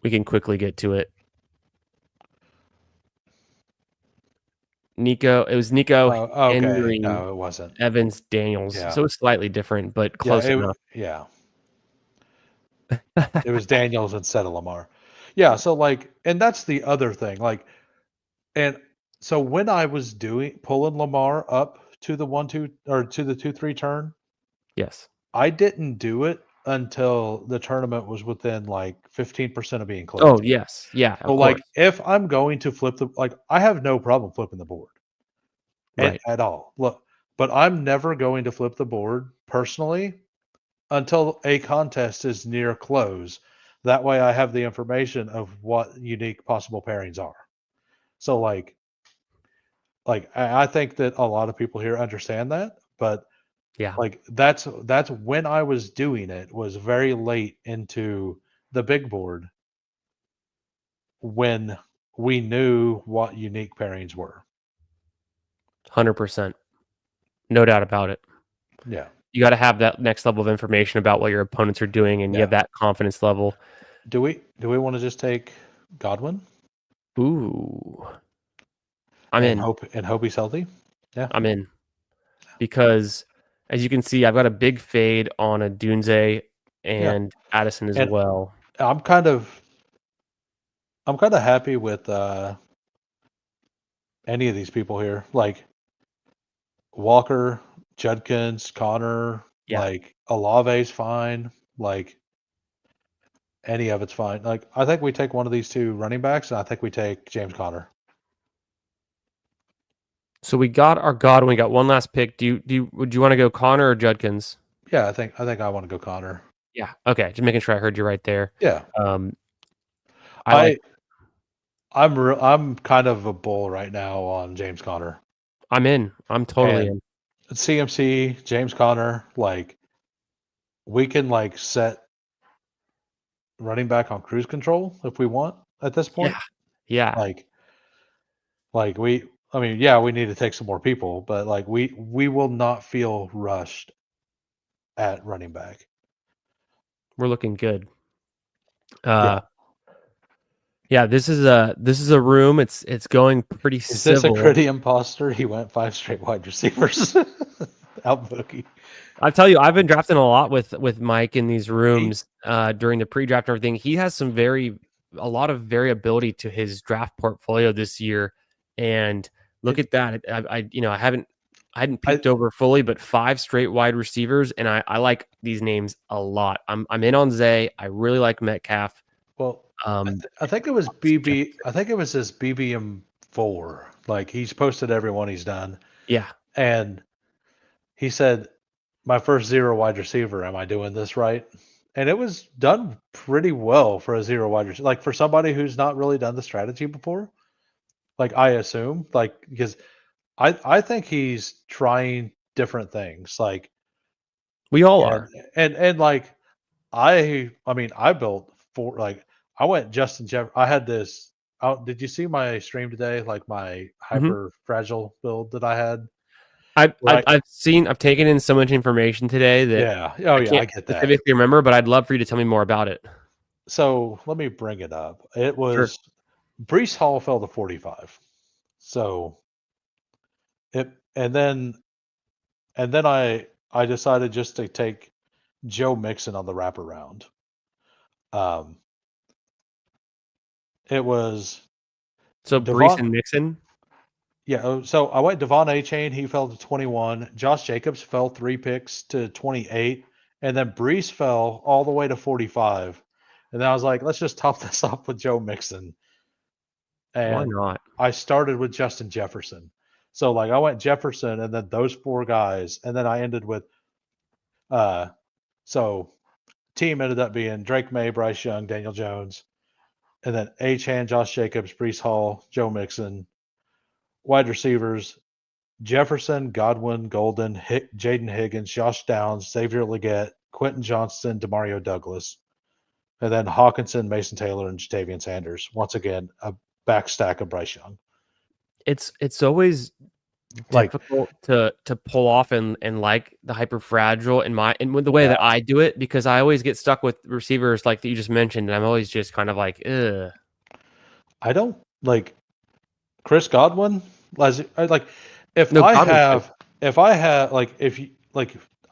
We can quickly get to it. It was Nico, Okay. Henry, No, it wasn't. Evans, Daniels. Yeah. So it's slightly different, but Yeah. close enough. Yeah. It was Daniels instead of Lamar. Yeah. So like, and that's the other thing. Like, and so when I was pulling Lamar up to the 1-2 or to the 2-3 turn, Yes. I didn't do it until the tournament was within like 15% of being Oh, closed. yes. Yeah, So of like course. if I'm going to flip like I have no problem flipping the board Right. at all. Look, but I'm never going to flip the board personally until a contest is near close. That way I have the information of what unique possible pairings are. So like I think that a lot of people here understand that, but Yeah. like that's when I was doing it was very late into the big board when we knew what unique pairings were. 100%. No doubt about it. Yeah. You got to have that next level of information about what your opponents are doing, and you Yeah. have that confidence level. Do we want to just take Godwin Ooh, I'm in. and hope he's healthy? Yeah. I'm in because, as you can see, I've got a big fade on a Dunze Yeah. and Addison as And well. I'm kind of I'm kind of happy with any of these people here. Like Walker, Judkins, Connor, Yeah. like Olave's fine. Like any of it's fine. Like I think we take one of these two running backs, and I think we take James Conner. So we got our Godwin. We got one last pick. Would you want to go Connor or Judkins? Yeah, I think I want to go Connor. Yeah. Okay. Just making sure I heard you right there. Yeah, Um, I like. I I'm kind of a bull right now on James Conner I'm in. I'm totally and in. CMC James Conner. Like we can like set running back on cruise control if we want at this point. Yeah. Yeah. Like like we. I mean, yeah, we need to take some more people, but like we will not feel rushed at running back. We're looking good. Yeah. Uh, yeah. This is a room. It's going pretty Is this a civil. gritty imposter? He went 5 straight wide receivers. Out boogie. I tell you, I've been drafting a lot with Mike in these He rooms during the pre-draft and everything. He has a lot of variability to his draft portfolio this year, and look it, at that. I hadn't I peeked over fully, but 5 straight wide receivers, and I like these names a lot. I'm in on Zay. I really like Metcalf. well, Um, I think it was BB. I think it was his BBM4. Like he's posted every one he's done, yeah, and he said, "My first zero wide receiver. Am I doing this right?" And it was done pretty well for a zero wide receiver. Like for somebody who's not really done the strategy before. Like I assume, like because I think he's trying different things. Like we all and are. and like I mean I built for like I went Justin Jeff. I had this. Did you see my stream today? Like my Mhm. hyper fragile build that I had. Right? I've taken in so much information today that Yeah. Oh I yeah, I can't get that. specifically remember, but I'd love for you to tell me more about it. So let me bring it up. It Sure. was Brees Hall fell to 45. So it and then I decided just to take Joe Mixon on the wraparound. Um, it was So Brees Devon. and Mixon. Yeah, so I went Devon A Chain. He fell to 21. Josh Jacobs fell 3 picks to 28, and then Brees fell all the way to 45. And then I was like, let's just top this off with Joe Mixon. Why And not? I started with Justin Jefferson. So like I went Jefferson and then those four guys, and then I ended with uh so team ended up being Drake May, Bryce Young, Daniel Jones. and then Achane, Josh Jacobs, Brees Hall, Joe Mixon. Wide receivers: Jefferson, Godwin, Golden, Jaden Higgins, Josh Downs, Xavier Legette, Quentin Johnston, Demario Douglas, and then Hawkinson, Mason Taylor, and Jatavian Sanders. Once again, a back stack of Bryce Young. It's always difficult to pull off and like the hyper fragile in the way that I do it, because I always get stuck with receivers like that you just mentioned, and I'm always just kind of like, ugh. I don't like Chris Godwin. If I have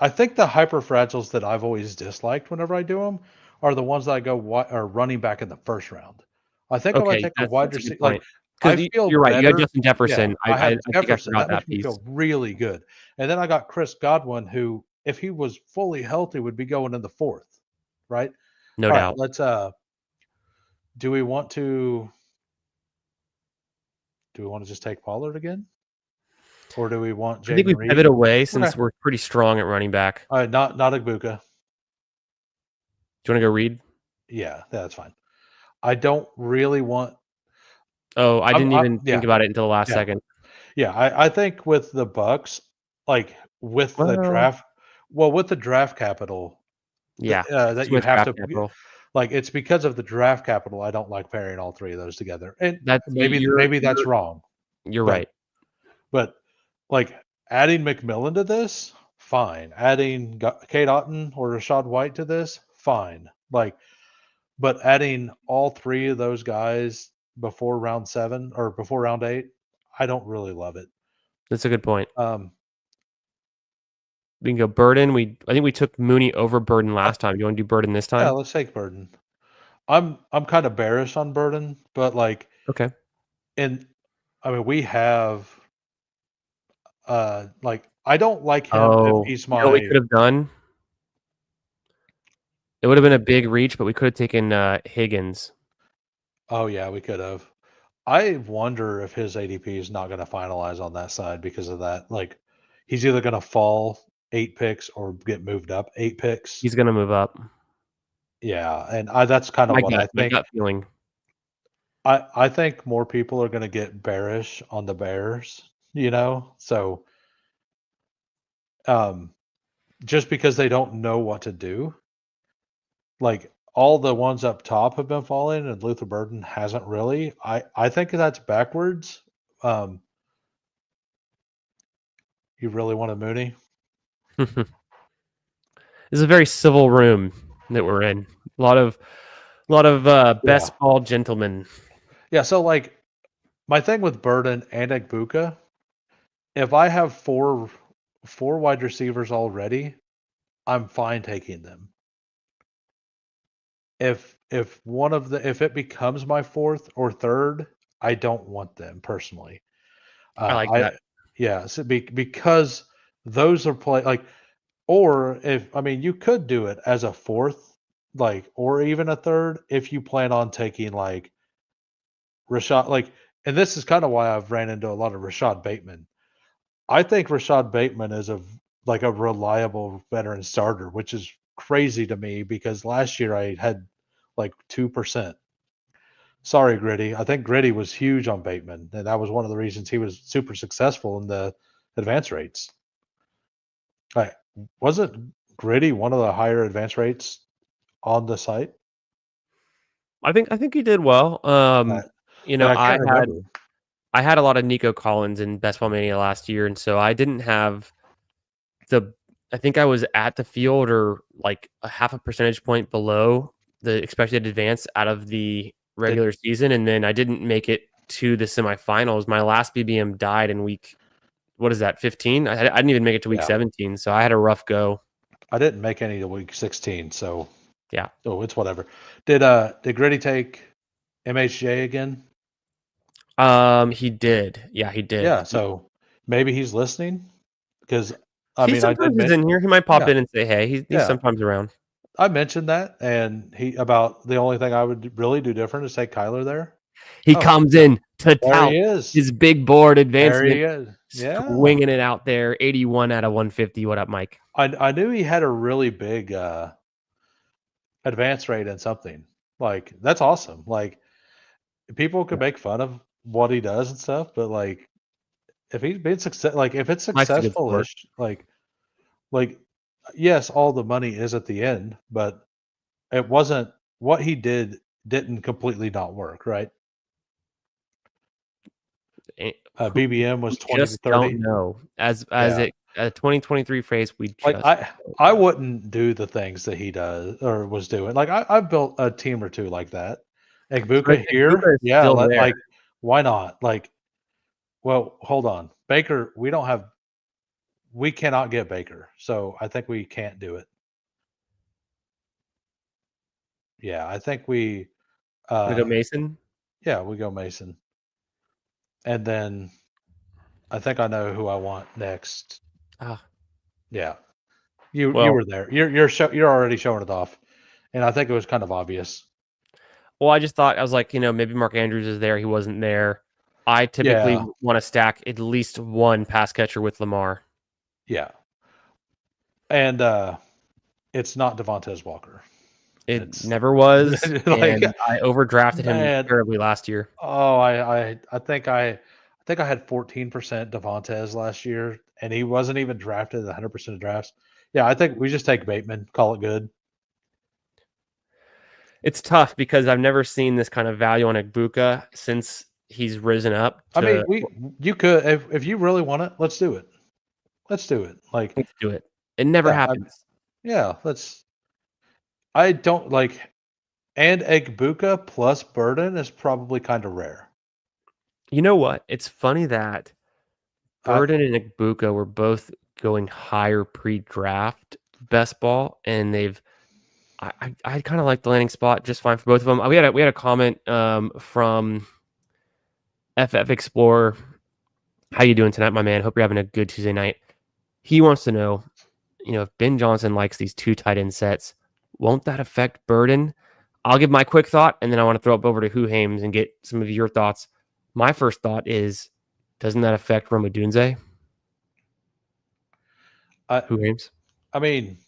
I think the hyper fragiles that I've always disliked whenever I do them are the ones that I go are running back in the first round. I think if I take a wide receiver, like I feel you're right. better. You have Justin Jefferson. Yeah, I have think I Jefferson. forgot That makes that me piece. feel really good. And then I got Chris Godwin, who, if he was fully healthy, would be going in the fourth, right? No All right, doubt. let's do we want to just take Pollard again? Or do we want I think we Jaden Reed? pivot away since we're pretty strong at running back. All right, not Igbuka. Do you want to go Reed? Yeah, that's fine. I don't really want. Oh, I didn't even think about it until the last second. Yeah, I think with the Bucks, like with the draft capital, that you have to, like, it's because of the draft capital. I don't like pairing all three of those together, and maybe that's wrong. You're right. But like adding McMillan to this, fine. Adding Kate Otten or Rachaad White to this, fine. Like, but adding all three of those guys before round 7 or before round 8, I don't really love it. That's a good point. We can go Burden. I think we took Mooney over Burden last time. You want to do Burden this time? Yeah, let's take Burden. I'm kind of bearish on Burden, but like, okay. And I mean, we have like, I don't like him if he's you know what we could have done? It would have been a big reach, but we could have taken Higgins. Oh yeah, we could have. I wonder if his ADP is not going to finalize on that side because of that. Like, he's either going to fall 8 picks or get moved up 8 picks. He's going to move up. Yeah, and that's kind of what I think. My gut feeling. I think more people are going to get bearish on the Bears, so just because they don't know what to do. Like, all the ones up top have been falling and Luther Burden hasn't really. I think that's backwards. You really want a Mooney? This is a very civil room that we're in. A lot of best ball gentlemen. Yeah, so like, my thing with Burden and Igbuka, if I have four wide receivers already, I'm fine taking them. If it becomes my fourth or third, I don't want them personally. I like that. Yeah, so because those are or you could do it as a fourth, like, or even a third if you plan on taking like Rashad, and this is kind of why I've ran into a lot of Rashad Bateman. I think Rashad Bateman is a reliable veteran starter, which is crazy to me because last year I had like 2%. Sorry, Gritty. I think Gritty was huge on Bateman, and that was one of the reasons he was super successful in the advance rates. Wasn't Gritty one of the higher advance rates on the site? I think he did well. I had a lot of Nico Collins in Best Ball Mania last year, and so I didn't have I think I was at the field or like a half a percentage point below the expected advance out of the regular season, and then I didn't make it to the semifinals. My last BBM died in week, 15? I didn't even make it to week 17, so I had a rough go. I didn't make any to week 16, so yeah. Oh, it's whatever. Did Gritty take MHJ again? He did. Yeah, he did. Yeah, so maybe he's listening because he's in here. He might pop in and say, "Hey," he's sometimes around. I mentioned that, and about the only thing I would really do different is take Kyler there. He comes in to tout his big board advancement. There he is. Swinging it out there, 81 out of 150. What up, Mike? I knew he had a really big advance rate in something. Like, that's awesome. Like, people could make fun of what he does and stuff, but like if he's been if it's Life's a good sport. successful-ish, like yes, all the money is at the end, but it wasn't what he didn't completely not work, right? Eh, BBM we was 20 to just don't 30. know. As Yeah. it a 2023 phrase, we Like just don't I know. wouldn't do the things that he does or was doing. Like I've built a team or two like that. But Egbuka here, Ibuka is yeah, still there. why not? Like, well, hold on. Baker, we cannot get Baker. So I think we can't do it. Yeah, I think We go Mason. yeah, we go Mason. And then I think I know who I want next. Ah, Yeah. You well, were there. You're already showing it off. And I think it was kind of obvious. I just thought I was like, maybe Mark Andrews is there. He wasn't there. I typically Yeah. want to stack at least one pass catcher with Lamar. Yeah. And it's not Devontae Walker. It It's never was, like, and I overdrafted him man, terribly last year. oh, I think I had 14% Devontae last year, and he wasn't even drafted at 100% of drafts. Yeah, I think we just take Bateman, call it good. It's tough because I've never seen this kind of value on Ibuka since he's risen up I mean, to you could if you really want it, let's do it. Let's do it. Like, do it. It never yeah, happens. yeah, let's. I don't like, and Egbuka plus Burden is probably kind of rare. You know what? It's funny that I Burden and Ibuka were both going higher pre-draft best ball, and I kind of like the landing spot just fine for both of them. We had a comment from FF Explorer. How you doing tonight, my man? Hope you're having a good Tuesday night. He wants to know, if Ben Johnson likes these two tight end sets, won't that affect Burden? I'll give my quick thought, and then I want to throw it over to Hoohames and get some of your thoughts. My first thought is, doesn't that affect Romadunze? I Hoohames? I mean,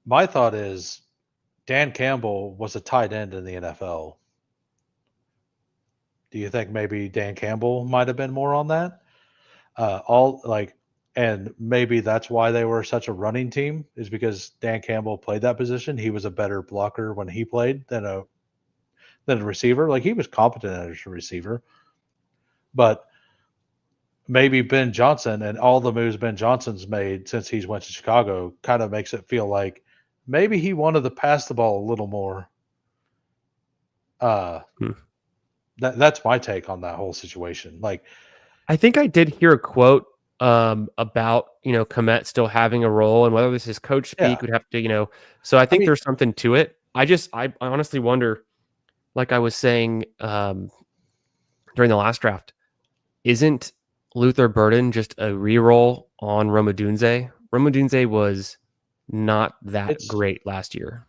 my thought is Dan Campbell was a tight end in the NFL. Do you think maybe Dan Campbell might have been more on that? And maybe that's why they were such a running team is because Dan Campbell played that position. He was a better blocker when he played than a receiver. Like he was competent as a receiver, but maybe Ben Johnson and all the moves Ben Johnson's made since he's went to Chicago kind of makes it feel like maybe he wanted to pass the ball a little more. Uh, Hmm. that's my take on that whole situation. Like, I think I did hear a quote about Komet still having a role, and whether this is coach yeah, speak would have to. So I I think mean, there's something to it. I honestly wonder, like I was saying during the last draft, isn't Luther Burden just a reroll on Romadunze? Romadunze was not that it's great last year.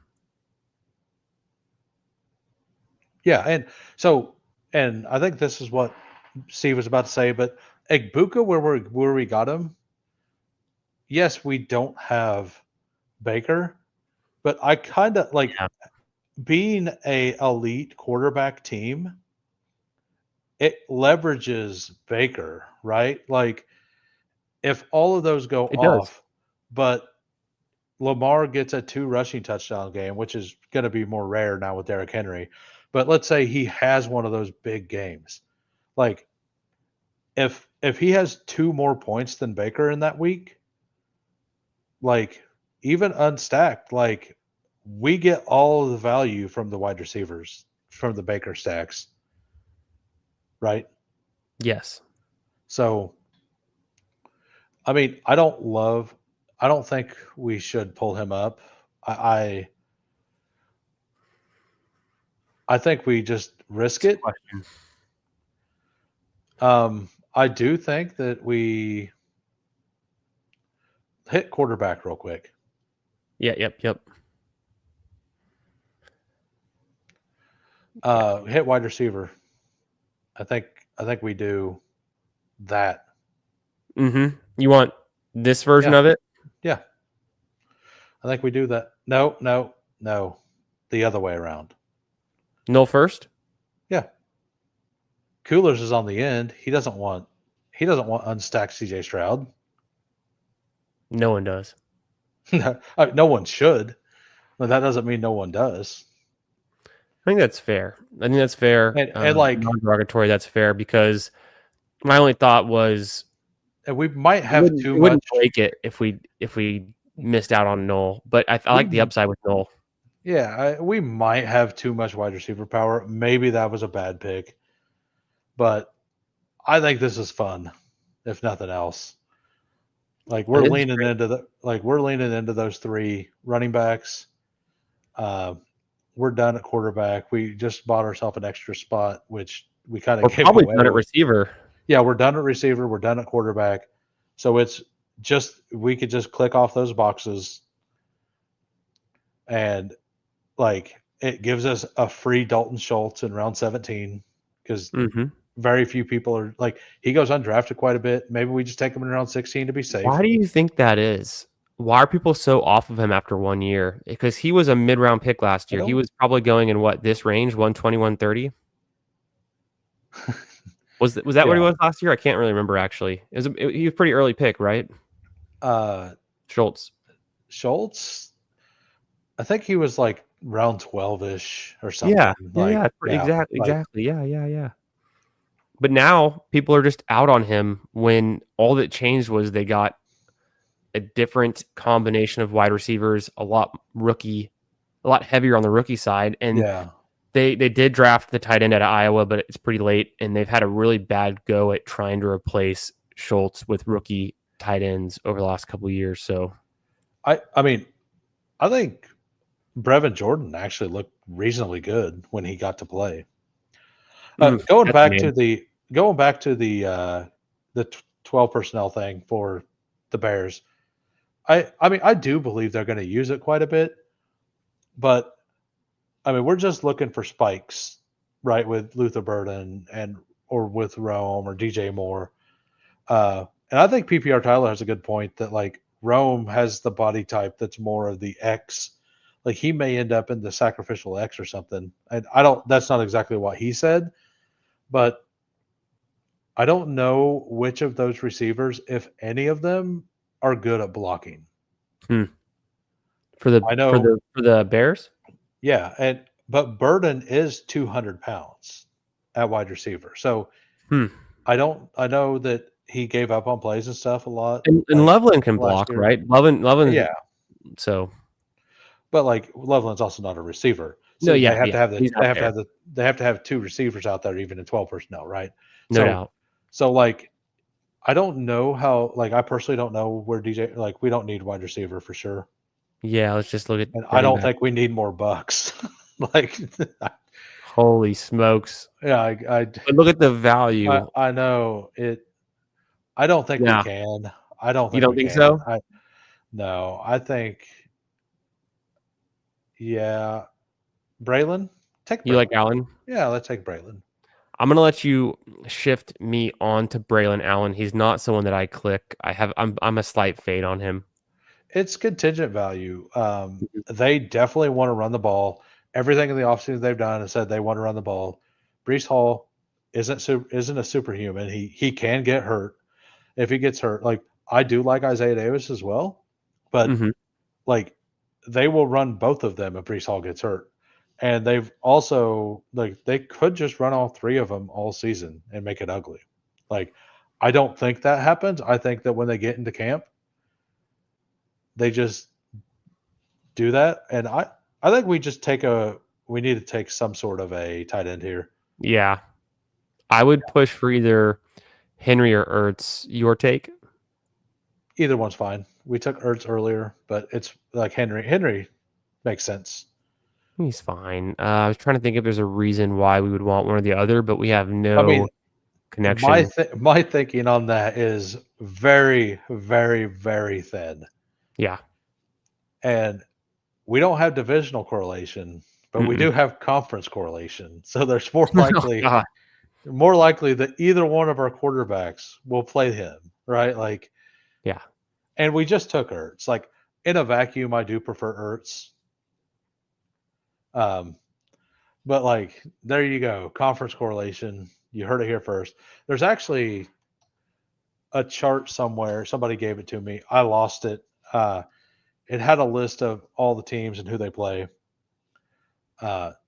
yeah, and I think this is what Steve was about to say, but Egbuka, where we got him, yes, we don't have Baker, but I kind of like Yeah, being a elite quarterback team. It leverages Baker, right? Like if all of those go it does. off, but Lamar gets a 2 rushing touchdown game, which is going to be more rare now with Derrick Henry. But let's say he has one of those big games. Like if he has 2 more points than Baker in that week, like even unstacked, like we get all of the value from the wide receivers from the Baker stacks, right? Yes. So I mean, I don't think we should pull him up. I I think we just risk It's a it. question. I do think that we hit quarterback real quick. Yeah, yep. Yeah. Hit wide receiver. I think I think we do that. You want this version Yeah, of it? yeah. I think we do that. No, no, no. The other way around. Null first? Yeah. Coolers is on the end. He doesn't want unstacked CJ Stroud. No one does. No one should, but that doesn't mean no one does. I think that's fair. I think that's fair. And like, Non-derogatory, that's fair, because my only thought was and we might have too it much. wouldn't break it if we missed out on Knoll, but I like the upside with Knoll. Yeah, we might have too much wide receiver power. Maybe that was a bad pick, but I think this is fun, if nothing else. Like we're leaning into those three running backs. We're done at quarterback. We just bought ourselves an extra spot, which we kind We're of gave probably away. done at receiver. Yeah, we're done at receiver. We're done at quarterback. So it's just we could just click off those boxes, and like it gives us a free Dalton Schultz in round 17 because very few people are like he goes undrafted quite a bit. Maybe we just take him in round 16 to be safe. Why do you think that is? Why are people so off of him after 1 year? Because he was a mid-round pick last year. He was probably going in this range, 120, 130? Was that what he was last year? I can't really remember, actually. He was a pretty early pick, right? Schultz. I think he was like round 12-ish or something. Exactly. Yeah. But now people are just out on him when all that changed was they got a different combination of wide receivers, a lot heavier on the rookie side. And they did draft the tight end out of Iowa, but it's pretty late. And they've had a really bad go at trying to replace Schultz with rookie tight ends over the last couple of years. So I mean, I think Brevin Jordan actually looked reasonably good when he got to play. Going back to the 12 personnel thing for the Bears. I mean, I do believe they're going to use it quite a bit, but I mean, we're just looking for spikes, right? With Luther Burden or with Rome or DJ Moore. And I think PPR Tyler has a good point that like Rome has the body type that's more of the X. Like he may end up in the sacrificial X or something. And that's not exactly what he said, but I don't know which of those receivers, if any of them, are good at blocking. For the Bears? Yeah, but Burden is 200 pounds at wide receiver. So I know that he gave up on plays and stuff a lot. And Loveland can block, right? Loveland. Yeah. So, but like Loveland's also not a receiver. So they have to have two receivers out there even in 12 personnel, right? No doubt. So like I don't know how like I personally don't know where DJ like we don't need wide receiver for sure. Yeah, let's just look at and I don't think we need more bucks. Like holy smokes. Yeah, I look at the value. I know it. I don't think we can. I don't think you don't think so? No, I think Braylon. Take Braylon. You like Allen? Yeah, let's take Braylon. I'm gonna let you shift me on to Braylon Allen. He's not someone that I click. I'm a slight fade on him. It's contingent value. They definitely want to run the ball. Everything in the offseason they've done has said they want to run the ball. Breece Hall isn't a superhuman. He can get hurt. If he gets hurt, like I do like Isaiah Davis as well, but like they will run both of them if Breece Hall gets hurt. And they've also like they could just run all three of them all season and make it ugly. Like I don't think that happens. I think that when they get into camp, they just do that. And I think we need to take some sort of a tight end here. Yeah. I would push for either Henry or Ertz. Your take? Either one's fine. We took Ertz earlier, but it's like Henry. Henry makes sense. He's fine. I was trying to think if there's a reason why we would want one or the other, but we have no connection. My thinking on that is very, very, very thin. Yeah. And we don't have divisional correlation, but we do have conference correlation. So there's more likely that either one of our quarterbacks will play him, right? Like, yeah. And we just took Ertz. Like in a vacuum, I do prefer Ertz. But like, there you go. Conference correlation. You heard it here first. There's actually a chart somewhere. Somebody gave it to me. I lost it. It had a list of all the teams and who they play. But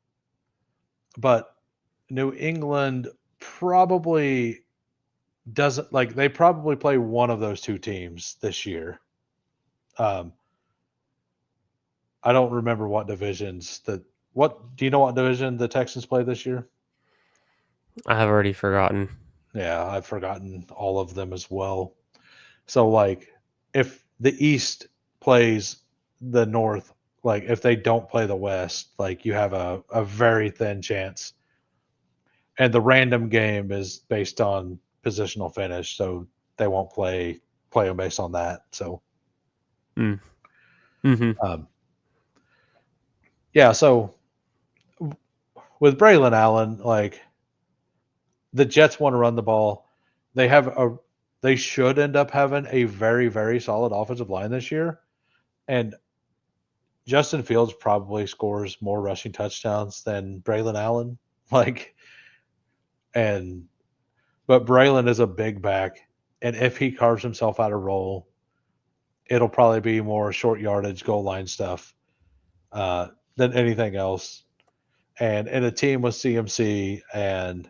New England probably doesn't like they probably play one of those two teams this year. I don't remember what divisions that what do you know what division the Texans play this year? I have already forgotten. Yeah, I've forgotten all of them as well. So like if the East plays the North, like if they don't play the West, like you have a very thin chance. And the random game is based on positional finish, so they won't play them based on that. So Mm. Hmm. um, yeah, so with Braylon Allen, like the Jets want to run the ball. They have a they should end up having a very, very solid offensive line this year. And Justin Fields probably scores more rushing touchdowns than Braylon Allen. Like and but Braylon is a big back. And if he carves himself out of role, it'll probably be more short yardage goal line stuff than anything else. And in a team with CMC and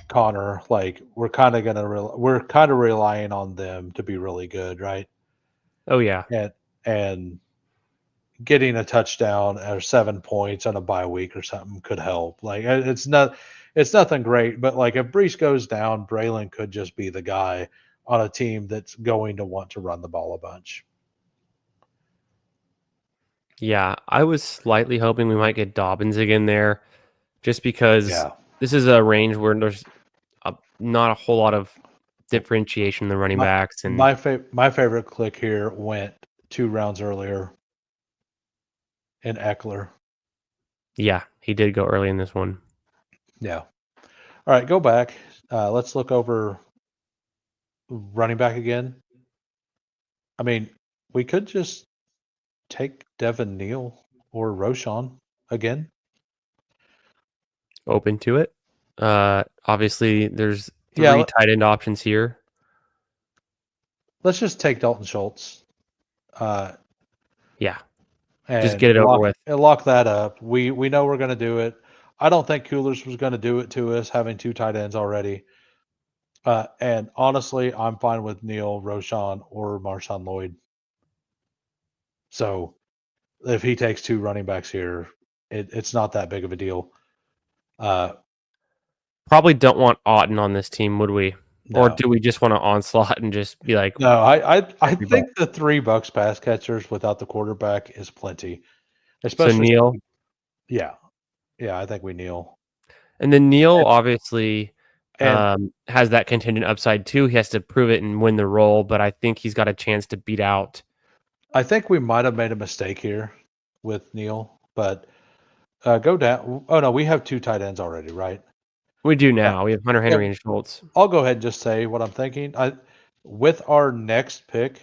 Connor, like we're kind of relying on them to be really good, right? Oh yeah. And getting a touchdown or 7 points on a bye week or something could help. Like it's nothing great, but like if Brees goes down, Braylon could just be the guy on a team that's going to want to run the ball a bunch. Yeah, I was slightly hoping we might get Dobbins again there, just because Yeah. this is a range where there's not a whole lot of differentiation in the running My backs, and my favorite click here went 2 rounds earlier in Eckler. yeah, he did go early in this one. Yeah. All right, go back. Let's look over running back again. I mean, we could just take Devin Neal or Roshan again. Open to it. Obviously, there's Yeah, 3 tight end options here. let's just take Dalton Schultz Yeah, just and get it over with. lock that up. We know we're going to do it. I don't think Coolers was going to do it to us having 2 tight ends already. And honestly, I'm fine with Neil, Roshan, or Marshawn Lloyd. So if he takes 2 running backs here, it's not that big of a deal. Probably don't want Otten on this team, would we? Or No, do we just want to onslaught and just be like, no, I everybody? think the $3 pass catchers without the quarterback is plenty, So especially. Neil, Yeah, yeah, I think we kneel. and then Neil And, obviously and has that contingent upside too. He has to prove it and win the role, but I think he's got a chance to beat out. I think we might have made a mistake here with Neil, but go down. Oh no, we have 2 tight ends already, right? We do Uh, now. We have Hunter yeah, Henry and Schultz. I'll go ahead and just say what I'm thinking. With our next pick,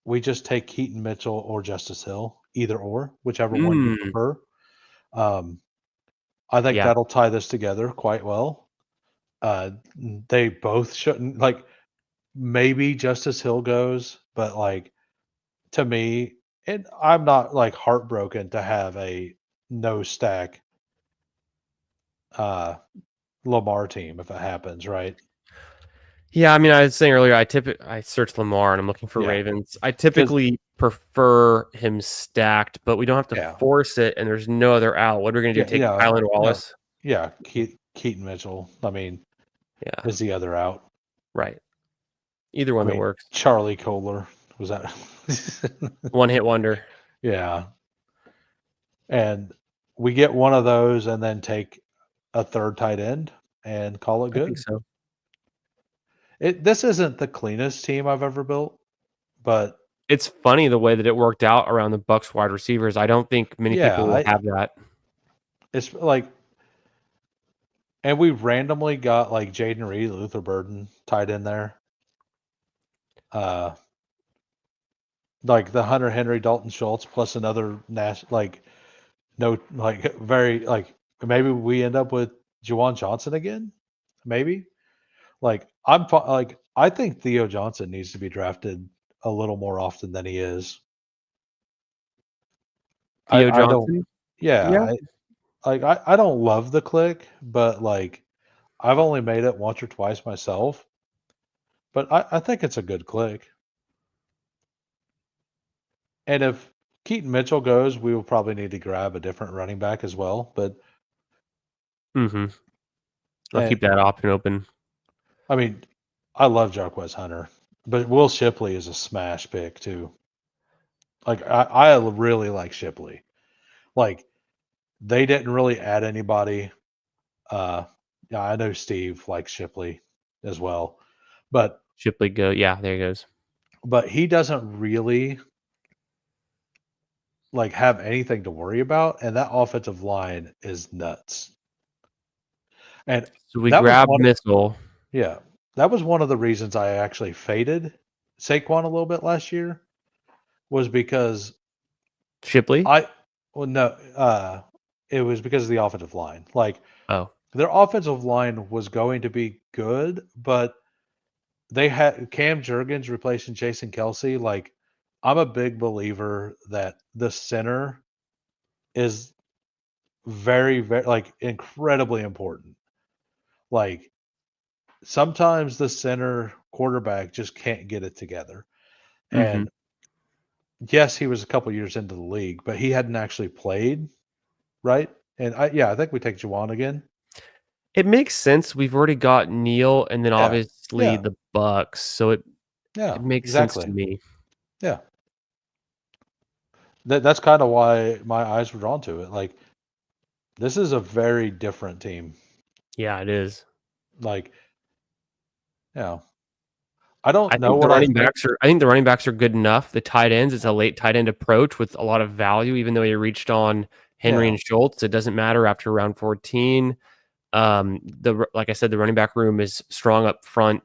we just take Keaton Mitchell or Justice Hill, either or, whichever one you Mm, prefer. Um, I think yeah. that'll tie this together quite well. Uh, they both shouldn't like maybe Justice Hill goes, but like to me, and I'm not like heartbroken to have a no stack uh Lamar team if it happens, right? Yeah, I mean, I was saying earlier, I searched Lamar and I'm looking for Yeah. Ravens. I Because typically prefer him stacked, but we don't have to yeah. force it, and there's no other out. What are we gonna do? Yeah, Take yeah. Kylan No. Wallace? Yeah, Keaton Mitchell. I mean, Yeah, is the other out? right. Either I one that mean, works. Charlie Kohler was that? One hit wonder. Yeah. And we get one of those and then take a third tight end and call it I think good. so. This isn't the cleanest team I've ever built, but It's funny the way that it worked out around the Bucks wide receivers. I don't think many yeah, people will have that. it's like, and we randomly got like Jaden Reed, Luther Burden tied in there. Uh, like the Hunter Henry, Dalton Schultz plus another like no, like very like maybe we end up with Juwan Johnson again. Maybe I think Theo Johnson needs to be drafted a little more often than he is. Theo I don't. Johnson? Yeah, Yeah. I don't love the click, but I've only made it once or twice myself. But I think it's a good click. And if Keaton Mitchell goes, we will probably need to grab a different running back as well. But Mhm. I'll and keep that option open. I mean, I love Jarquez Hunter, but Will Shipley is a smash pick too. I really like Shipley. Like they didn't really add anybody. Uh, yeah, I know Steve likes Shipley as well, but Shipley go. Yeah, there he goes. he doesn't really have anything to worry about, and that offensive line is nuts. And So we that was grab one Missile. yeah, that was one of the reasons I actually faded Saquon a little bit last year was because Shipley? I well no, it was because of the offensive line. Oh, Their offensive line was going to be good, but they had Cam Jurgens replacing Jason Kelsey. I'm a big believer that the center is very, very incredibly important. Like sometimes the center quarterback just can't get it together. mhm. And yes, he was a couple years into the league, but he hadn't actually played, right? And I think we take Juwan again. It makes sense. We've already got Neil and then Yeah. obviously Yeah. the Bucks, so it Yeah. makes sense to Exactly. me. Yeah. That's kind of why my eyes were drawn to it. This is a very different team. Yeah, it is. Like, yeah. I don't know what I think. I think the running backs are good enough. The tight ends, it's a late tight end approach with a lot of value, even though he reached on Henry Yeah. and Schultz. It doesn't matter after round 14. Like I said, the running back room is strong up front.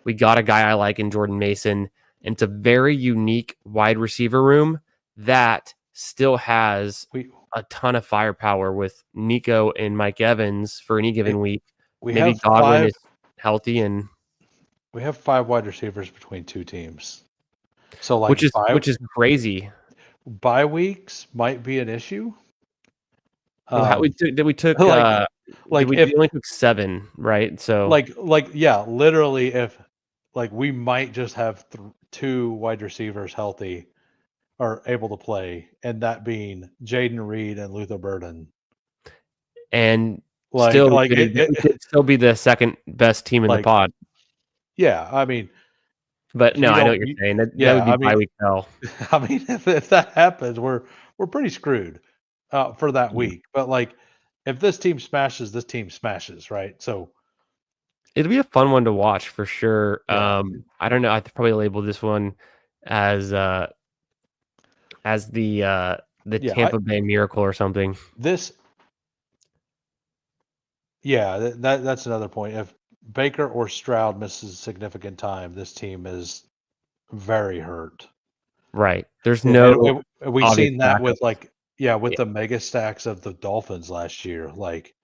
We got a guy I like in Jordan Mason, and it's a very unique wide receiver room that still has We a ton of firepower with Nico and Mike Evans for any given it, week. we Maybe have Godwin five is healthy, and we have five wide receivers between two teams. So which is crazy. bye weeks might be an issue. Well, how Um we took like if we only took 7, right? So yeah, literally if we might just have two wide receivers healthy or able to play, and that being Jaden Reed and Luther Burden. and Like still like we could still be the second best team in the like pod. yeah, I mean But no, you I know don't what you're you, saying. That would yeah, be I mean bye week hell. I mean if that happens, we're pretty screwed for that Yeah. week. But if this team smashes, right? So It'll be a fun one to watch for sure. yeah. I don't know. I'd probably label this one as as the Yeah, I Tampa Bay Miracle or something. this yeah, that's another point. If Baker or Stroud misses significant time, this team is very hurt. Right. There's Yeah, no and we've obvious seen that with backups. with Yeah, the mega stacks of the Dolphins last year. Like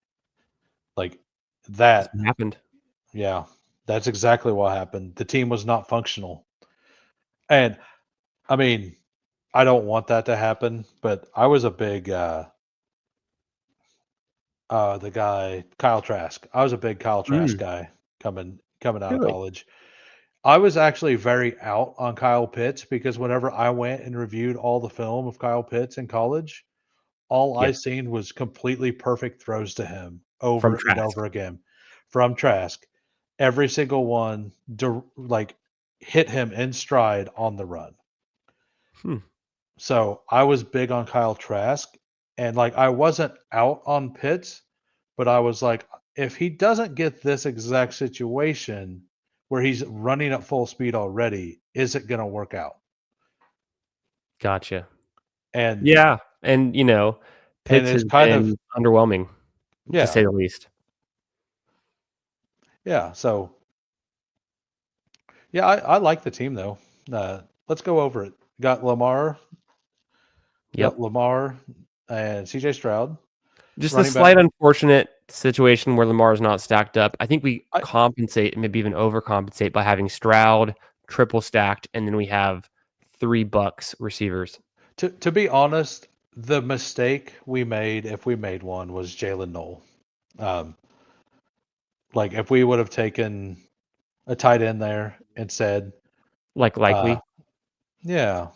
that's that, what happened. yeah, that's exactly what happened. The team was not functional. And I mean, I don't want that to happen, but I was a big the guy Kyle Trask. I was a big Kyle Trask Mm, guy coming out of really? college. I was actually very out on Kyle Pitts because whenever I went and reviewed all the film of Kyle Pitts in college, all I Yeah. seen was completely perfect throws to him From over and Trask. over again from Trask. Every single one hit him in stride on the run. Hmm. So I was big on Kyle Trask, and I wasn't out on Pitts, but I was like, if he doesn't get this exact situation where he's running at full speed already, is it going to work out? Gotcha. And Yeah. And Pitts it's has kind of been underwhelming to yeah, say the least. yeah. So yeah, I like the team though. Let's go over it. Got Lamar, Yep. and CJ Stroud. Just a running back. slight unfortunate situation where Lamar's not stacked up. I think we I, compensate, maybe even overcompensate by having Stroud triple stacked, and then we have 3 Bucks receivers. to be honest, the mistake we made, if we made one, was Jalen Noel. Um, like if we would have taken a tight end there instead, uh, Likely. yeah,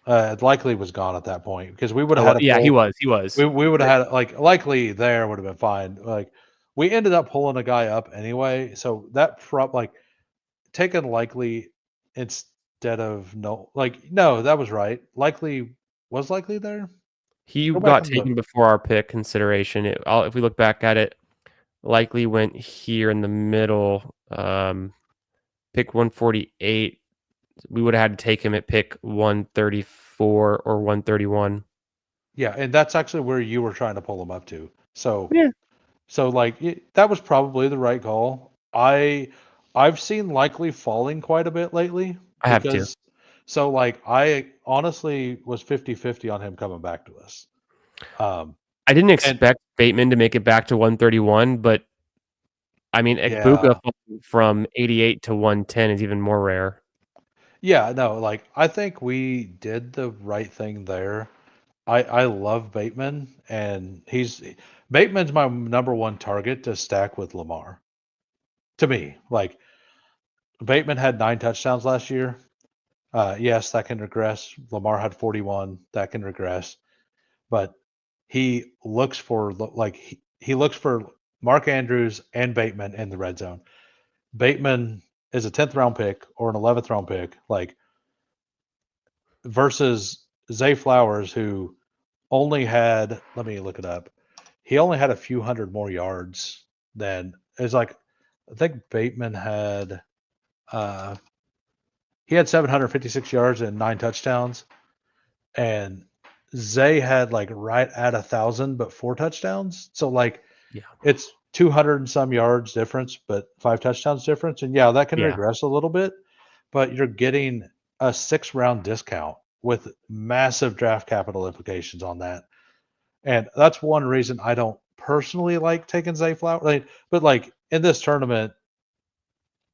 likely was gone at that point because we would have Oh, had a yeah, he pull. was. He was. We would have had like likely there would have been fine. Like we ended up pulling a guy up anyway, so that like taking likely instead of no, like no, that was right. Likely was likely there. He Go back got and look. taken before our pick consideration. If we look back at it, likely went here in the middle. Pick 148. We would have had to take him at pick 134 or 131. Yeah, and that's actually where you were trying to pull him up to. So Yeah, like that was probably the right call. I've seen likely falling quite a bit lately I have to. because so like I honestly was 50-50 on him coming back to us. Um I didn't and expect Bateman to make it back to 131, but I mean, Ekbuka yeah. from 88 to 110 is even more rare. Yeah, no, like I think we did the right thing there. I love Bateman and Bateman's my number one target to stack with Lamar. To me, like Bateman had 9 touchdowns last year. Yes, that can regress. Lamar had 41. That can regress. But he looks for he looks for Mark Andrews and Bateman in the red zone. Bateman is a 10th round pick or an 11th round pick, like versus Zay Flowers, who only had, let me look it up. He only had a few hundred more yards than it's like I think Bateman had uh he had 756 yards and 9 touchdowns, and Zay had like right at 1,000 but 4 touchdowns. So like Yeah. it's 200 and some yards difference, but 5 touchdowns difference. And yeah, that can Yeah. regress a little bit, but you're getting a 6 round discount with massive draft capital implications on that. And that's one reason I don't personally like taking Zay Flowers. But like in this tournament,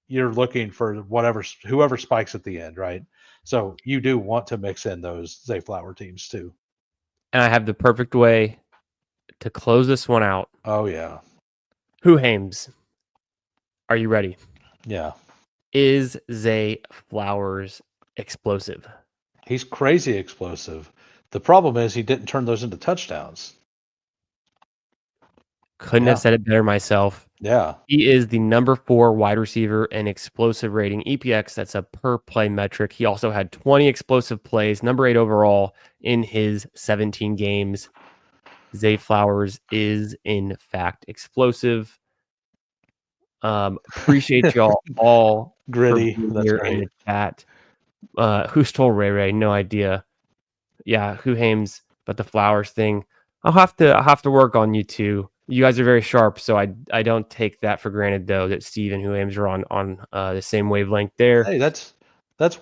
you're looking for whoever spikes at the end, right? So you do want to mix in those Zay Flower teams too. And I have the perfect way to close this one out. Oh yeah, Hoohames, are you ready? yeah. Is Zay Flowers explosive? He's crazy explosive. The problem is he didn't turn those into touchdowns. Couldn't have Yeah, said it better myself. yeah. He is the number 4 wide receiver in explosive rating. EPX, that's a per play metric. He also had 20 explosive plays, number 8 overall in his 17 games. Zay Flowers is, in fact, explosive. Appreciate y'all all for Gritty. being That's here in great. the chat. Who stole Ray Ray? No idea. Yeah, Hoohames, but the Flowers thing. I'll have to work on you two. You guys are very sharp, so I don't take that for granted though that Steve and Hoohames are on the same wavelength there. Hey, that's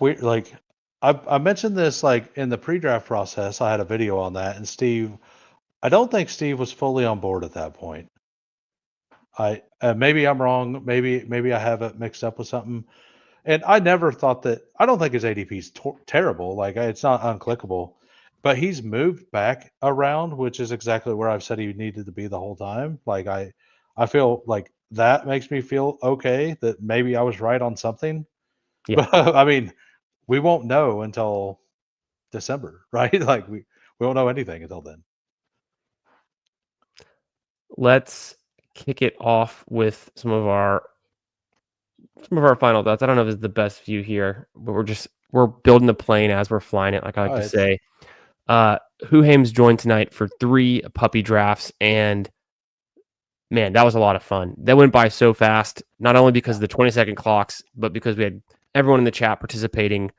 weird. Like I mentioned this like in the pre-draft process. I had a video on that, and Steve. I don't think Steve was fully on board at that point. I maybe I'm wrong. Maybe I have it mixed up with something. And I never thought that. I don't think his ADP is terrible. Like it's not unclickable, but he's moved back around, which is exactly where I've said he needed to be the whole time. Like I feel like that makes me feel okay that maybe I was right on something. Yeah, But I mean, we won't know until December, right? Like we won't know anything until then. let's kick it off with some of our final thoughts. I don't know if this is the best view here, but we're building the plane as we're flying it, like I like Oh, to it's say. Hoohames joined tonight for 3 puppy drafts, and man, that was a lot of fun. That went by so fast, not only because of the 20-second clocks, but because we had everyone in the chat participating.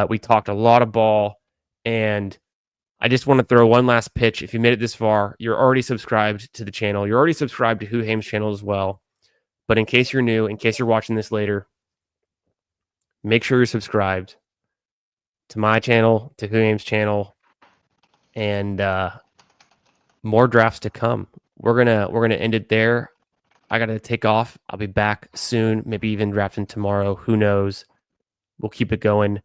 We talked a lot of ball, and I just want to throw one last pitch. If you made it this far, you're already subscribed to the channel. You're already subscribed to Hoohames' channel as well. But in case you're new, in case you're watching this later, make sure you're subscribed to my channel, to Hoohames' channel, and more drafts to come. We're gonna end it there. I gotta take off. I'll be back soon, maybe even drafting tomorrow. Who knows? We'll keep it going.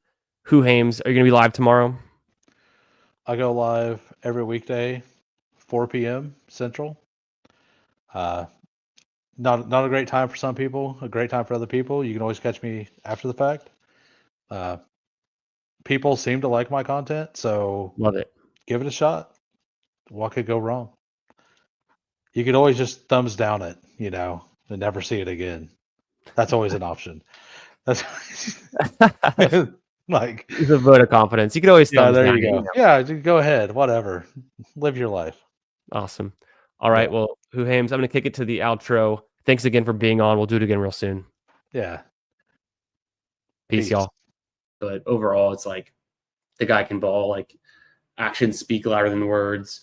Hoohames, are you gonna be live tomorrow? I go live every weekday, 4 p.m. Central. Not a great time for some people, a great time for other people. You can always catch me after the fact. People seem to like my content, so Love it. give it a shot. What could go wrong? You could always just thumbs down it, and never see it again. That's always an option. That's like, It's a vote of confidence. You can always yeah, thumbs there down you it, go. Yeah, go ahead, whatever. Live your life. Awesome. All right. Yeah. Well, Hoohames, I'm gonna kick it to the outro. Thanks again for being on. We'll do it again real soon. Yeah. Peace, y'all. But overall, it's like the guy can ball. Like actions speak louder than words.